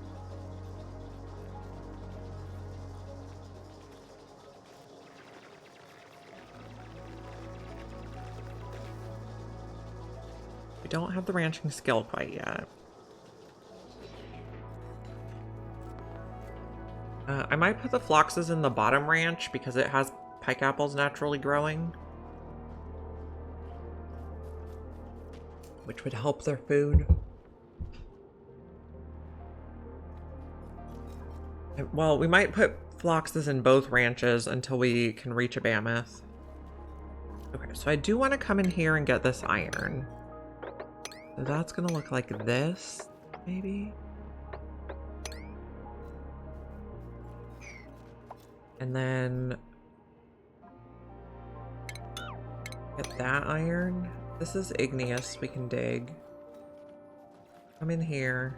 We don't have the ranching skill quite yet. I might put the phloxes in the bottom ranch because it has pike apples naturally growing, which would help their food. Well, we might put phloxes in both ranches until we can reach a mammoth. Okay, so I do want to come in here and get this iron. So that's gonna look like this, maybe? And then get that iron. This is igneous, we can dig. Come in here.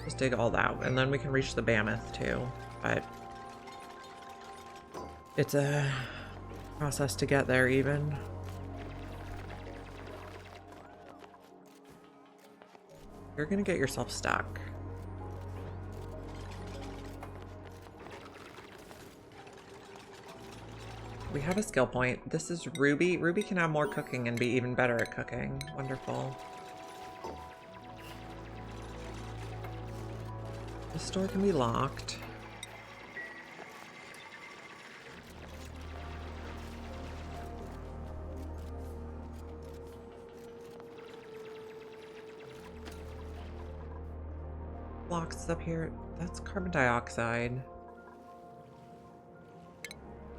Just dig all that, and then we can reach the mammoth too. But it's a process to get there even. You're gonna get yourself stuck. We have a skill point. This is Ruby. Ruby can have more cooking and be even better at cooking. Wonderful. The store can be locked. Blocks up here. That's carbon dioxide.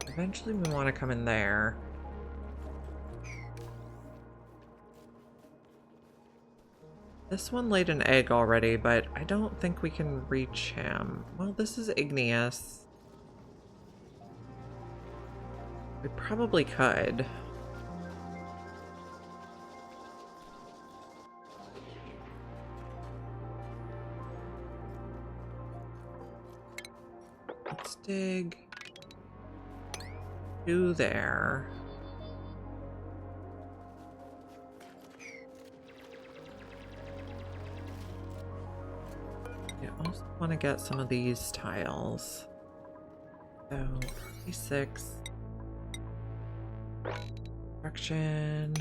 Eventually we want to come in there. This one laid an egg already, but I don't think we can reach him. Well, this is igneous. We probably could. Let's dig. Do there. I also want to get some of these tiles. So, 36. Construction.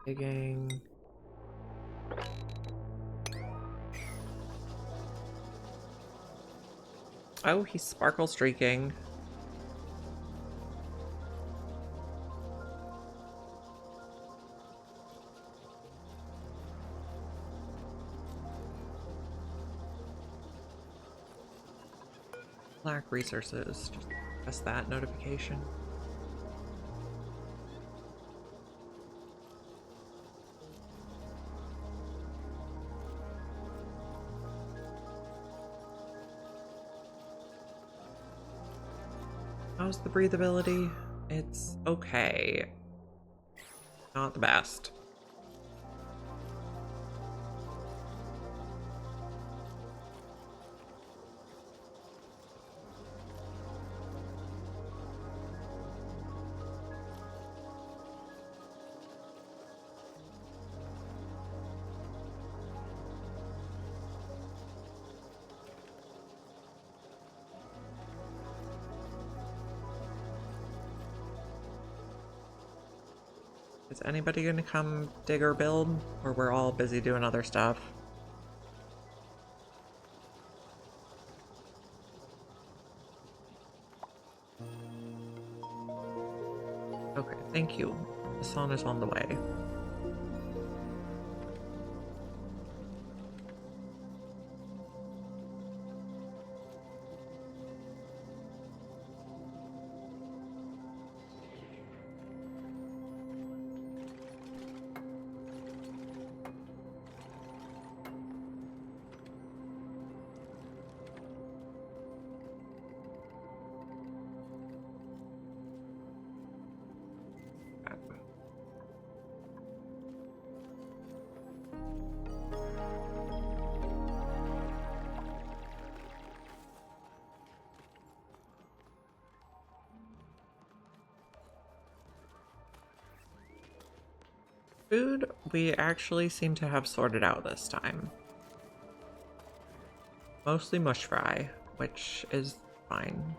Digging. Oh, he's sparkle streaking. Lack resources. Just press that notification. How's the breathability? It's okay. Not the best. Is anybody gonna come dig or build? Or we're all busy doing other stuff? Okay, thank you. The sun is on the way. Food, we actually seem to have sorted out this time. Mostly mush fry, which is fine.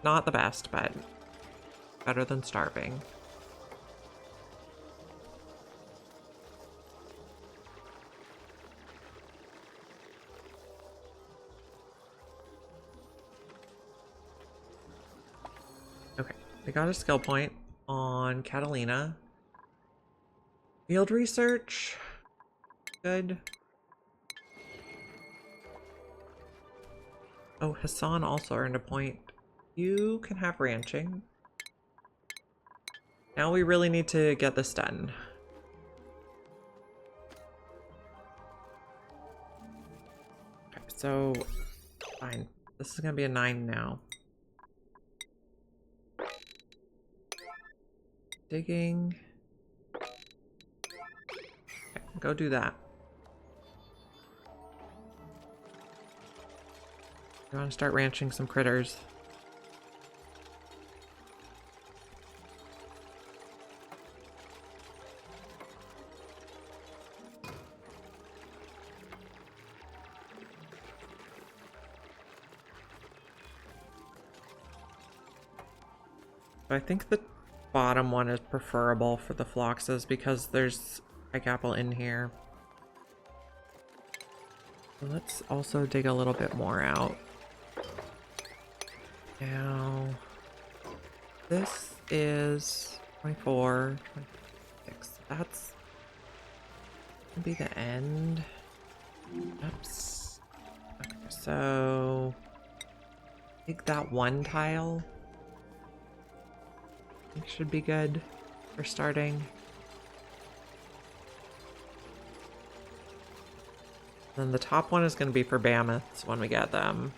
Not the best, but better than starving. Okay, we got a skill point on Catalina. Field research. Good. Oh, Hassan also earned a point. You can have ranching. Now we really need to get this done. Okay, so fine. This is gonna be a 9 now. Digging. Okay, go do that. You want to start ranching some critters. I think the bottom one is preferable for the Phloxes because there's pineapple in here. So let's also dig a little bit more out. Now, this is 24, 26. That's gonna be the end. Oops. Okay, so take that one tile. I think should be good for starting. Then the top one is going to be for mammoths when we get them.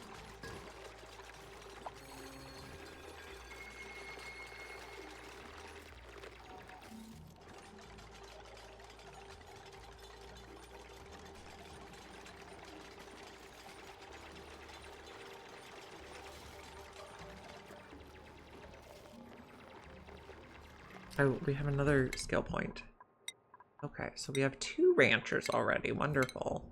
Oh, we have another skill point. Okay, so we have 2 ranchers already. Wonderful.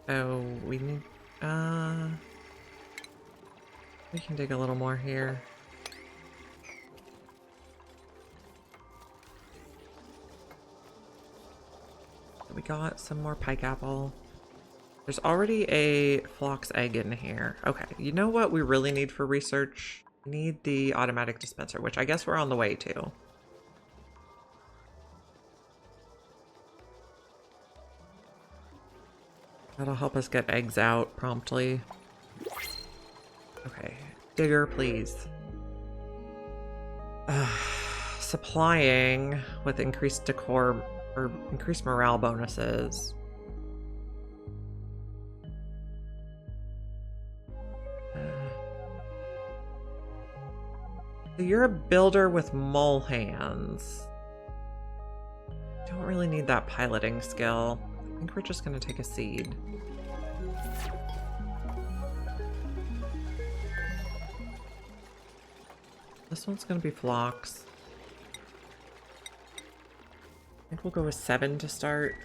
Oh, we need, we can dig a little more here. We got some more pike apple. There's already a phlox egg in here. Okay, you know what we really need for research? We need the automatic dispenser, which I guess we're on the way to. That'll help us get eggs out promptly. Okay, digger, please. Supplying with increased decor or increased morale bonuses. So you're a builder with mole hands. Don't really need that piloting skill. I think we're just gonna take a seed. This one's gonna be phlox. I think we'll go with 7 to start.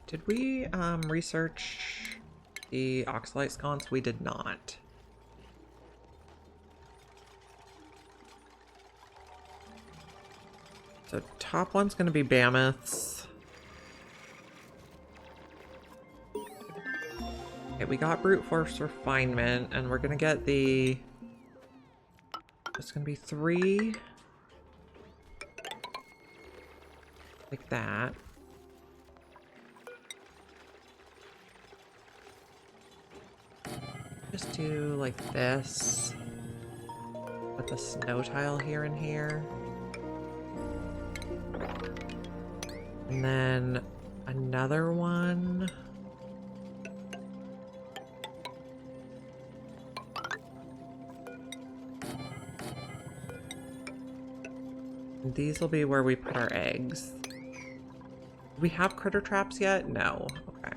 Did we research the oxalite sconce? We did not. So top one's going to be mammoths. Okay, we got brute force refinement, and we're going to get the... It's going to be 3. Like that. Just do like this. Put the snow tile here and here. And then another one. And these will be where we put our eggs. Do we have critter traps yet? No. Okay.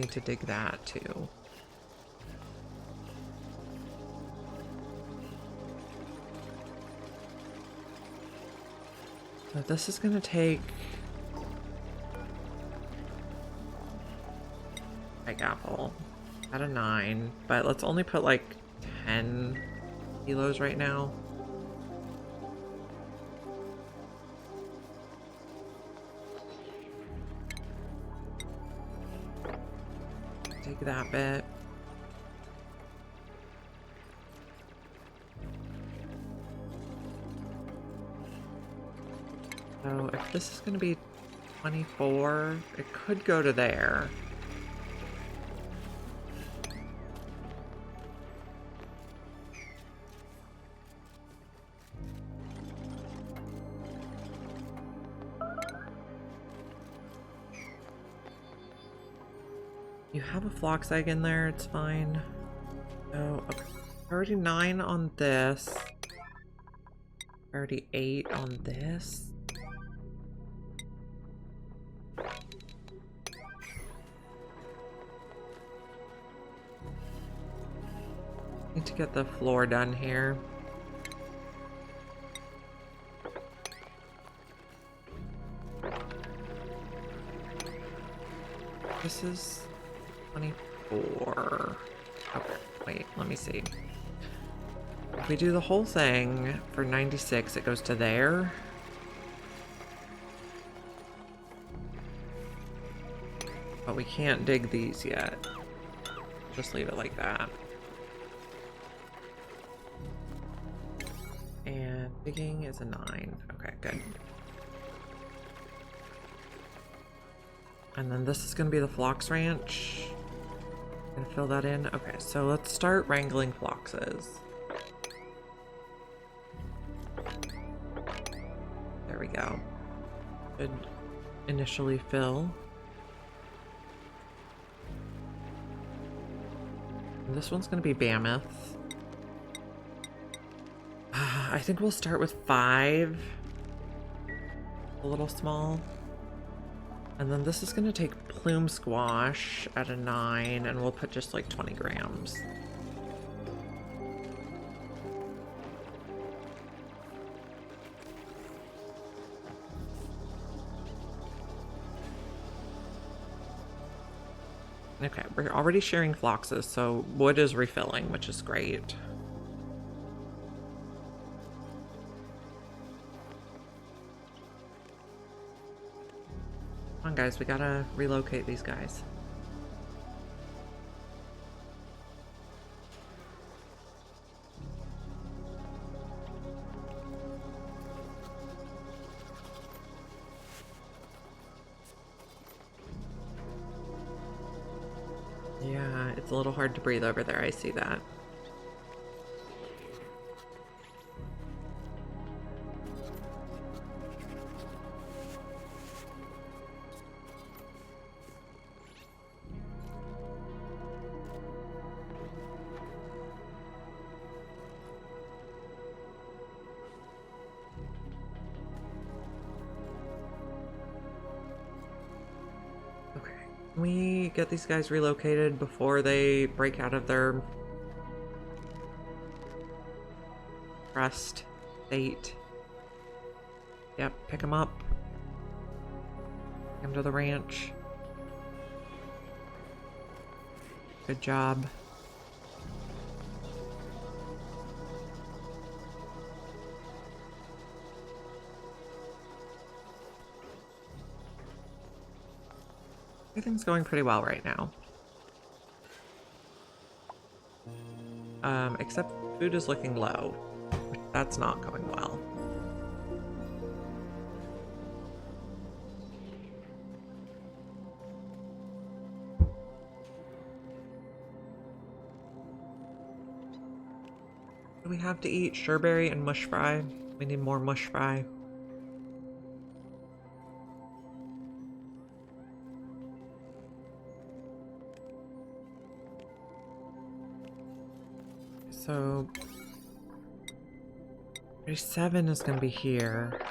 need to dig that too. So this is gonna take Egg apple at a 9, but let's only put like 10 kilos right now. Take that bit. So if this is going to be 24, it could go to there. You have a flox egg in there, it's fine. So, okay. Already 9 on this. Already 8 on this. Need to get the floor done here. This is 24. Okay, wait, let me see. If we do the whole thing for 96, it goes to there. But we can't dig these yet. Just leave it like that. And digging is a 9. Okay, good. And then this is going to be the Phlox Ranch. Gonna fill that in. Okay, so let's start wrangling phloxes. There we go. Should initially fill. And this one's going to be Mammoth. I think we'll start with 5. A little small. And then this is going to take Plume Squash at a 9, and we'll put just like 20 grams. Okay, we're already sharing phloxes, so wood is refilling, which is great. Come on, guys, we gotta relocate these guys. Yeah, it's a little hard to breathe over there, I see that. Can we get these guys relocated before they break out of their rest state? Yep, pick them up. Take them to the ranch. Good job. Everything's going pretty well right now. Except food is looking low. That's not going well. What do we have to eat? Sherberi and mush fry. We need more mush fry. So 37 is going to be here.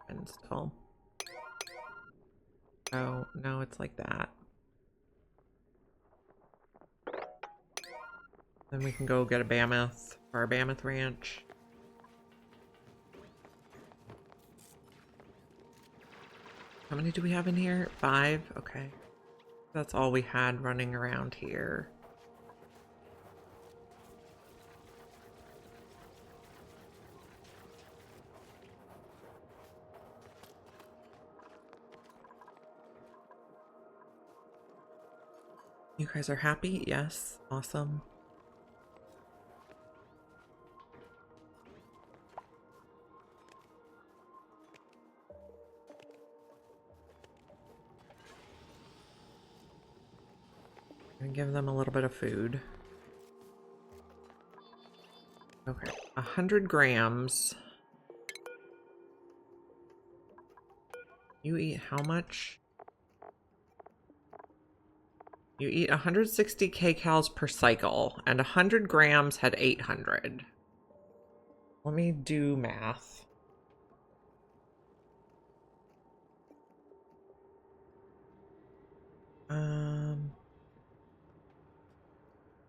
open still. Oh, no, it's like that. Then we can go get a mammoth for our mammoth ranch. How many do we have in here? 5? Okay. That's all we had running around here. You guys are happy? Yes. Awesome. And give them a little bit of food. Okay, 100 grams. You eat how much? You eat 160 kcals per cycle, and 100 grams had 800. Let me do math.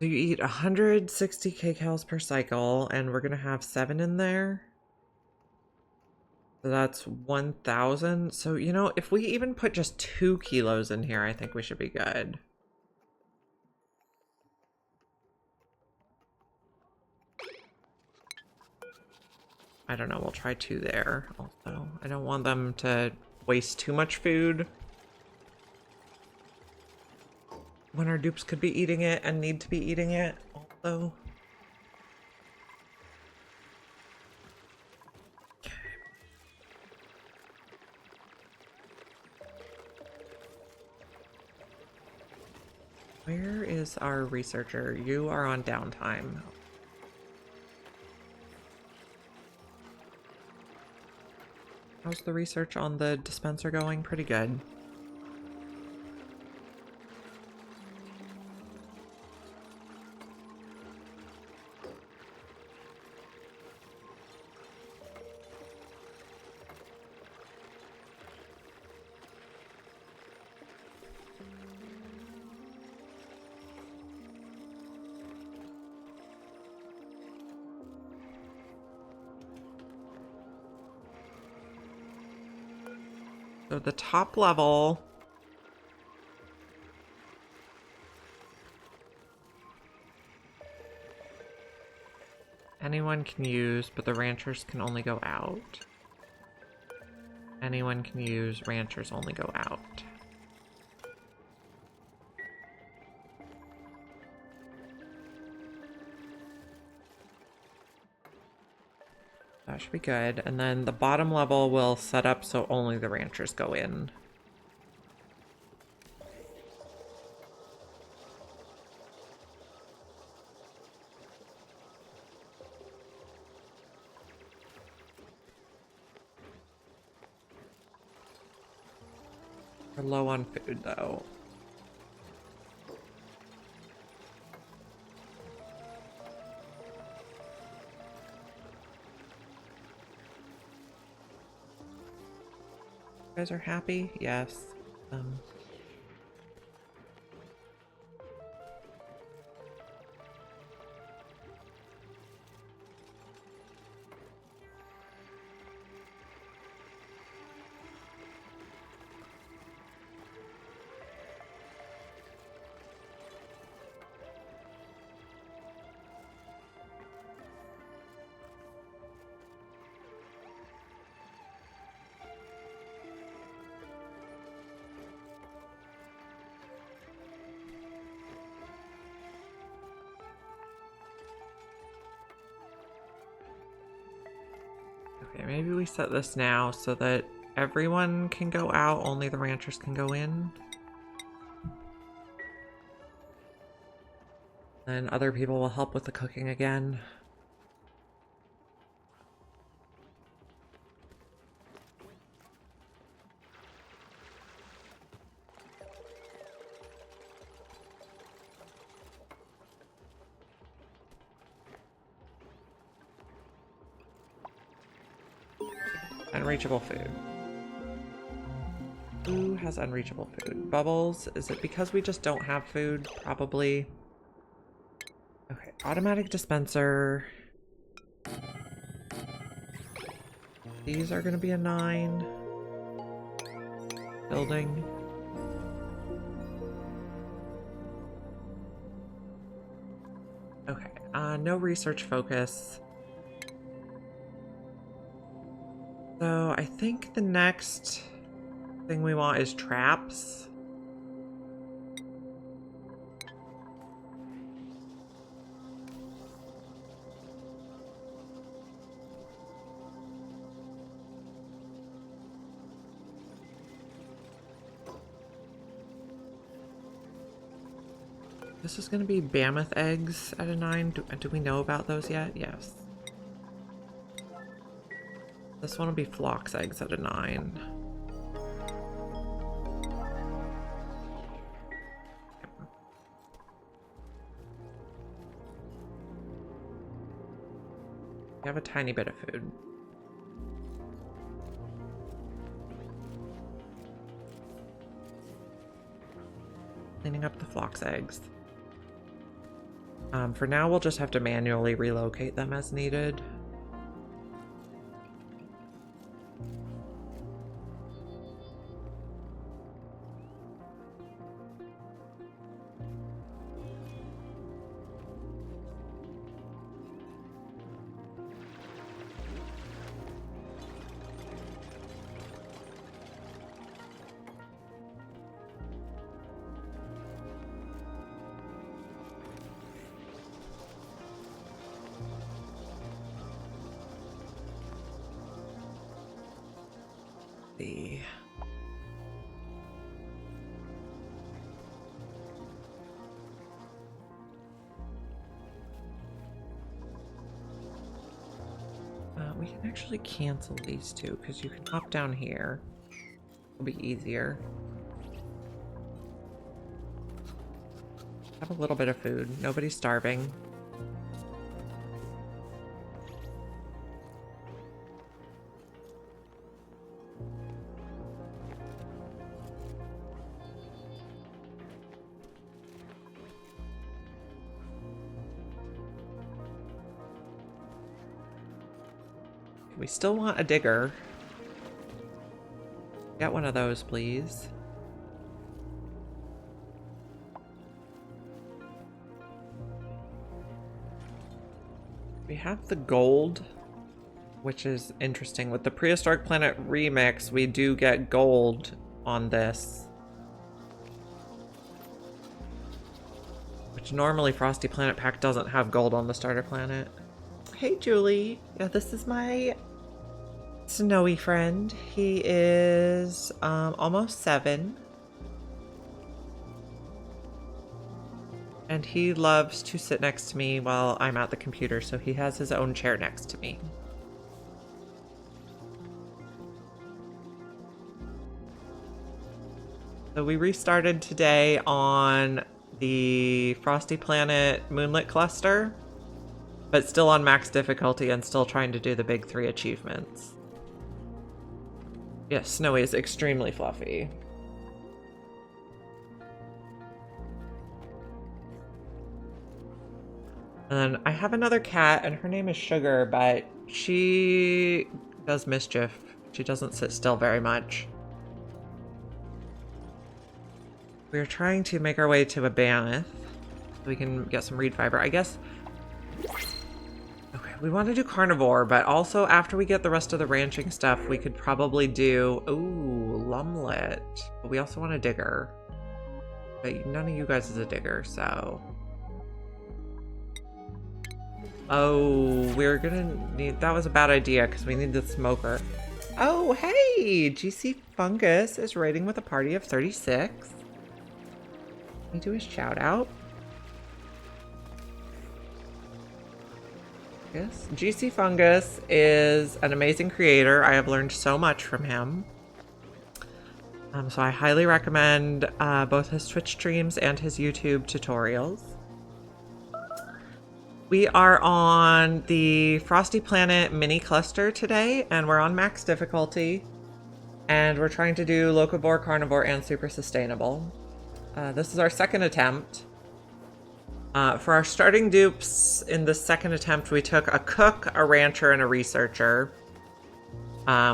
So you eat 160 kcals per cycle, and we're gonna have 7 in there. So that's 1,000. So, you know, if we even put just 2 kilos in here, I think we should be good. I don't know, we'll try 2 there also. I don't want them to waste too much food when our dupes could be eating it and need to be eating it also. Okay. Where is our researcher? You are on downtime. How's the research on the dispenser going? Pretty good. So the top level anyone can use, but the ranchers can only go out. Anyone can use, ranchers only go out. That should be good. And then the bottom level will set up so only the ranchers go in. We're low on food though. You guys are happy? Yes. Okay, maybe we set this now so that everyone can go out, only the ranchers can go in. Then other people will help with the cooking again. Unreachable food. Who has unreachable food? Bubbles. Is it because we just don't have food? Probably. Okay, automatic dispenser. These are going to be a 9. Building. Okay, no research focus. So I think the next thing we want is traps. This is going to be mammoth eggs at a 9. Do we know about those yet? Yes. This one will be phlox eggs at a 9. We have a tiny bit of food. Cleaning up the phlox eggs. For now, we'll just have to manually relocate them as needed. The we can actually cancel these two because you can hop down here. It'll be easier. Have a little bit of food. Nobody's starving. We still want a digger. Get one of those, please. We have the gold, which is interesting. With the Prehistoric Planet remix, we do get gold on this. Which normally Frosty Planet Pack doesn't have gold on the starter planet. Hey, Julie. Yeah, this is my snowy friend. He is almost 7. And he loves to sit next to me while I'm at the computer, so he has his own chair next to me. So we restarted today on the Frosty Planet Moonlet Cluster, but still on max difficulty and still trying to do the big 3 achievements. Yes, Snowy is extremely fluffy. And I have another cat, and her name is Sugar, but she does mischief. She doesn't sit still very much. We're trying to make our way to a mammoth so we can get some reed fiber. I guess... Okay, we want to do carnivore, but also after we get the rest of the ranching stuff, we could probably do... Ooh, lumlet. But we also want a digger. But none of you guys is a digger, so... Oh, we're gonna need... That was a bad idea, because we need the smoker. Oh, hey! GC Fungus is raiding with a party of 36. Can we do a shout out? Yes. GC Fungus is an amazing creator. I have learned so much from him. So I highly recommend both his Twitch streams and his YouTube tutorials. We are on the Frosty Planet mini cluster today, and we're on max difficulty. And we're trying to do locavore, carnivore, and super sustainable. This is our second attempt. For our starting dupes in the second attempt, we took a cook, a rancher, and a researcher.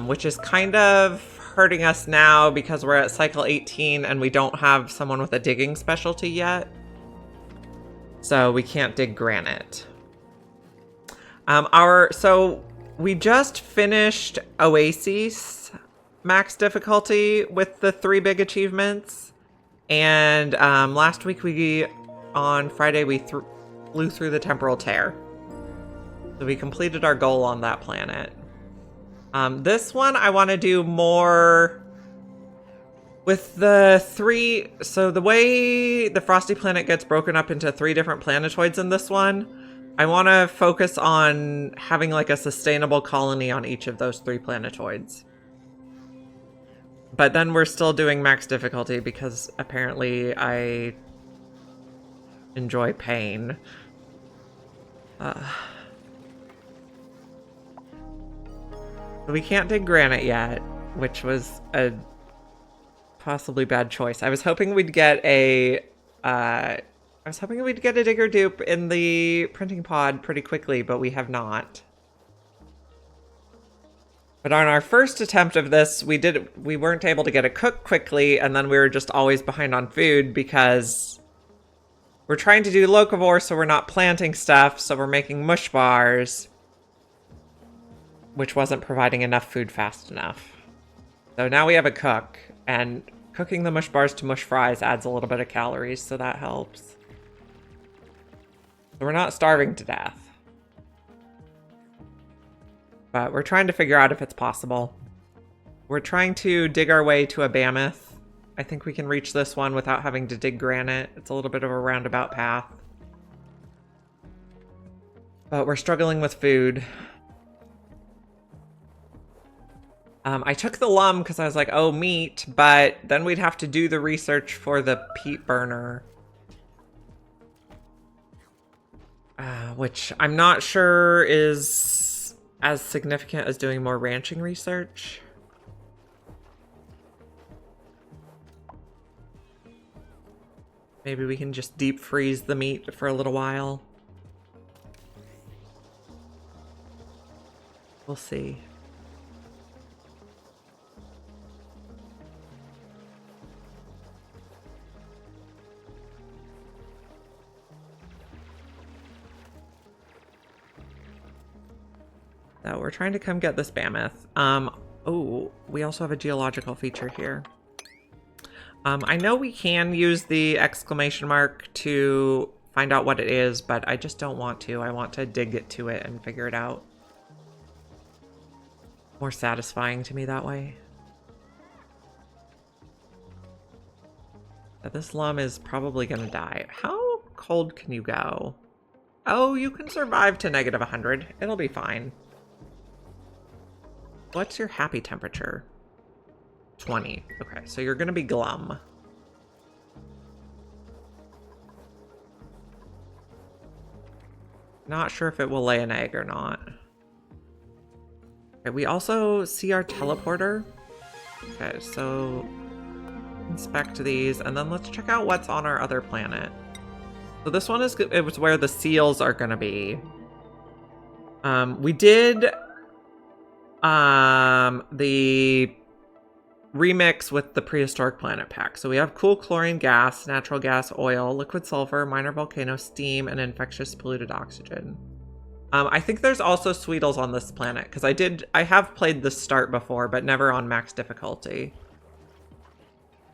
Which is kind of hurting us now because we're at cycle 18 and we don't have someone with a digging specialty yet. So we can't dig granite. So we just finished Oasis max difficulty with the 3 big achievements. And last week on Friday, we flew through the temporal tear. So we completed our goal on that planet. This one I want to do more with the 3. So the way the Frosty Planet gets broken up into 3 different planetoids in this one, I want to focus on having like a sustainable colony on each of those 3 planetoids. But then we're still doing max difficulty because apparently I enjoy pain. We can't dig granite yet, which was a possibly bad choice. I was hoping we'd get a digger dupe in the printing pod pretty quickly, but we have not. But on our first attempt of this, we weren't able to get a cook quickly, and then we were just always behind on food because we're trying to do locavore, so we're not planting stuff, so we're making mush bars, which wasn't providing enough food fast enough. So now we have a cook, and cooking the mush bars to mush fries adds a little bit of calories, so that helps. So we're not starving to death. But we're trying to figure out if it's possible. We're trying to dig our way to a mammoth. I think we can reach this one without having to dig granite. It's a little bit of a roundabout path. But we're struggling with food. I took the lum because I was like, oh, meat, but then we'd have to do the research for the peat burner. Which I'm not sure is as significant as doing more ranching research. Maybe we can just deep freeze the meat for a little while. We'll see. So we're trying to come get this mammoth. Oh, we also have a geological feature here. I know we can use the exclamation mark to find out what it is, but I just don't want to. I want to dig it to it and figure it out. More satisfying to me that way. But this lum is probably gonna die. How cold can you go? Oh, you can survive to -100. It'll be fine. What's your happy temperature? 20. Okay, so you're gonna be glum. Not sure if it will lay an egg or not. Okay, we also see our teleporter. Okay, so inspect these, and then let's check out what's on our other planet. So this one it was where the seals are gonna be. We did the remix with the prehistoric planet pack. So we have cool chlorine gas, natural gas, oil, liquid sulfur, minor volcano, steam, and infectious polluted oxygen. I think there's also Sweetles on this planet because I have played the start before, but never on max difficulty.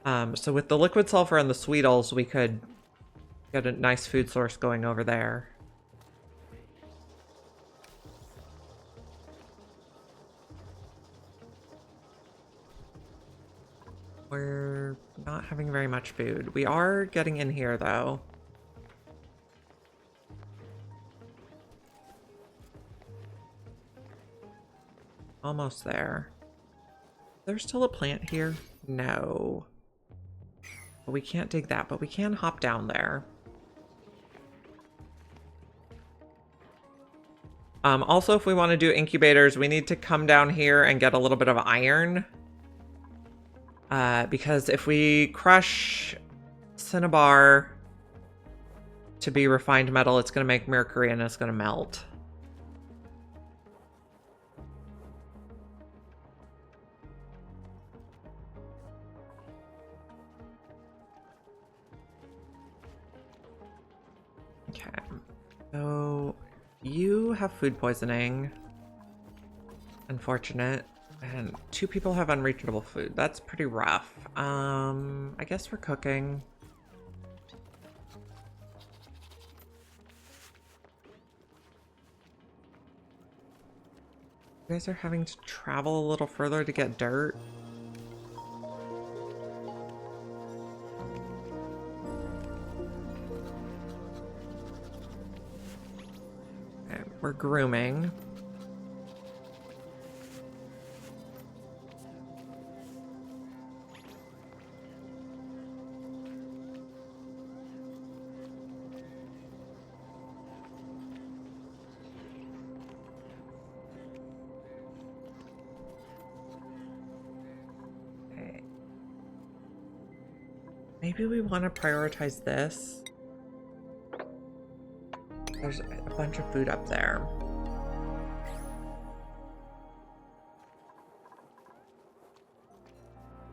So with the liquid sulfur and the Sweetles, we could get a nice food source going over there. We're not having very much food. We are getting in here, though. Almost there. There's still a plant here? No. But we can't dig that, but we can hop down there. Also, if we want to do incubators, we need to come down here and get a little bit of iron. Because if we crush cinnabar to be refined metal, it's going to make mercury and it's going to melt. Okay, so you have food poisoning. Unfortunate. And 2 people have unreachable food. That's pretty rough. I guess we're cooking. You guys are having to travel a little further to get dirt. Okay, we're grooming. Maybe we want to prioritize this. There's a bunch of food up there.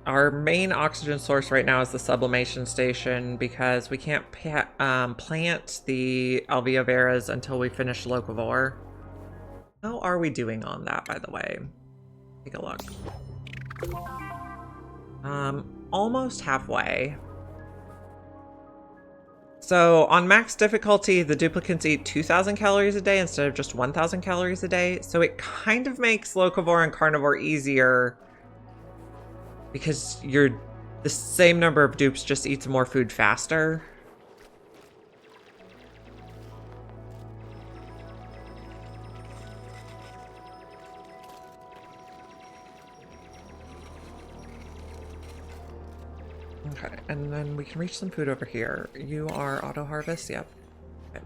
Our main oxygen source right now is the sublimation station because we can't plant the alveoveras until we finish locavore. How are we doing on that, by the way? Take a look. Almost halfway. So on max difficulty, the duplicates eat 2,000 calories a day instead of just 1,000 calories a day. So it kind of makes locavore and carnivore easier because the same number of dupes just eats more food faster. Okay, and then we can reach some food over here. You are auto harvest, yep. Okay.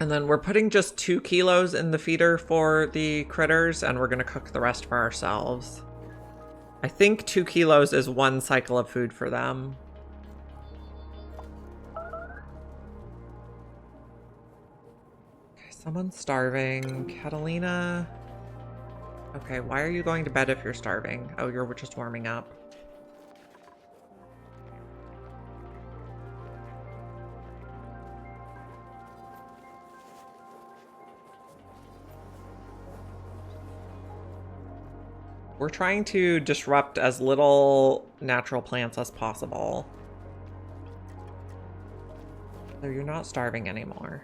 And then we're putting just 2 kilos in the feeder for the critters, and we're gonna cook the rest for ourselves. I think 2 kilos is 1 cycle of food for them. Okay, someone's starving. Catalina. Okay, why are you going to bed if you're starving? Oh, you're just warming up. We're trying to disrupt as little natural plants as possible. So you're not starving anymore.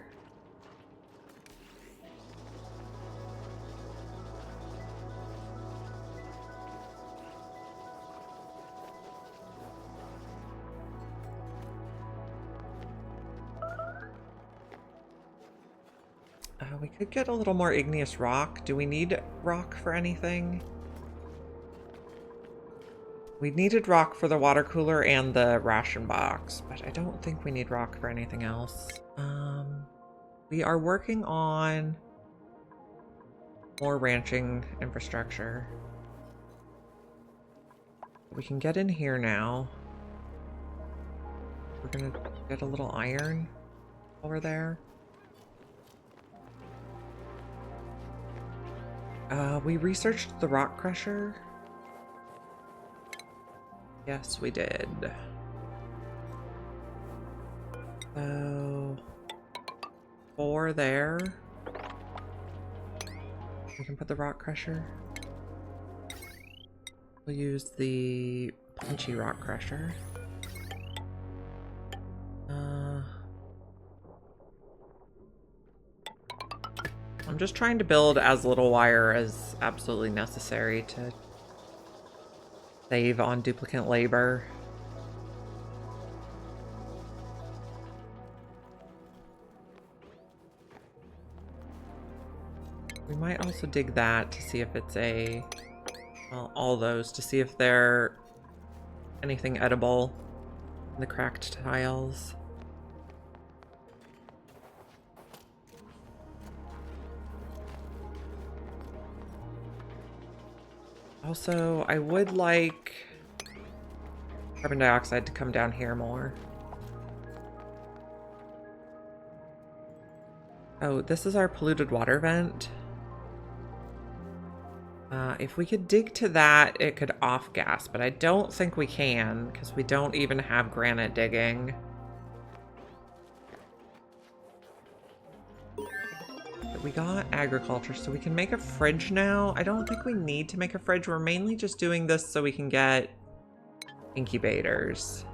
We could get a little more igneous rock. Do we need rock for anything? We needed rock for the water cooler and the ration box, but I don't think we need rock for anything else. We are working on more ranching infrastructure. We can get in here now. We're gonna get a little iron over there. We researched the rock crusher. Yes, we did. So 4 there. We can put the rock crusher. We'll use the punchy rock crusher. I'm just trying to build as little wire as absolutely necessary to save on duplicate labor. We might also dig that to see if it's well, all those to see if they're anything edible in the cracked tiles. Also, I would like carbon dioxide to come down here more. Oh, this is our polluted water vent. If we could dig to that, it could off-gas, but I don't think we can because we don't even have granite digging. But we got agriculture, so we can make a fridge now. I don't think we need to make a fridge. We're mainly just doing this so we can get incubators.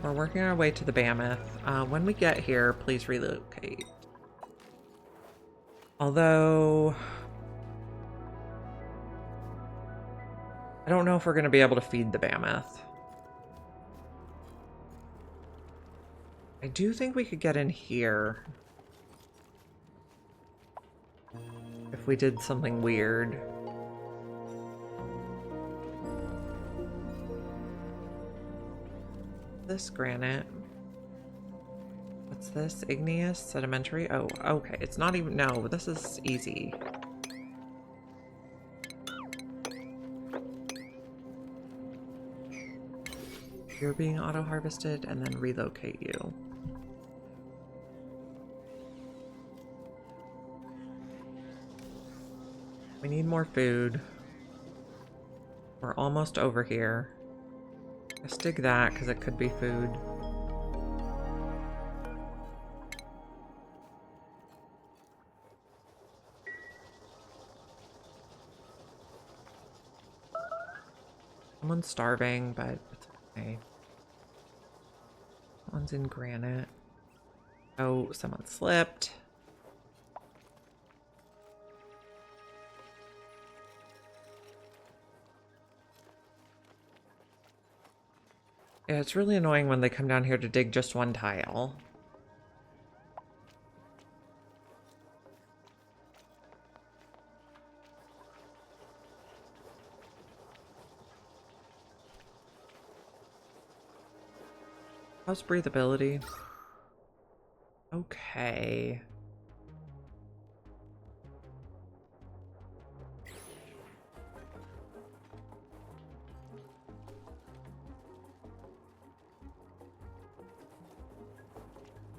We're working our way to the Mammoth. When we get here, please relocate. Although, I don't know if we're going to be able to feed the Mammoth. I do think we could get in here if we did something weird. This granite. What's this? Igneous? Sedimentary? Oh, okay. It's not even... No, this is easy. You're being auto-harvested, and then relocate you. We need more food. We're almost over here. Let's dig that, because it could be food. Someone's starving, but it's okay. One's in granite. Oh, someone slipped. Yeah, it's really annoying when they come down here to dig just one tile. How's breathability? Okay.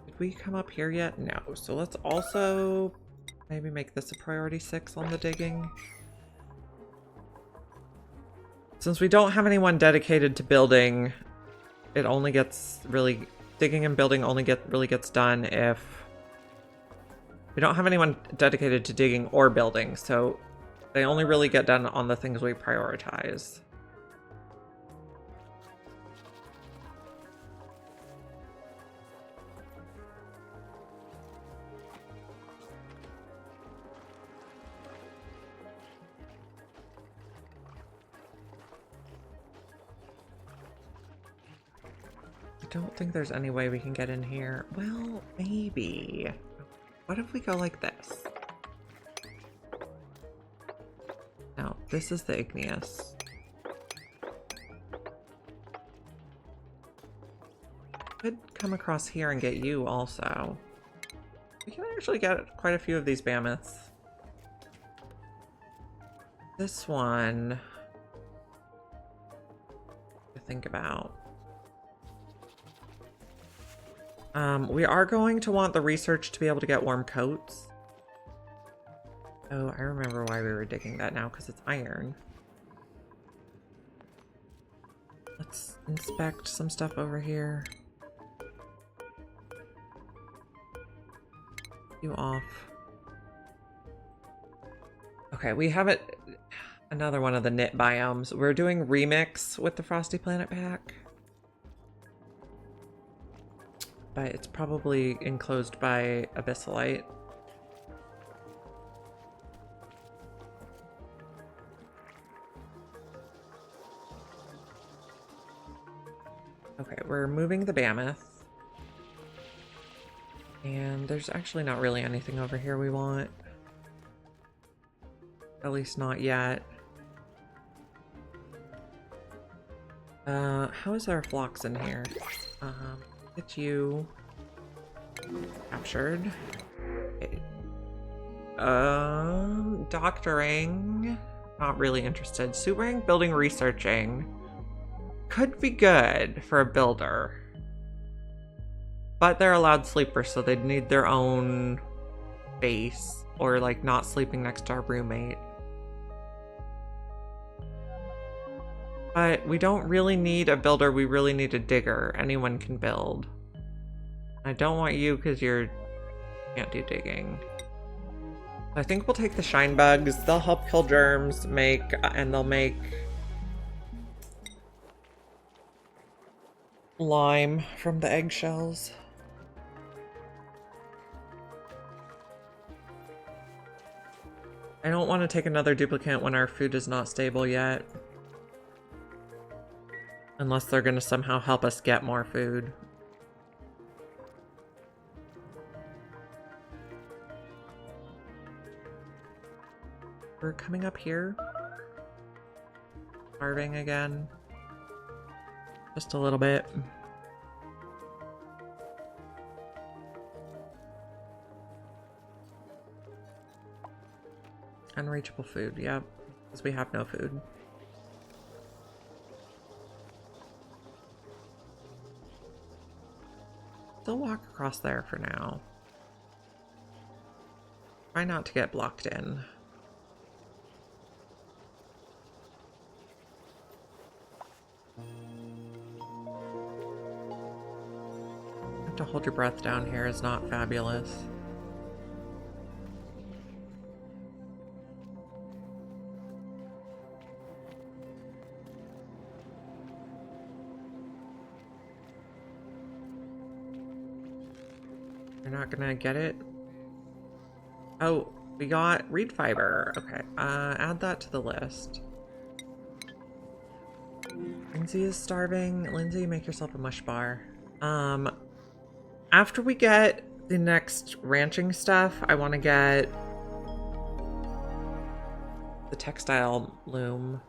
Did we come up here yet? No. So let's also maybe make this a priority 6 on the digging. Since we don't have anyone dedicated to building, it only gets really... Digging and building only really gets done if... We don't have anyone dedicated to digging or building, so they only really get done on the things we prioritize. I don't think there's any way we can get in here. Well, maybe. What if we go like this? No, this is the igneous. Could come across here and get you also. We can actually get quite a few of these mammoths. This one to think about. We are going to want the research to be able to get warm coats. Oh, I remember why we were digging that now, because it's iron. Let's inspect some stuff over here. You off. Okay, we have it. Another one of the knit biomes. We're doing remix with the Frosty Planet Pack. But it's probably enclosed by abyssalite. Okay, we're moving the mammoth. And there's actually not really anything over here we want. At least not yet. How is our flocks in here? Get you captured. Okay. Doctoring. Not really interested. Suit wearing, building, researching. Could be good for a builder. But they're allowed sleepers, so they'd need their own base. Or like not sleeping next to our roommate. But we don't really need a builder, we really need a digger. Anyone can build. I don't want you because you can't do digging. I think we'll take the shine bugs. They'll help kill germs, and they'll make lime from the eggshells. I don't want to take another duplicate when our food is not stable yet. Unless they're going to somehow help us get more food. We're coming up here. Starving again. Just a little bit. Unreachable food, yep. Because we have no food. Still walk across there for now. Try not to get blocked in. To hold your breath down here is not fabulous. You're not gonna get it? Oh, we got reed fiber. Okay, add that to the list. Lindsay is starving. Lindsay, make yourself a mush bar. After we get the next ranching stuff, I want to get the textile loom.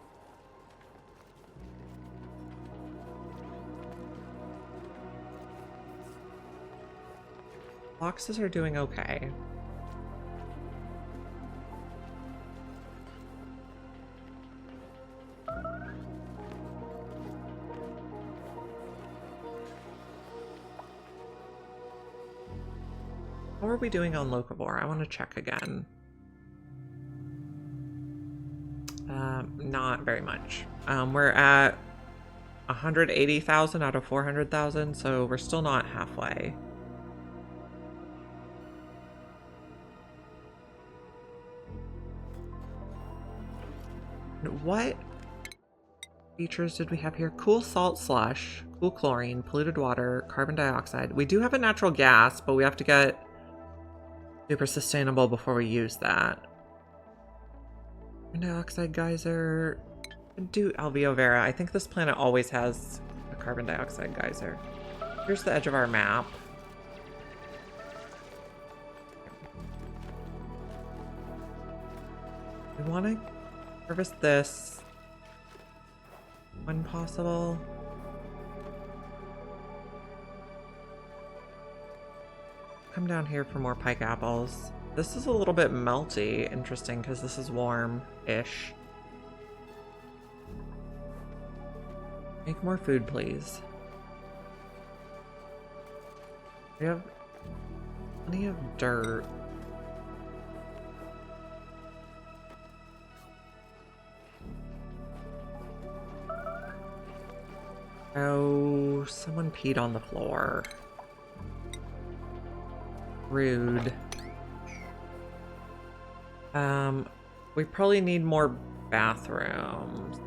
Boxes are doing okay. How are we doing on locavore? I want to check again. Not very much. We're at 180,000 out of 400,000, so we're still not halfway. What features did we have here? Cool salt slush, cool chlorine, polluted water, carbon dioxide. We do have a natural gas, but we have to get super sustainable before we use that. Carbon dioxide geyser. Do Alveo Vera. I think this planet always has a carbon dioxide geyser. Here's the edge of our map. We want to harvest this when possible. Come down here for more pike apples. This is a little bit melty. Interesting, because this is warm-ish. Make more food, please. We have plenty of dirt. Oh, someone peed on the floor. Rude. We probably need more bathrooms.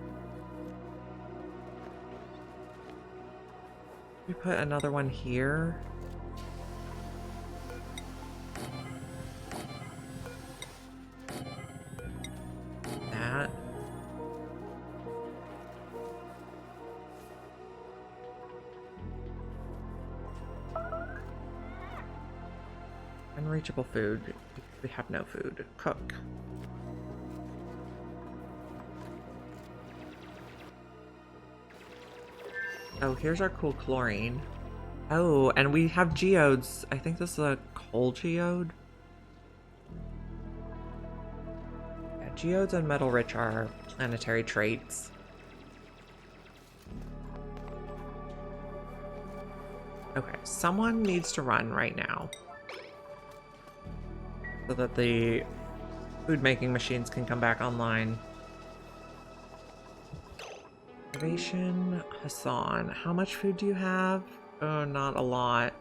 We put another one here. That. Unreachable food. We have no food. Cook. Oh, here's our cool chlorine. Oh, and we have geodes. I think this is a coal geode. Geodes and metal rich are planetary traits. Okay, someone needs to run right now so that the food making machines can come back online. Innovation, Hassan. How much food do you have? Oh, not a lot.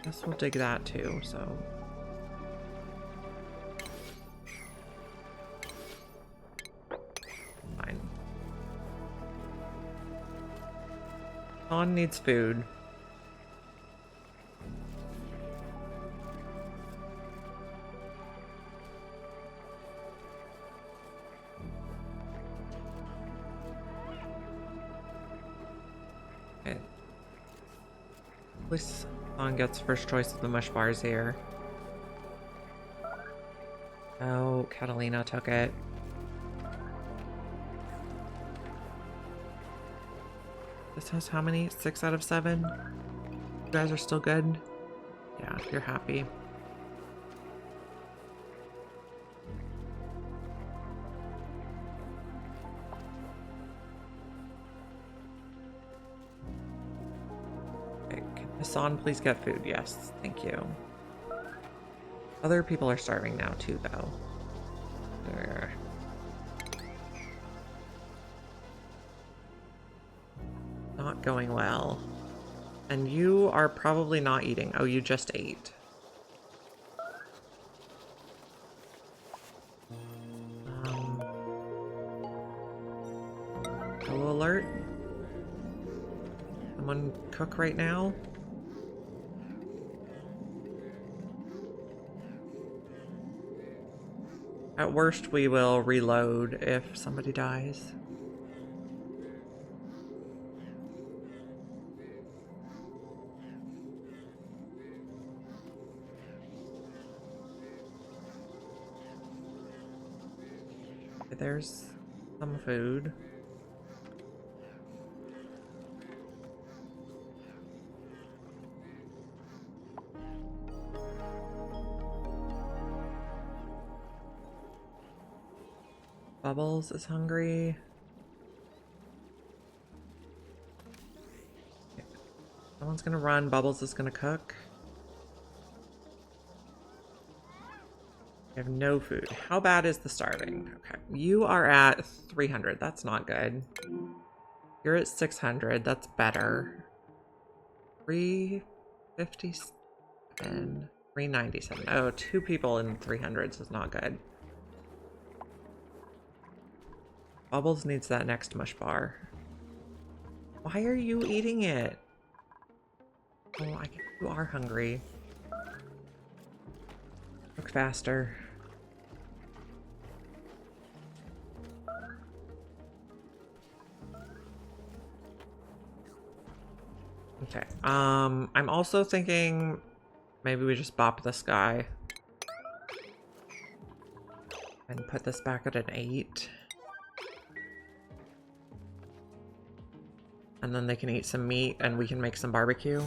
Guess we'll dig that too, so. Fine. Hassan needs food. Okay. At least Hassan gets first choice of the mush bars here. Oh, Catalina took it. This has how many? 6 out of 7? You guys are still good? Yeah, you're happy. Okay, can Hassan please get food? Yes, thank you. Other people are starving now too, though. There. Not going well. And you are probably not eating. Oh, you just ate. Hello alert. Someone cook right now. At worst, we will reload if somebody dies. Okay, there's some food. Bubbles is hungry. Someone's gonna run. Bubbles is gonna cook. I have no food. How bad is the starving? Okay. You are at 300. That's not good. You're at 600. That's better. 357. 397. Oh, 2 people in 300s is not good. Bubbles needs that next mush bar. Why are you eating it? Oh, I guess you are hungry. Look faster. Okay. I'm also thinking maybe we just bop this guy and put this back at an 8. And then they can eat some meat and we can make some barbecue.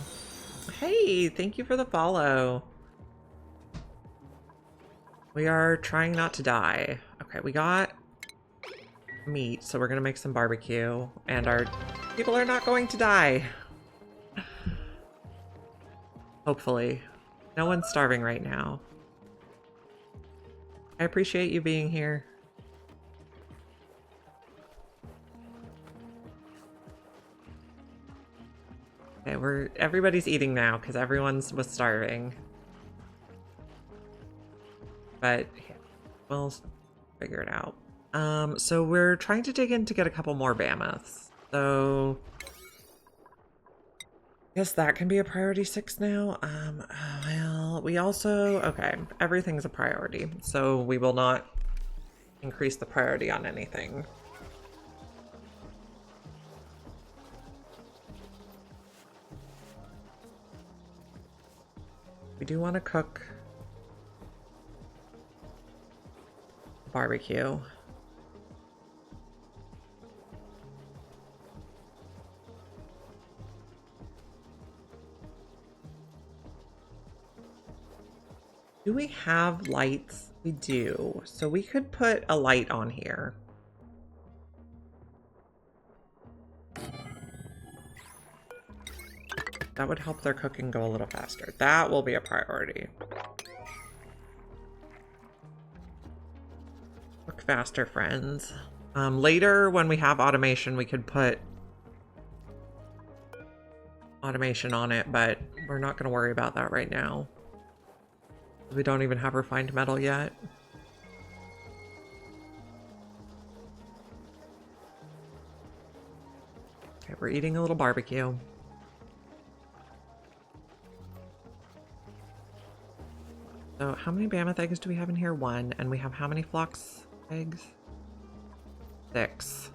Hey, thank you for the follow. We are trying not to die. Okay, we got meat, so we're gonna make some barbecue. And our people are not going to die. Hopefully. No one's starving right now. I appreciate you being here. Okay, everybody's eating now because everyone's was starving. But yeah, we'll figure it out. So we're trying to dig in to get a couple more mammoths. So I guess that can be a priority 6 now. Well, we also, okay, everything's a priority. So we will not increase the priority on anything. We do want to cook barbecue. Do we have lights? We do. So we could put a light on here. That would help their cooking go a little faster. That will be a priority. Cook faster, friends. Later, when we have automation, we could put automation on it, but we're not going to worry about that right now. We don't even have refined metal yet. Okay, we're eating a little barbecue. So how many mammoth eggs do we have in here? 1. And we have how many flocks eggs? 6.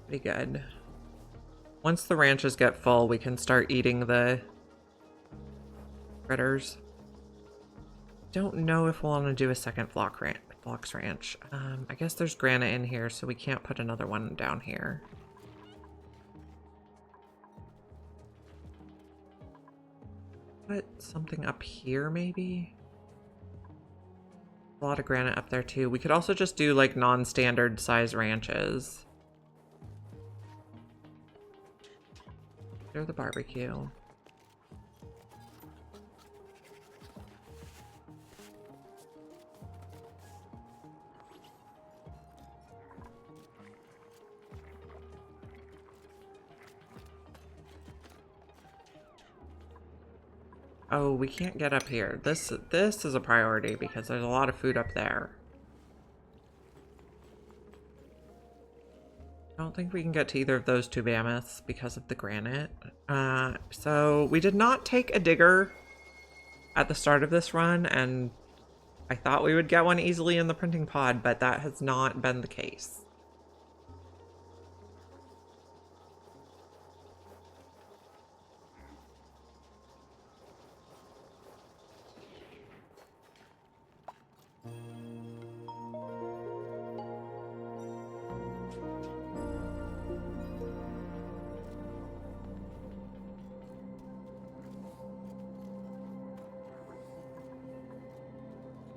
Pretty good. Once the ranches get full, we can start eating the critters. Don't know if we'll want to do a second Flocks Ranch. I guess there's granite in here, so we can't put another one down here. Put something up here, maybe? A lot of granite up there, too. We could also just do, like, non-standard size ranches. There's the barbecue. Oh, we can't get up here. This is a priority because there's a lot of food up there. I don't think we can get to either of those 2 mammoths because of the granite. So we did not take a digger at the start of this run, and I thought we would get one easily in the printing pod, but that has not been the case.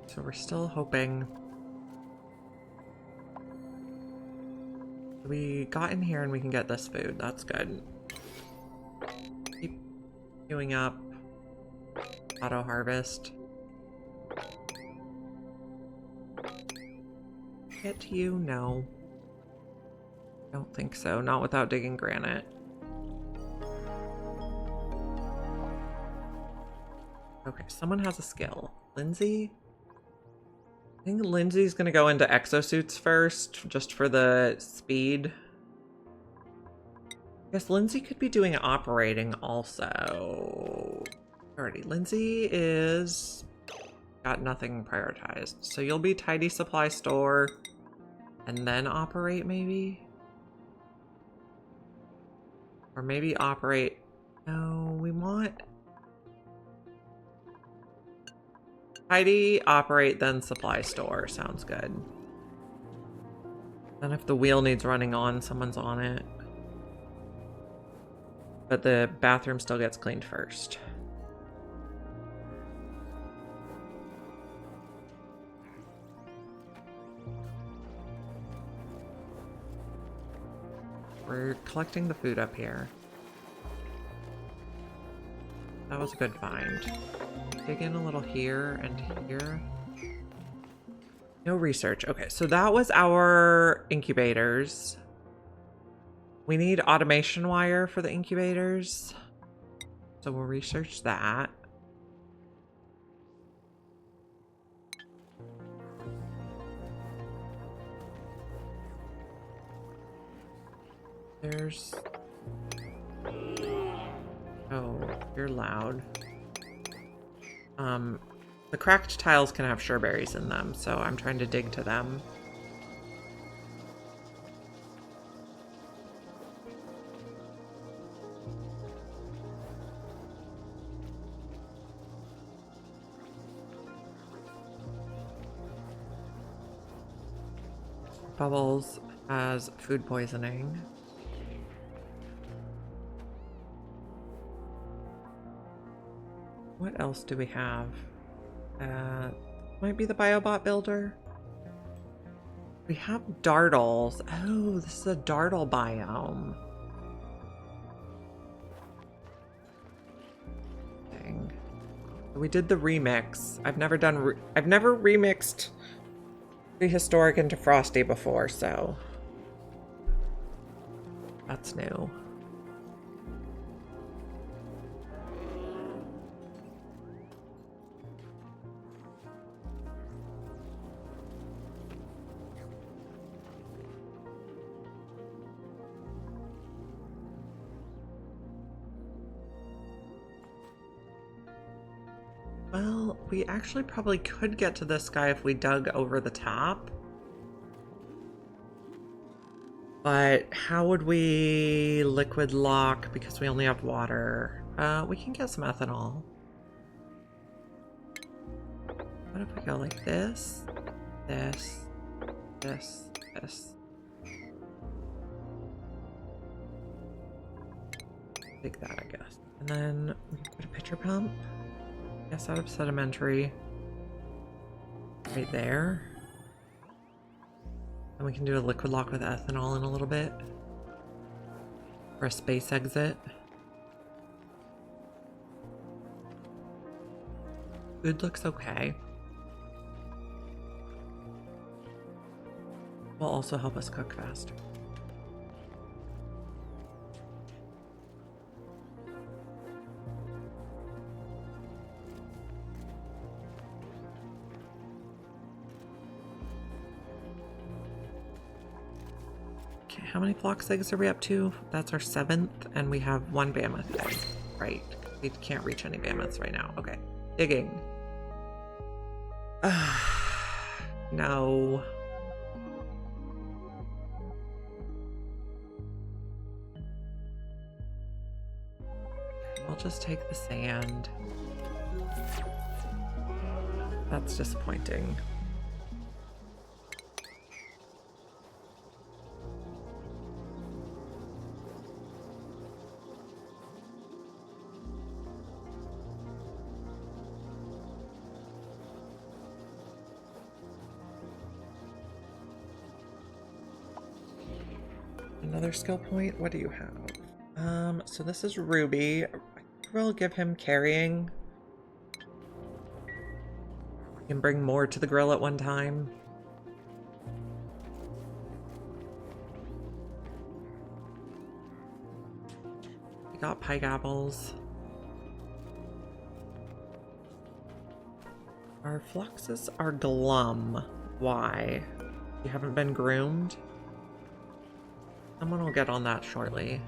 So we're still hoping. We got in here and we can get this food. That's good. Keep queuing up. Auto harvest. Get to you? No. Don't think so. Not without digging granite. Okay, someone has a skill. Lindsay? I think Lindsay's gonna go into exosuits first, just for the speed. I guess Lindsay could be doing operating also. Alrighty, Lindsay is... got nothing prioritized. So you'll be tidy supply store, and then operate maybe? Or maybe operate... No, we want... Tidy, operate, then supply store. Sounds good. Then if the wheel needs running on, someone's on it. But the bathroom still gets cleaned first. We're collecting the food up here. That was a good find. Dig in a little here and here. No research. Okay, so that was our incubators. We need automation wire for the incubators. So we'll research that. There's... Oh, you're loud. The cracked tiles can have sureberries in them, so I'm trying to dig to them. Bubbles has food poisoning. What else do we have? Might be the Biobot builder. We have dartles. Oh, this is a dartle biome. Dang. We did the remix. I've never remixed Prehistoric into Frosty before, so that's new. Well, we actually probably could get to this guy if we dug over the top. But how would we liquid lock because we only have water? We can get some ethanol. What if we go like this, this, this, this? Take that, I guess. And then we can put a pitcher pump. Yes, out of sedimentary. Right there. And we can do a liquid lock with ethanol in a little bit. Or a space exit. Food looks okay. Will also help us cook faster. How many phlox eggs are we up to? That's our 7th, and we have 1 mammoth egg. Right. We can't reach any mammoths right now. Okay. Digging. No. We'll just take the sand. That's disappointing. Another skill point? What do you have? So this is Ruby. We'll give him carrying. We can bring more to the grill at one time. We got pike apples. Our fluxes are glum. Why? You haven't been groomed? Someone will get on that shortly.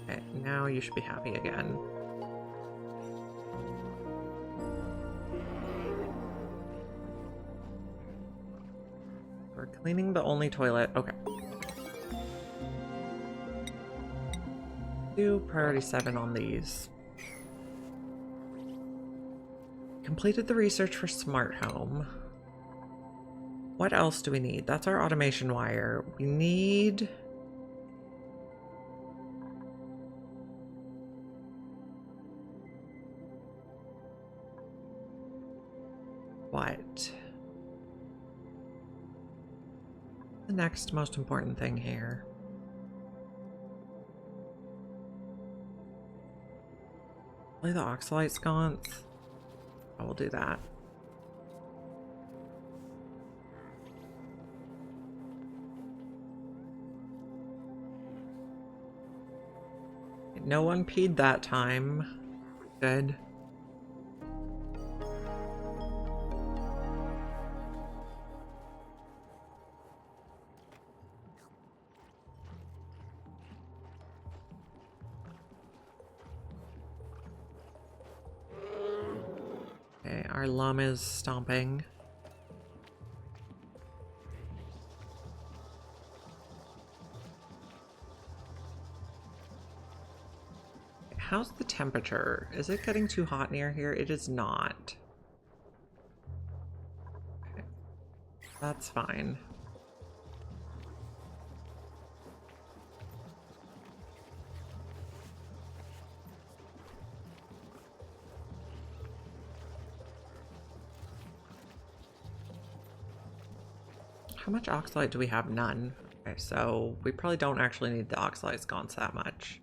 Okay, now you should be happy again. We're cleaning the only toilet. Okay. Do priority 7 on these. Completed the research for smart home. What else do we need? That's our automation wire. We need... what? The next most important thing here. Play the oxalite sconce. I will do that. No one peed that time. Good. Okay, our llama is stomping. How's the temperature? Is it getting too hot near here? It is not. That's fine. How much oxalite do we have? None. Okay, so we probably don't actually need the oxalite sconce that much.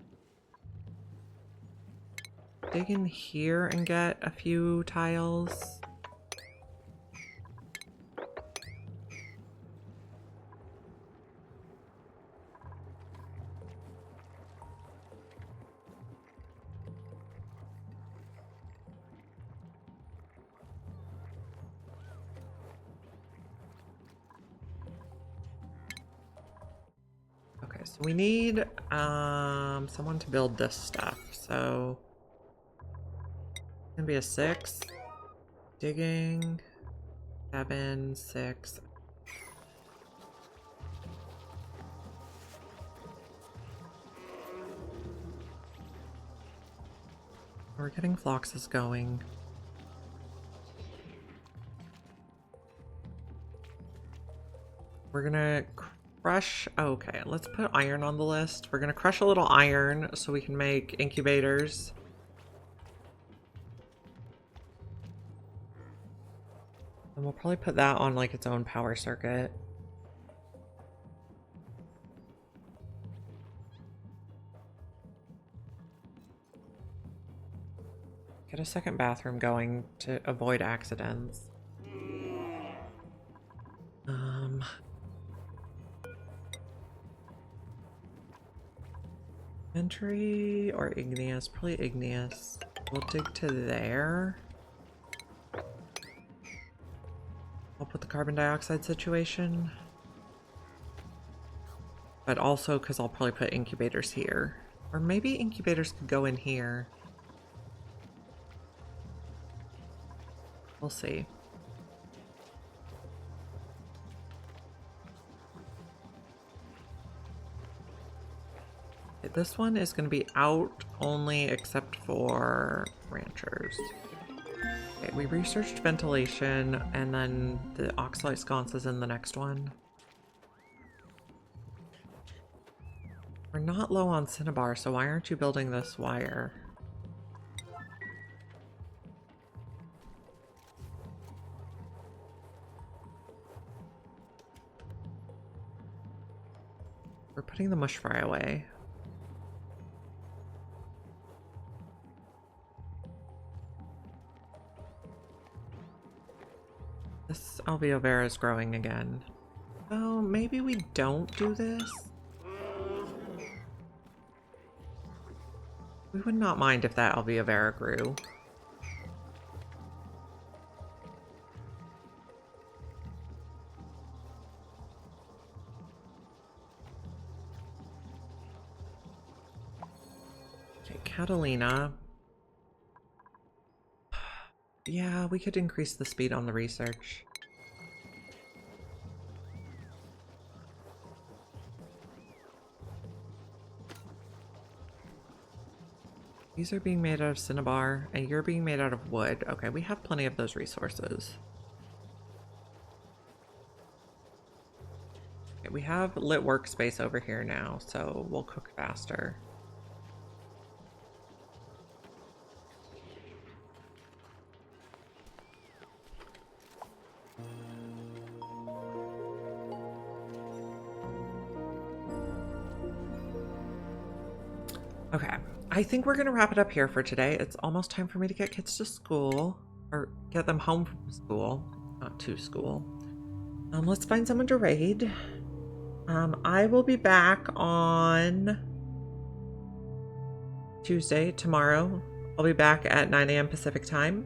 Dig in here and get a few tiles. So we need someone to build this stuff. So it's gonna be a 6. Digging 7, 6. We're getting floxes going. We're gonna crush. Okay, let's put iron on the list. We're gonna crush a little iron so we can make incubators. And we'll probably put that on like its own power circuit. Get a second bathroom going to avoid accidents. Entry or igneous? Probably igneous. We'll dig to there. Help with the carbon dioxide situation. But also because I'll probably put incubators here. Or maybe incubators could go in here. We'll see. This one is going to be out only except for ranchers. Okay, we researched ventilation and then the oxalite sconce is in the next one. We're not low on cinnabar, so why aren't you building this wire? We're putting the mush fry away. This alveo vera is growing again. Oh, maybe we don't do this? We would not mind if that alveo vera grew. Okay, Catalina. Yeah, we could increase the speed on the research. These are being made out of cinnabar, and you're being made out of wood. Okay, we have plenty of those resources. Okay, we have lit workspace over here now, so we'll cook faster. Okay, I think we're gonna wrap it up here for today. It's almost time for me to get kids to school, or get them home from school, not to school. Let's find someone to raid. I will be back on Tuesday, tomorrow. I'll be back at 9 a.m. Pacific time.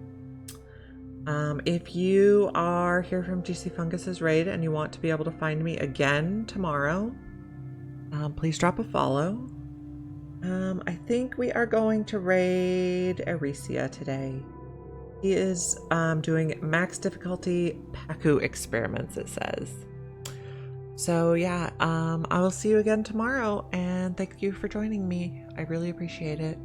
If you are here from GC Fungus's raid and you want to be able to find me again tomorrow, please drop a follow. I think we are going to raid Aricia today. He is doing max difficulty Paku experiments, it says. So yeah, I will see you again tomorrow, and thank you for joining me. I really appreciate it.